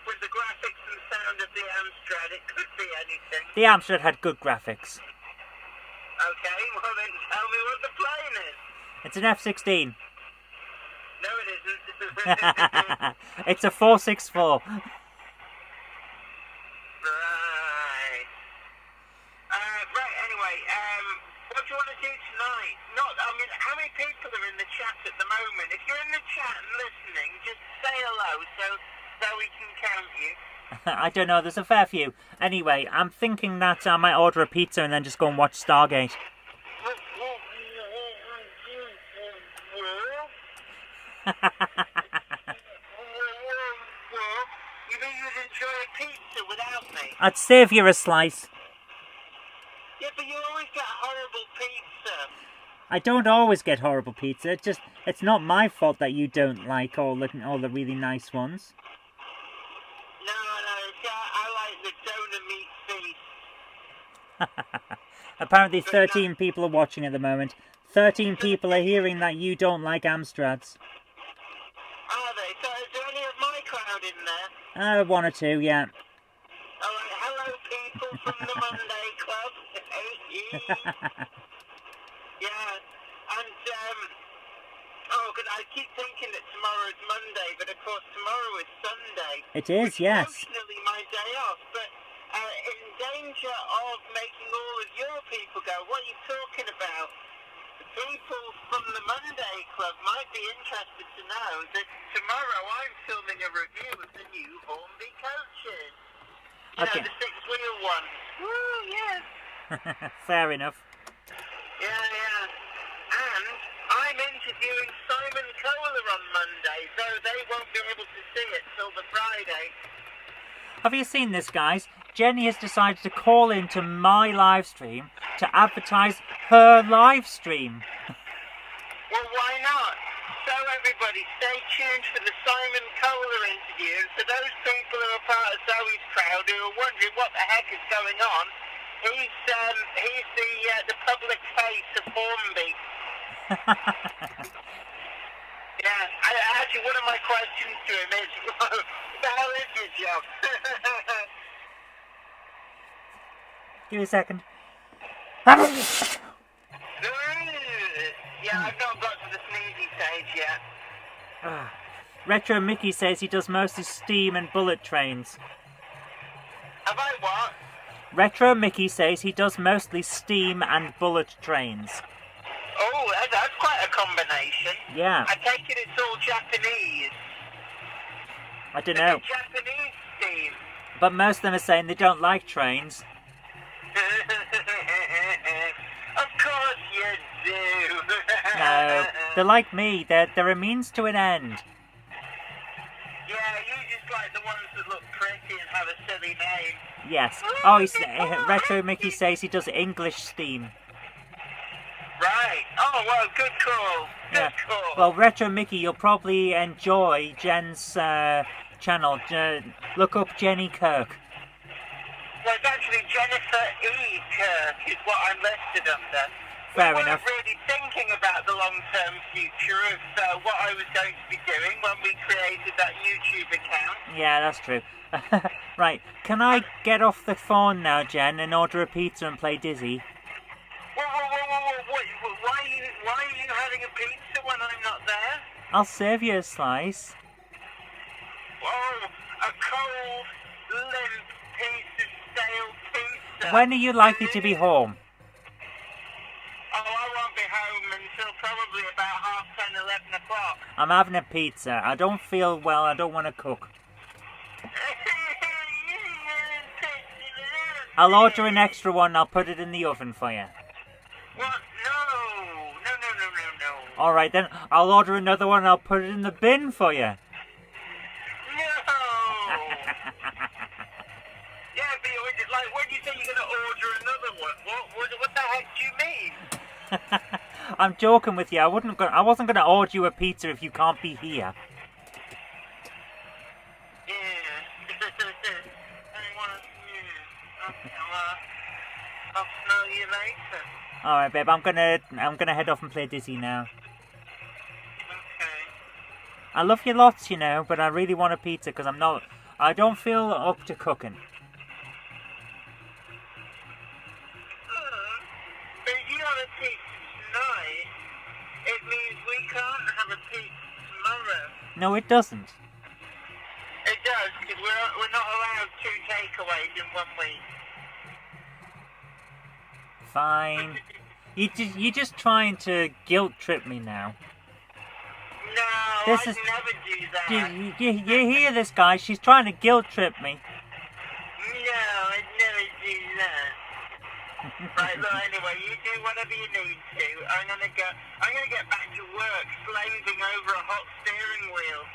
B: with the graphics and sound of the Amstrad, it could be anything.
A: The Amstrad had good graphics.
B: Okay, well then tell me what the plane is.
A: It's an F-16.
B: No, it isn't.
A: It's a 464.
B: Right. Right, anyway, what do you want to do tonight? How many people are in the chat at the moment? If you're in the chat and listening, just say hello so we can count you.
A: I don't know, there's a fair few. Anyway, I'm thinking that I might order a pizza and then just go and watch Stargate.
B: You mean you'd enjoy a pizza without me?
A: I'd save you a slice.
B: Yeah, but you always get horrible pizza.
A: I don't always get horrible pizza. It's not my fault that you don't like all the really nice ones.
B: No, I like the donor meat feast.
A: Apparently 13 people are watching at the moment. 13 people are hearing that you don't like Amstrads.
B: Are they? So is there any of my crowd in there?
A: One or two, yeah.
B: Alright, hello people from the Monday Club. Yeah, and because I keep thinking that tomorrow is Monday, but of course tomorrow is Sunday.
A: It is,
B: which
A: yes.
B: is notionally my day off, but in danger of making all of your people go, what are you talking about? The people from the Monday Club might be interested to know that tomorrow I'm filming a review of the new Hornby coaches. You know, the six-wheel ones. Woo, yes.
A: Fair enough.
B: Yeah. And I'm interviewing Simon Kohler on Monday, so they won't be able to see it till the Friday.
A: Have you seen this, guys? Jenny has decided to call into my live stream to advertise her live stream.
B: Well, why not? So everybody, stay tuned for the Simon Kohler interview. And for those people who are part of Zoe's crowd who are wondering what the heck is going on, he's the public face of Hornby. Yeah, actually one of my questions to him is, what the hell is your job?
A: Give me a second.
B: Yeah, I've not got to the sneezy stage yet.
A: Retro Mickey says he does mostly steam and bullet trains.
B: Have I what?
A: Retro Mickey says he does mostly steam and bullet trains.
B: Oh, that's quite a combination.
A: Yeah.
B: I take it it's all Japanese.
A: I don't know.
B: Japanese steam.
A: But most of them are saying they don't like trains.
B: Of course you
A: They're like me. They're a means to an end.
B: Yeah, you just like the ones that look pretty and have a silly name.
A: Yes. Oh, Retro Mickey says he does English theme.
B: Right. Oh, well, good call. Good call.
A: Well, Retro Mickey, you'll probably enjoy Jen's channel. Look up Jenny Kirk.
B: Well, it's actually Jennifer E. Kirk is what I'm listed under.
A: Fair
B: we
A: enough.
B: weren't really thinking about the long-term future of what I was going to be doing when we created that YouTube account.
A: Yeah, that's true. Right, can I get off the phone now, Jen, and order a pizza and play Dizzy?
B: Whoa, why are you having a pizza when I'm not there?
A: I'll serve you a slice.
B: Oh, a cold, limp piece of stale pizza.
A: When are you likely to be home?
B: Oh, I won't be home until probably about 10:30, 11 o'clock.
A: I'm having a pizza. I don't feel well. I don't want to cook. I'll order an extra one. I'll put it in the oven for you.
B: What? No.
A: All right, then. I'll order another one. I'll put it in the bin for you.
B: No. Yeah, but like, when you say you're going to order another one, what the heck do you mean?
A: I'm joking with you. I wasn't gonna order you a pizza if you can't be here.
B: I'll smell you later.
A: All right, babe. I'm gonna head off and play Dizzy now.
B: Okay.
A: I love you lots, you know, but I really want a pizza because I don't feel up to cooking.
B: But if you have a pizza tonight, it means we can't have a pizza tomorrow.
A: No, it doesn't.
B: It does, because we're not allowed 2 takeaways in 1 week.
A: Fine. You're just trying to guilt trip me now.
B: No, I'd never do that.
A: You hear this, guy? She's trying to guilt trip me.
B: No, I'd never do that. Right, look, anyway, you do whatever you need to. I'm gonna get back to work, slaving over a hot steering wheel.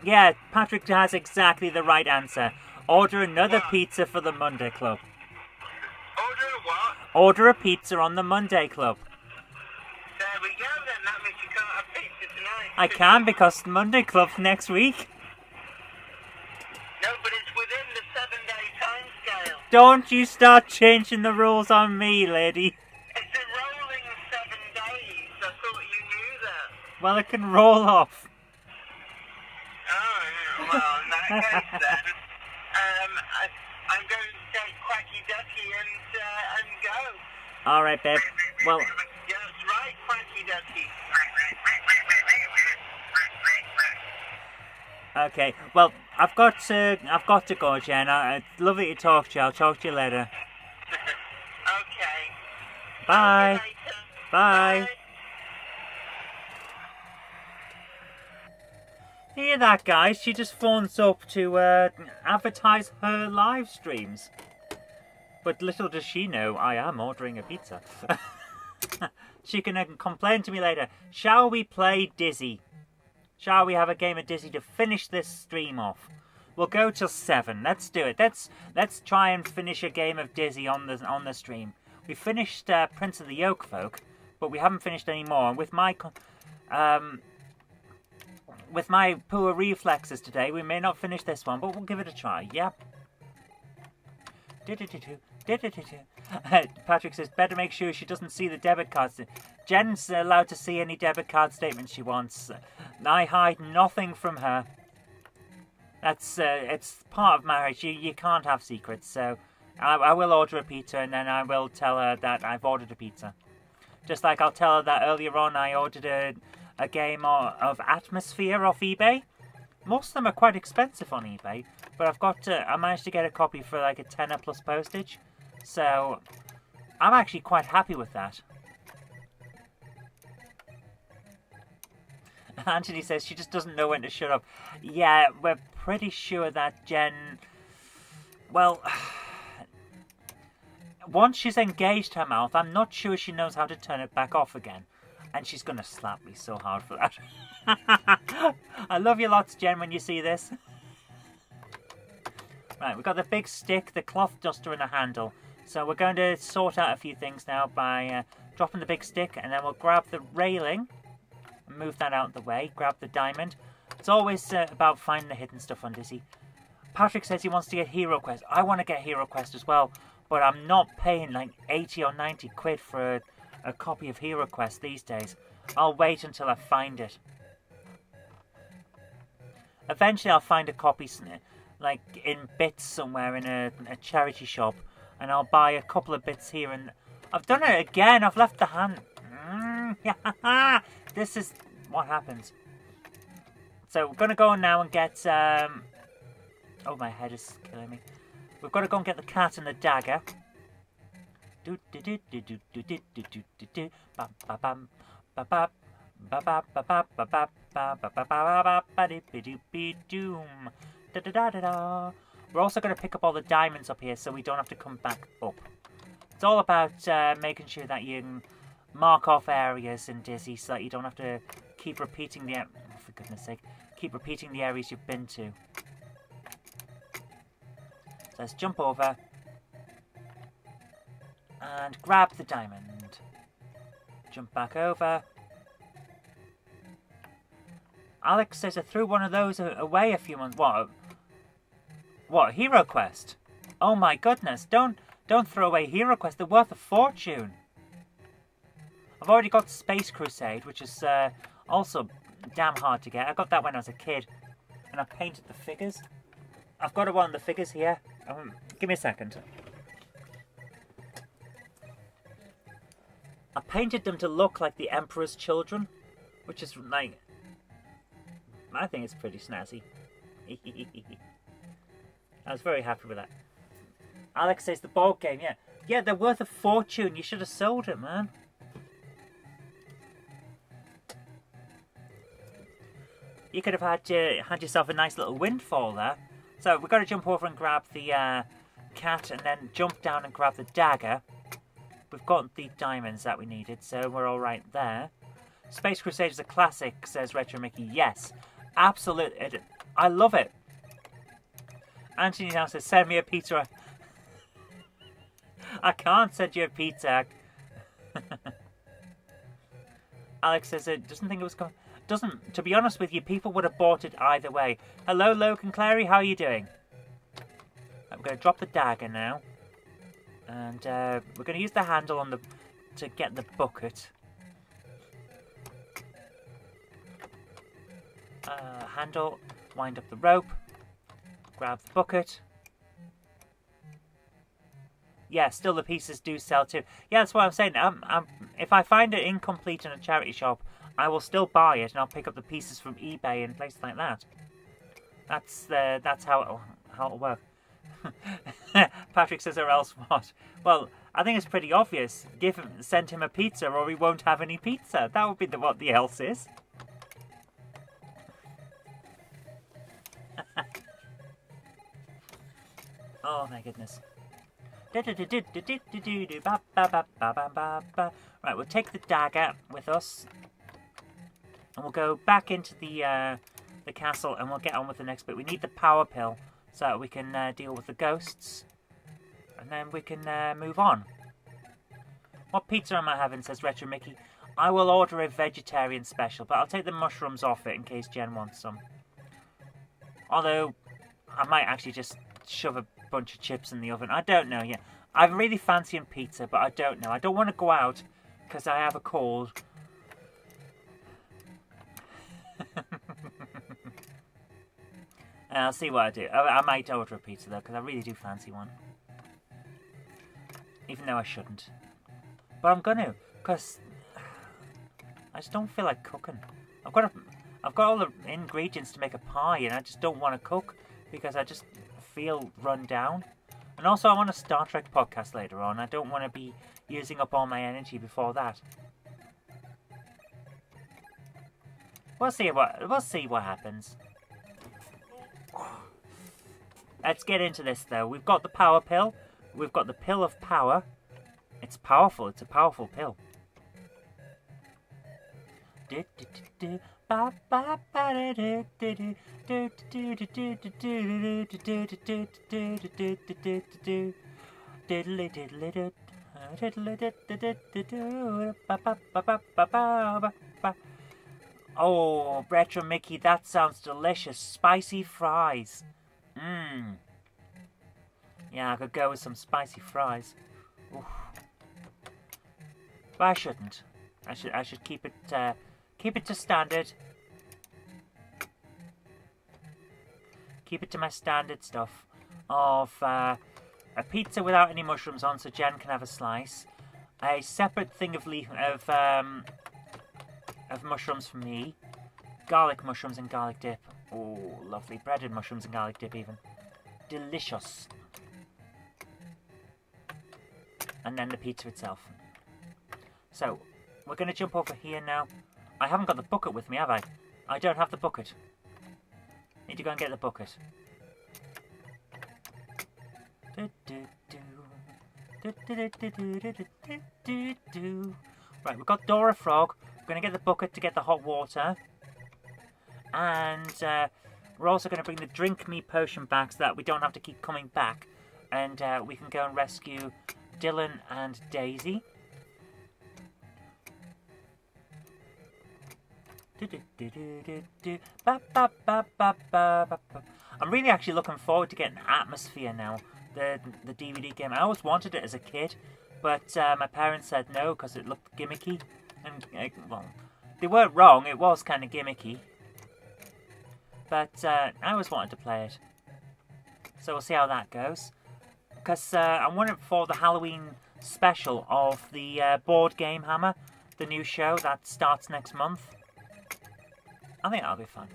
A: Yeah, Patrick has exactly the right answer. Order another pizza for the Monday Club.
B: Order a what?
A: Order a pizza on the Monday Club.
B: There we go then, that means you can't have pizza tonight.
A: I can because Monday Club's next week.
B: No, but it's within the 7-day time scale.
A: Don't you start changing the rules on me, lady.
B: It's a rolling 7 days. I thought you knew that.
A: Well, it can roll off.
B: Oh, well, in that case then, I'm going to take Quacky Ducky and go.
A: All right, babe. Well,
B: yeah, that's right, Quacky Ducky.
A: okay. Well, I've got to go, Jen. It's lovely to talk to you. I'll talk to you later.
B: Okay.
A: Bye. Bye. Hear that, guys? She just phones up to advertise her live streams. But little does she know, I am ordering a pizza. She can complain to me later. Shall we play Dizzy? Shall we have a game of Dizzy to finish this stream off? We'll go till 7. Let's do it. Let's try and finish a game of Dizzy on the stream. We finished Prince of the Yoke Folk, but we haven't finished any more. And with my poor reflexes today, we may not finish this one, but we'll give it a try. Yeah. Patrick says, better make sure she doesn't see the debit cards. Jen's allowed to see any debit card statements she wants. I hide nothing from her. That's it's part of marriage. You can't have secrets. So I will order a pizza and then I will tell her that I've ordered a pizza. Just like I'll tell her that earlier on I ordered a game of Atmosphere off eBay. Most of them are quite expensive on eBay, but I managed to get a copy for like a tenner plus postage. So I'm actually quite happy with that. Anthony says she just doesn't know when to shut up. Yeah, we're pretty sure that Jen... Well, once she's engaged her mouth, I'm not sure she knows how to turn it back off again. And she's going to slap me so hard for that. I love you lots, Jen, when you see this. Right, we've got the big stick, the cloth duster and a handle. So we're going to sort out a few things now by dropping the big stick, and then we'll grab the railing and move that out of the way. Grab the diamond. It's always about finding the hidden stuff on Dizzy. Patrick says he wants to get Hero Quest. I want to get Hero Quest as well, but I'm not paying like 80 or 90 quid for a copy of Hero Quest these days. I'll wait until I find it. Eventually I'll find a copy like in bits somewhere in a charity shop, and I'll buy a couple of bits here. And I've done it again. I've left the hand. This is what happens. So we're going to go now and get... Oh, my head is killing me. We've got to go and get the cat and the dagger. We're also going to pick up all the diamonds up here so we don't have to come back up. It's all about making sure that you can mark off areas in Dizzy so that you don't have to keep repeating the... Oh, for goodness sake. Keep repeating the areas you've been to. So let's jump over and grab the diamond. Jump back over. Alex says I threw one of those away a few months... What? Hero Quest? Oh my goodness, don't throw away Hero Quest, they're worth a fortune. I've already got Space Crusade, which is also damn hard to get. I got that when I was a kid, and I painted the figures. I've got one of the figures here. Give me a second. I painted them to look like the Emperor's children, which is like... I think it's pretty snazzy. I was very happy with that. Alex says the board game, yeah. Yeah, they're worth a fortune. You should have sold it, man. You could have had yourself a nice little windfall there. So we've got to jump over and grab the cat and then jump down and grab the dagger. We've got the diamonds that we needed, so we're all right there. Space Crusade is a classic, says Retro Mickey. Yes, absolutely. I love it. Anthony now says, send me a pizza. I can't send you a pizza. Alex says it doesn't think it was coming. Doesn't. To be honest with you, people would have bought it either way. Hello, Logan Clary. How are you doing? I'm going to drop the dagger now, and we're going to use the handle on to get the bucket. Handle. Wind up the rope. Grab the bucket. Yeah, still the pieces do sell too. Yeah, that's what I'm saying. If I find it incomplete in a charity shop, I will still buy it and I'll pick up the pieces from eBay and places like that. That's how it'll work. Patrick says, or else what? Well, I think it's pretty obvious. Send him a pizza or he won't have any pizza. That would be what the else is. Oh my goodness. Right, we'll take the dagger with us. And we'll go back into the castle and we'll get on with the next bit. We need the power pill so that we can deal with the ghosts. And then we can move on. What pizza am I having, says Retro Mickey. I will order a vegetarian special, but I'll take the mushrooms off it in case Jen wants some. Although, I might actually just shove a bunch of chips in the oven. I don't know yet. I'm really fancying pizza, but I don't know. I don't want to go out because I have a cold. I'll see what I do. I might order a pizza though, because I really do fancy one. Even though I shouldn't. But I'm gonna, because I just don't feel like cooking. I've got all the ingredients to make a pie, and I just don't want to cook because I just feel run down. And also, I want a Star Trek podcast later on. I don't want to be using up all my energy before that. We'll see what happens. Let's get into this though. We've got the power pill. We've got the pill of power. It's powerful. It's a powerful pill. Oh, Retro Mickey, that sounds delicious. Spicy fries. Yeah, I could go with some spicy fries. Oof. But I shouldn't. I should keep it to standard. Keep it to my standard stuff of a pizza without any mushrooms on, so Jen can have a slice. A separate thing of mushrooms for me. Garlic mushrooms and garlic dip. Oh, lovely. Breaded mushrooms and garlic dip even. Delicious. And then the pizza itself. So, we're going to jump over here now. I haven't got the bucket with me, have I? I don't have the bucket. Need to go and get the bucket. Right, we've got Dora Frog. We're going to get the bucket to get the hot water. And we're also going to bring the Drink Me potion back so that we don't have to keep coming back. And we can go and rescue Dylan and Daisy. I'm really actually looking forward to getting Atmosphere now, the DVD game. I always wanted it as a kid, but my parents said no because it looked gimmicky. And well, they weren't wrong, it was kind of gimmicky. But I always wanted to play it. So we'll see how that goes. Because I'm wondering for the Halloween special of the board GameHammer, the new show that starts next month. I think that'll be fun.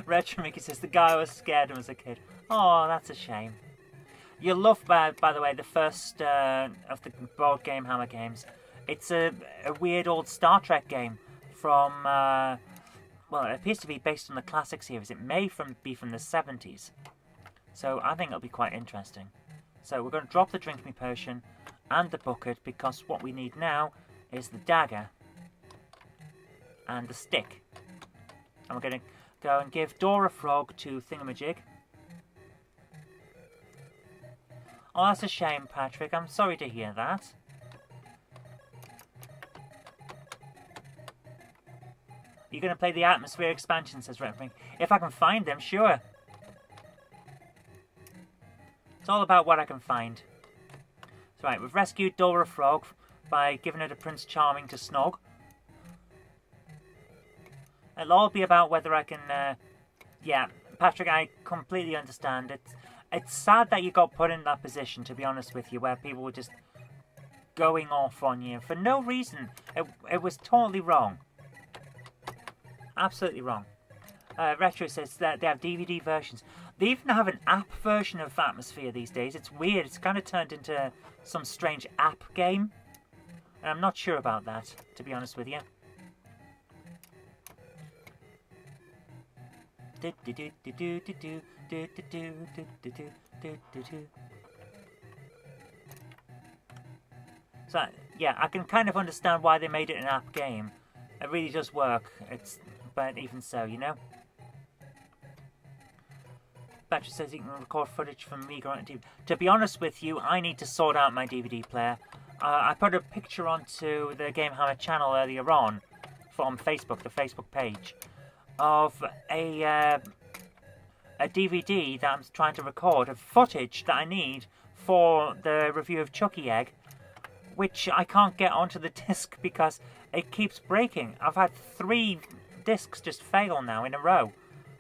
A: Retro Mickey says the guy was scared when was a kid. Oh, that's a shame. You'll love, by the way, the first of the board GameHammer games. It's a weird old Star Trek game from, well, it appears to be based on the classic series. It may be from the 70s. So I think it'll be quite interesting. So we're going to drop the Drink Me potion and the bucket because what we need now is the dagger and the stick. And we're going to go and give Dora Frog to Thingamajig. Oh, that's a shame, Patrick. I'm sorry to hear that. You're going to play the Atmosphere expansion, says Retro. If I can find them, sure. It's all about what I can find. So, right, we've rescued Dora Frog by giving her to Prince Charming to snog. It'll all be about whether I can... yeah, Patrick, I completely understand. It's sad that you got put in that position, to be honest with you, where people were just going off on you for no reason. It was totally wrong. Absolutely wrong. Retro says that they have DVD versions. They even have an app version of Atmosphere these days. It's weird. It's kind of turned into some strange app game. And I'm not sure about that, to be honest with you. So, yeah, I can kind of understand why they made it an app game. It really does work. But even so, you know. Patrick says he can record footage from me going to TV. To be honest with you, I need to sort out my DVD player. I put a picture onto the GameHammer channel earlier on from Facebook, the Facebook page, of a DVD that I'm trying to record of footage that I need for the review of Chucky Egg, which I can't get onto the disc because it keeps breaking. I've had 3 discs just fail now in a row.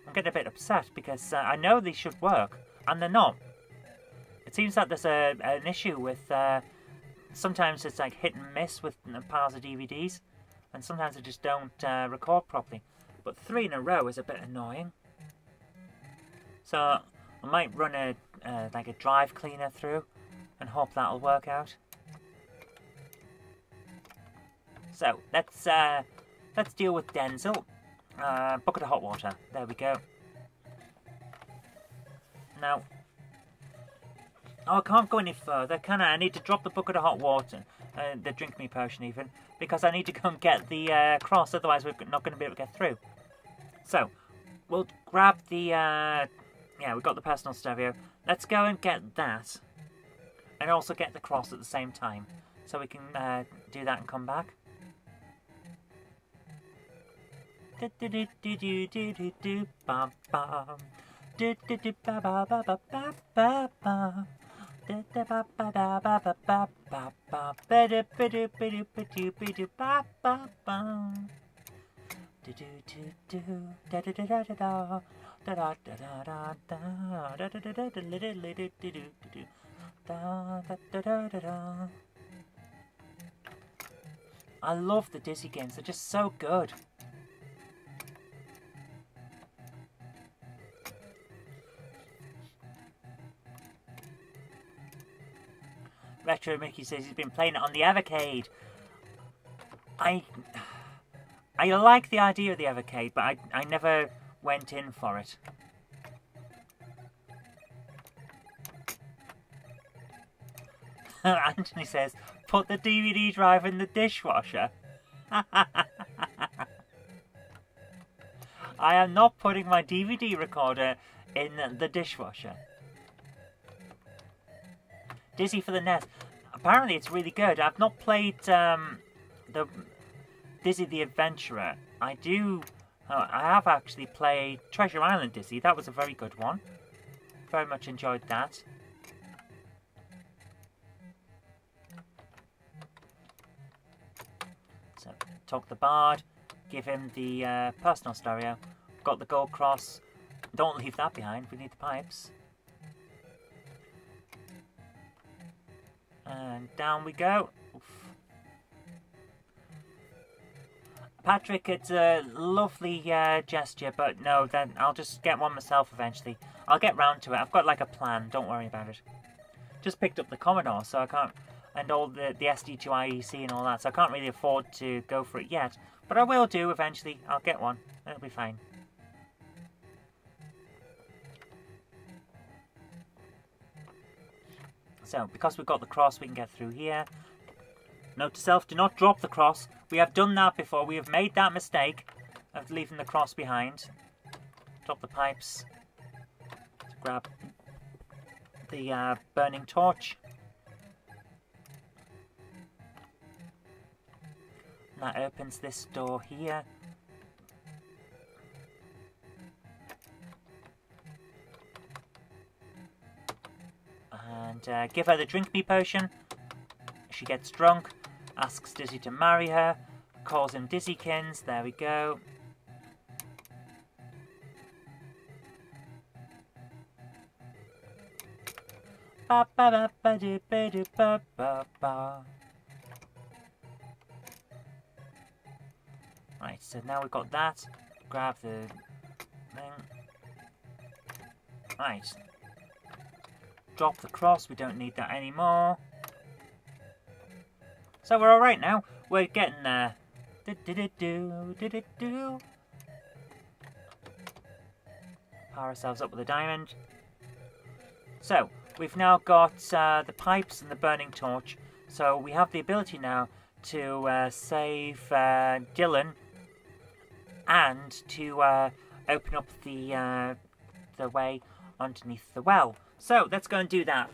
A: I'm getting a bit upset because I know they should work and they're not. It seems that there's an issue with sometimes it's like hit and miss with piles of DVDs, and sometimes they just don't record properly. But 3 in a row is a bit annoying. So I might run like a drive cleaner through and hope that'll work out. So let's deal with Denzel, bucket of hot water. There we go. Now, I can't go any further, can I? I need to drop the bucket of hot water, the drink me potion even, because I need to go and get the cross, otherwise we're not going to be able to get through. So, we'll grab the, yeah, we've got the personal stereo. Let's go and get that, and also get the cross at the same time, so we can do that and come back. I love the Dizzy games, they're just so good. Retro Mickey says he's been playing it on the Evercade. I like the idea of the Evercade, but I never went in for it. Anthony says, put the DVD drive in the dishwasher. I am not putting my DVD recorder in the dishwasher. Dizzy for the NES. Apparently it's really good. I've not played the Dizzy the Adventurer. I have actually played Treasure Island Dizzy. That was a very good one. Very much enjoyed that. So, talk the bard. Give him the personal stereo. Got the gold cross. Don't leave that behind. We need the pipes. And down we go. Oof. Patrick, it's a lovely gesture, but no, then I'll just get one myself eventually. I'll get round to it. I've got like a plan. Don't worry about it. Just picked up the Commodore, so I can't, and all the SD2IEC and all that, so I can't really afford to go for it yet. But I will do eventually. I'll get one. It'll be fine. So, because we've got the cross, we can get through here. Note to self, do not drop the cross. We have done that before. We have made that mistake of leaving the cross behind. Drop the pipes. Grab the burning torch. And that opens this door here. And give her the drink me potion. She gets drunk, asks Dizzy to marry her, calls him Dizzykins. There we go. Ba ba ba ba do ba do ba ba ba. Right, so now we've got that. Grab the thing. Right. Drop the cross, we don't need that anymore. So we're alright now. We're getting there. Power ourselves up with a diamond. So, we've now got the pipes and the burning torch. So we have the ability now to save Dylan and to open up the way underneath the well. So, let's go and do that.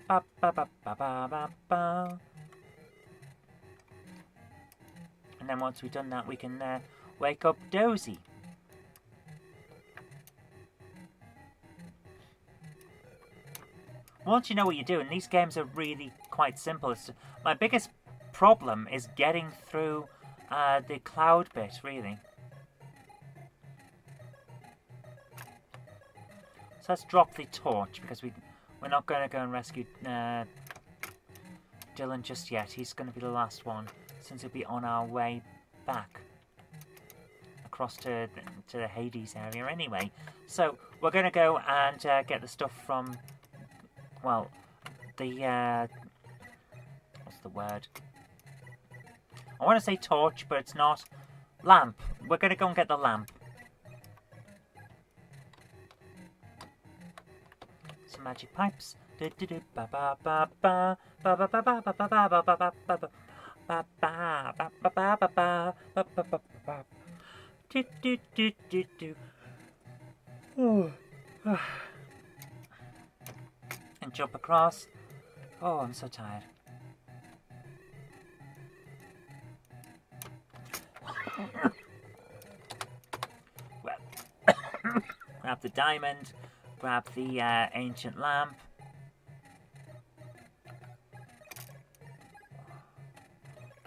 A: Ba ba ba ba ba ba ba. And then once we've done that, we can wake up Dozy. Once you know what you're doing, these games are really quite simple. My biggest problem is getting through the cloud bit, really. So let's drop the torch, because we're not going to go and rescue Dylan just yet. He's going to be the last one, since he'll be on our way back across to the Hades area anyway. So we're going to go and get the stuff from, well, the what's the word? I want to say torch, but it's not. Lamp. We're going to go and get the lamp. Some magic pipes. And jump across. Oh, I'm so tired. Well, grab the diamond, grab the ancient lamp.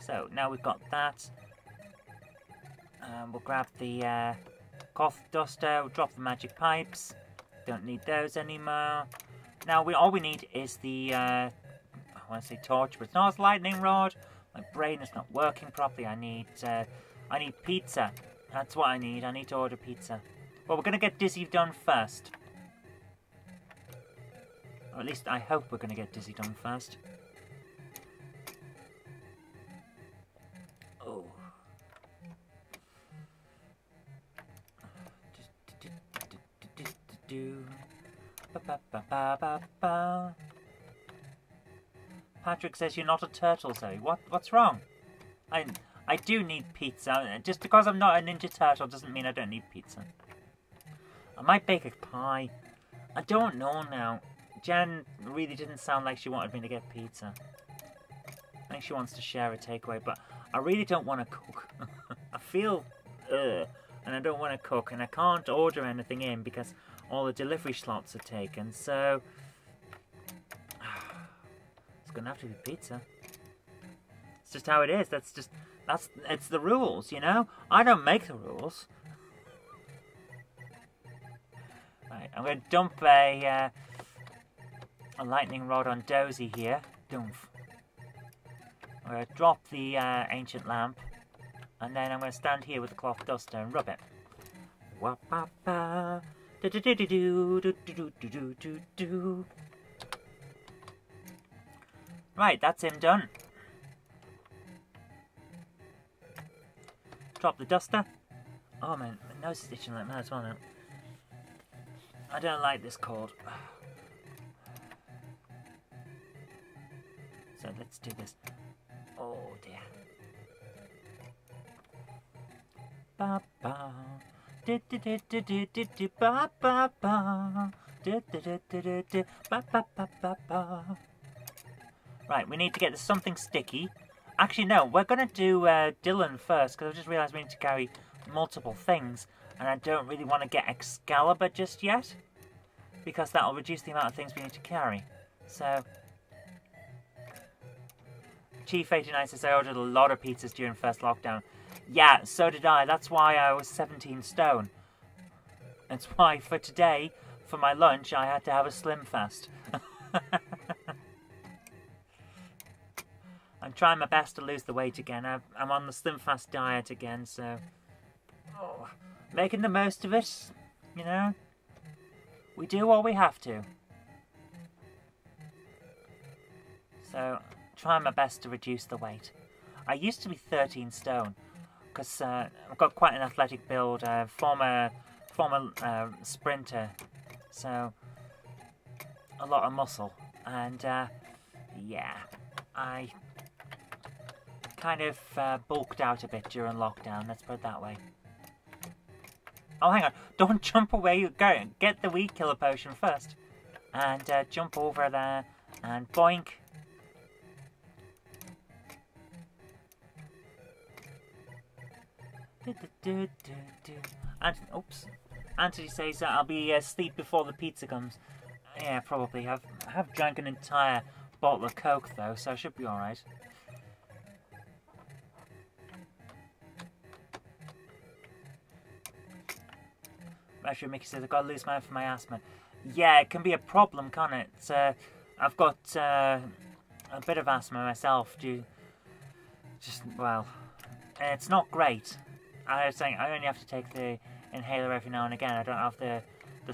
A: So now we've got that. We'll grab the cloth duster, we'll drop the magic pipes. Don't need those anymore. Now all we need is the I want to say torch, but it's not a lightning rod. My brain is not working properly. I need pizza. That's what I need. I need to order pizza. Well, we're gonna get Dizzy done first. Or at least I hope we're gonna get Dizzy done first. Oh. Patrick says you're not a turtle, Zoe. What's wrong? I do need pizza. Just because I'm not a Ninja Turtle doesn't mean I don't need pizza. I might bake a pie. I don't know now. Jen really didn't sound like she wanted me to get pizza. I think she wants to share a takeaway, but I really don't want to cook. I feel and I don't want to cook, and I can't order anything in because all the delivery slots are taken, so it's gonna have to be pizza. It's just how it is. It's the rules, you know? I don't make the rules. Right, I'm gonna dump a lightning rod on Dozy here. Dumph. I'm gonna drop the ancient lamp, and then I'm gonna stand here with the cloth duster and rub it. Wa-ba-ba. Right, that's him done. Drop the duster. Oh man, my nose is itching like mad as well now. I don't like this cord. So let's do this. Oh dear. Ba ba. Right, we need to get something sticky. Actually, no, we're going to do Dylan first, because I just realised we need to carry multiple things, and I don't really want to get Excalibur just yet, because that'll reduce the amount of things we need to carry. So, Chief 89 says I ordered a lot of pizzas during first lockdown. Yeah, so did I. That's why I was 17 stone. That's why for today, for my lunch, I had to have a Slim Fast. I'm trying my best to lose the weight again. I'm on the Slim Fast diet again, so making the most of it, you know. We do what we have to. So, trying my best to reduce the weight. I used to be 13 stone, because I've got quite an athletic build, former sprinter, so a lot of muscle, and yeah, I kind of bulked out a bit during lockdown, let's put it that way. Oh, hang on, don't jump away, get the weed killer potion first, and jump over there, and boink. And, oops. Anthony says that I'll be asleep before the pizza comes. Yeah, probably. I have drank an entire bottle of Coke though, so I should be alright. Actually, Mickey says I've got to lose mine for my asthma. Yeah, it can be a problem, can't it? I've got a bit of asthma myself. It's not great. I was saying I only have to take the inhaler every now and again. I don't have the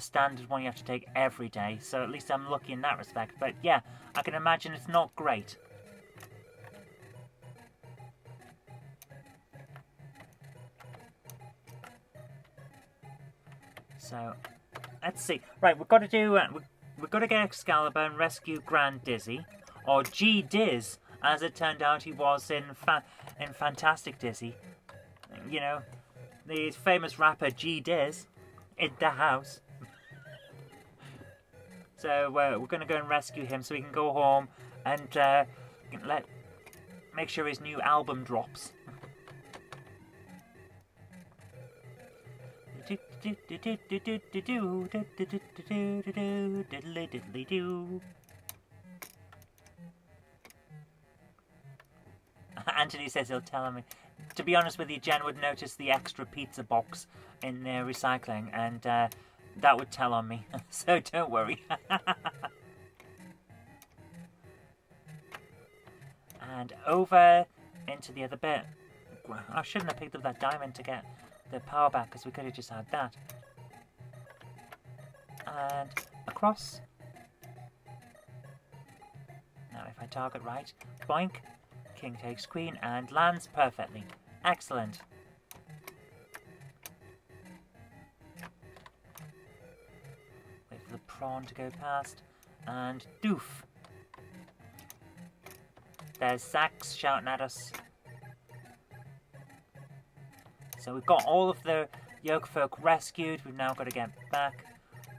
A: standard one you have to take every day, so at least I'm lucky in that respect. But yeah, I can imagine it's not great. So, let's see. Right, we've got to do... we've got to get Excalibur and rescue Grand Dizzy. Or G-Diz, as it turned out he was in Fantastic Dizzy. You know, the famous rapper G-Diz in the house. So we're going to go and rescue him so he can go home and make sure his new album drops. Anthony says he'll tell me. To be honest with you, Jen would notice the extra pizza box in their recycling, and that would tell on me. So don't worry. And over into the other bit. I shouldn't have picked up that diamond to get the power back, because we could have just had that. And across. Now if I target right, boink. King takes queen and lands perfectly. Excellent. Wait for the prawn to go past. And doof. There's Zax shouting at us. So we've got all of the Yoke Folk rescued. We've now got to get back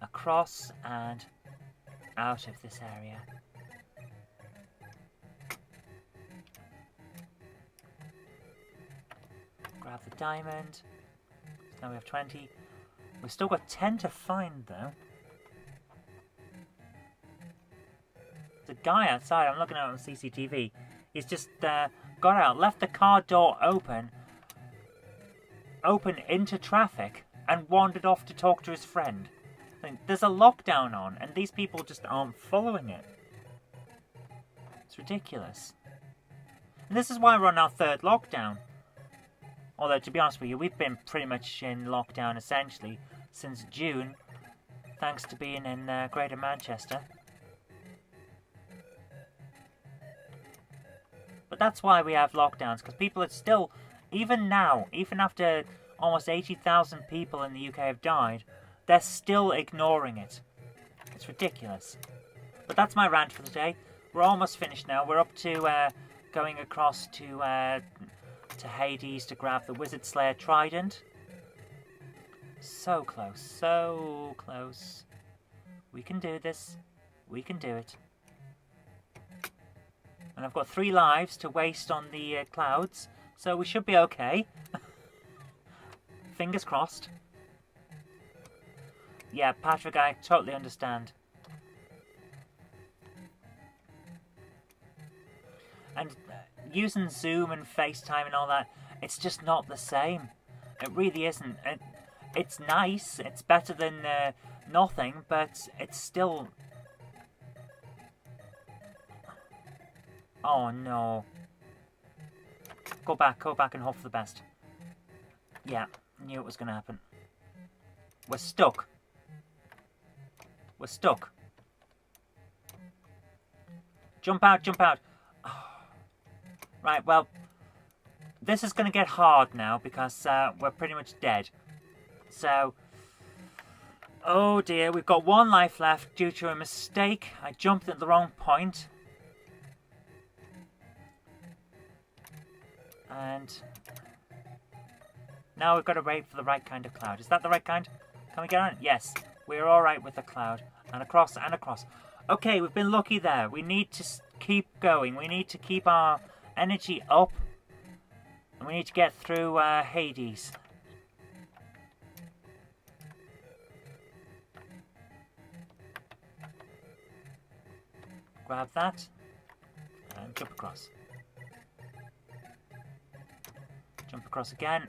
A: across and out of this area. Grab the diamond. So now we have 20. We've still got 10 to find though. The guy outside, I'm looking at it on CCTV, he's just got out, left the car door open into traffic, and wandered off to talk to his friend. I think there's a lockdown on, and these people just aren't following it. It's ridiculous. And this is why we're on our third lockdown. Although, to be honest with you, we've been pretty much in lockdown, essentially, since June, thanks to being in Greater Manchester. But that's why we have lockdowns, because people are still, even now, even after almost 80,000 people in the UK have died, they're still ignoring it. It's ridiculous. But that's my rant for the day. We're almost finished now. We're up to going across to Hades to grab the Wizard Slayer Trident. So close, so close. We can do this. We can do it. And I've got 3 lives to waste on the clouds, so we should be okay. Fingers crossed. Yeah, Patrick, I totally understand. And using Zoom and FaceTime and all that, it's just not the same. It really isn't. It's nice, it's better than nothing, but it's still... Oh no. Go back and hope for the best. Yeah, knew it was going to happen. We're stuck. We're stuck. Jump out, jump out. Oh. Right, well, this is going to get hard now because we're pretty much dead. So, oh dear, we've got 1 life left due to a mistake. I jumped at the wrong point. And now we've got to wait for the right kind of cloud. Is that the right kind? Can we get on it? Yes. We're alright with the cloud. And across and across. Okay, we've been lucky there. We need to keep going. We need to keep our energy up. And we need to get through Hades. Grab that. And jump across. Jump across again.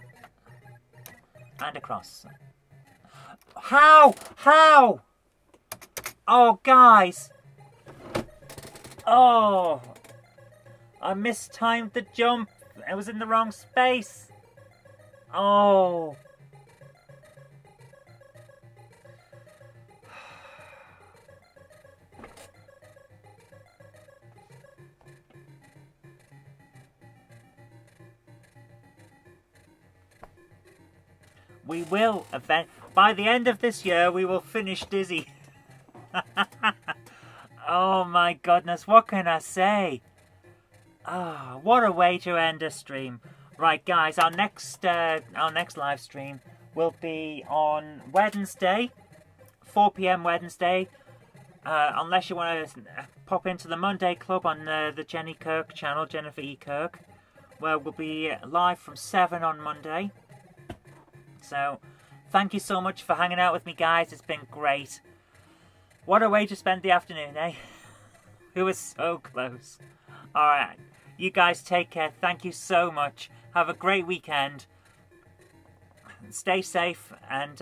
A: And across. How? How? Oh, guys. Oh. I mistimed the jump. I was in the wrong space. Oh. We will By the end of this year, we will finish Dizzy. Oh my goodness, what can I say? Ah, what a way to end a stream. Right, guys, our next live stream will be on Wednesday, 4 p.m. Wednesday. Unless you want to pop into the Monday Club on the Jenny Kirk channel, Jennifer E. Kirk, where we'll be live from 7 on Monday. So, thank you so much for hanging out with me, guys. It's been great. What a way to spend the afternoon, eh? It was so close. Alright, you guys take care. Thank you so much. Have a great weekend. Stay safe and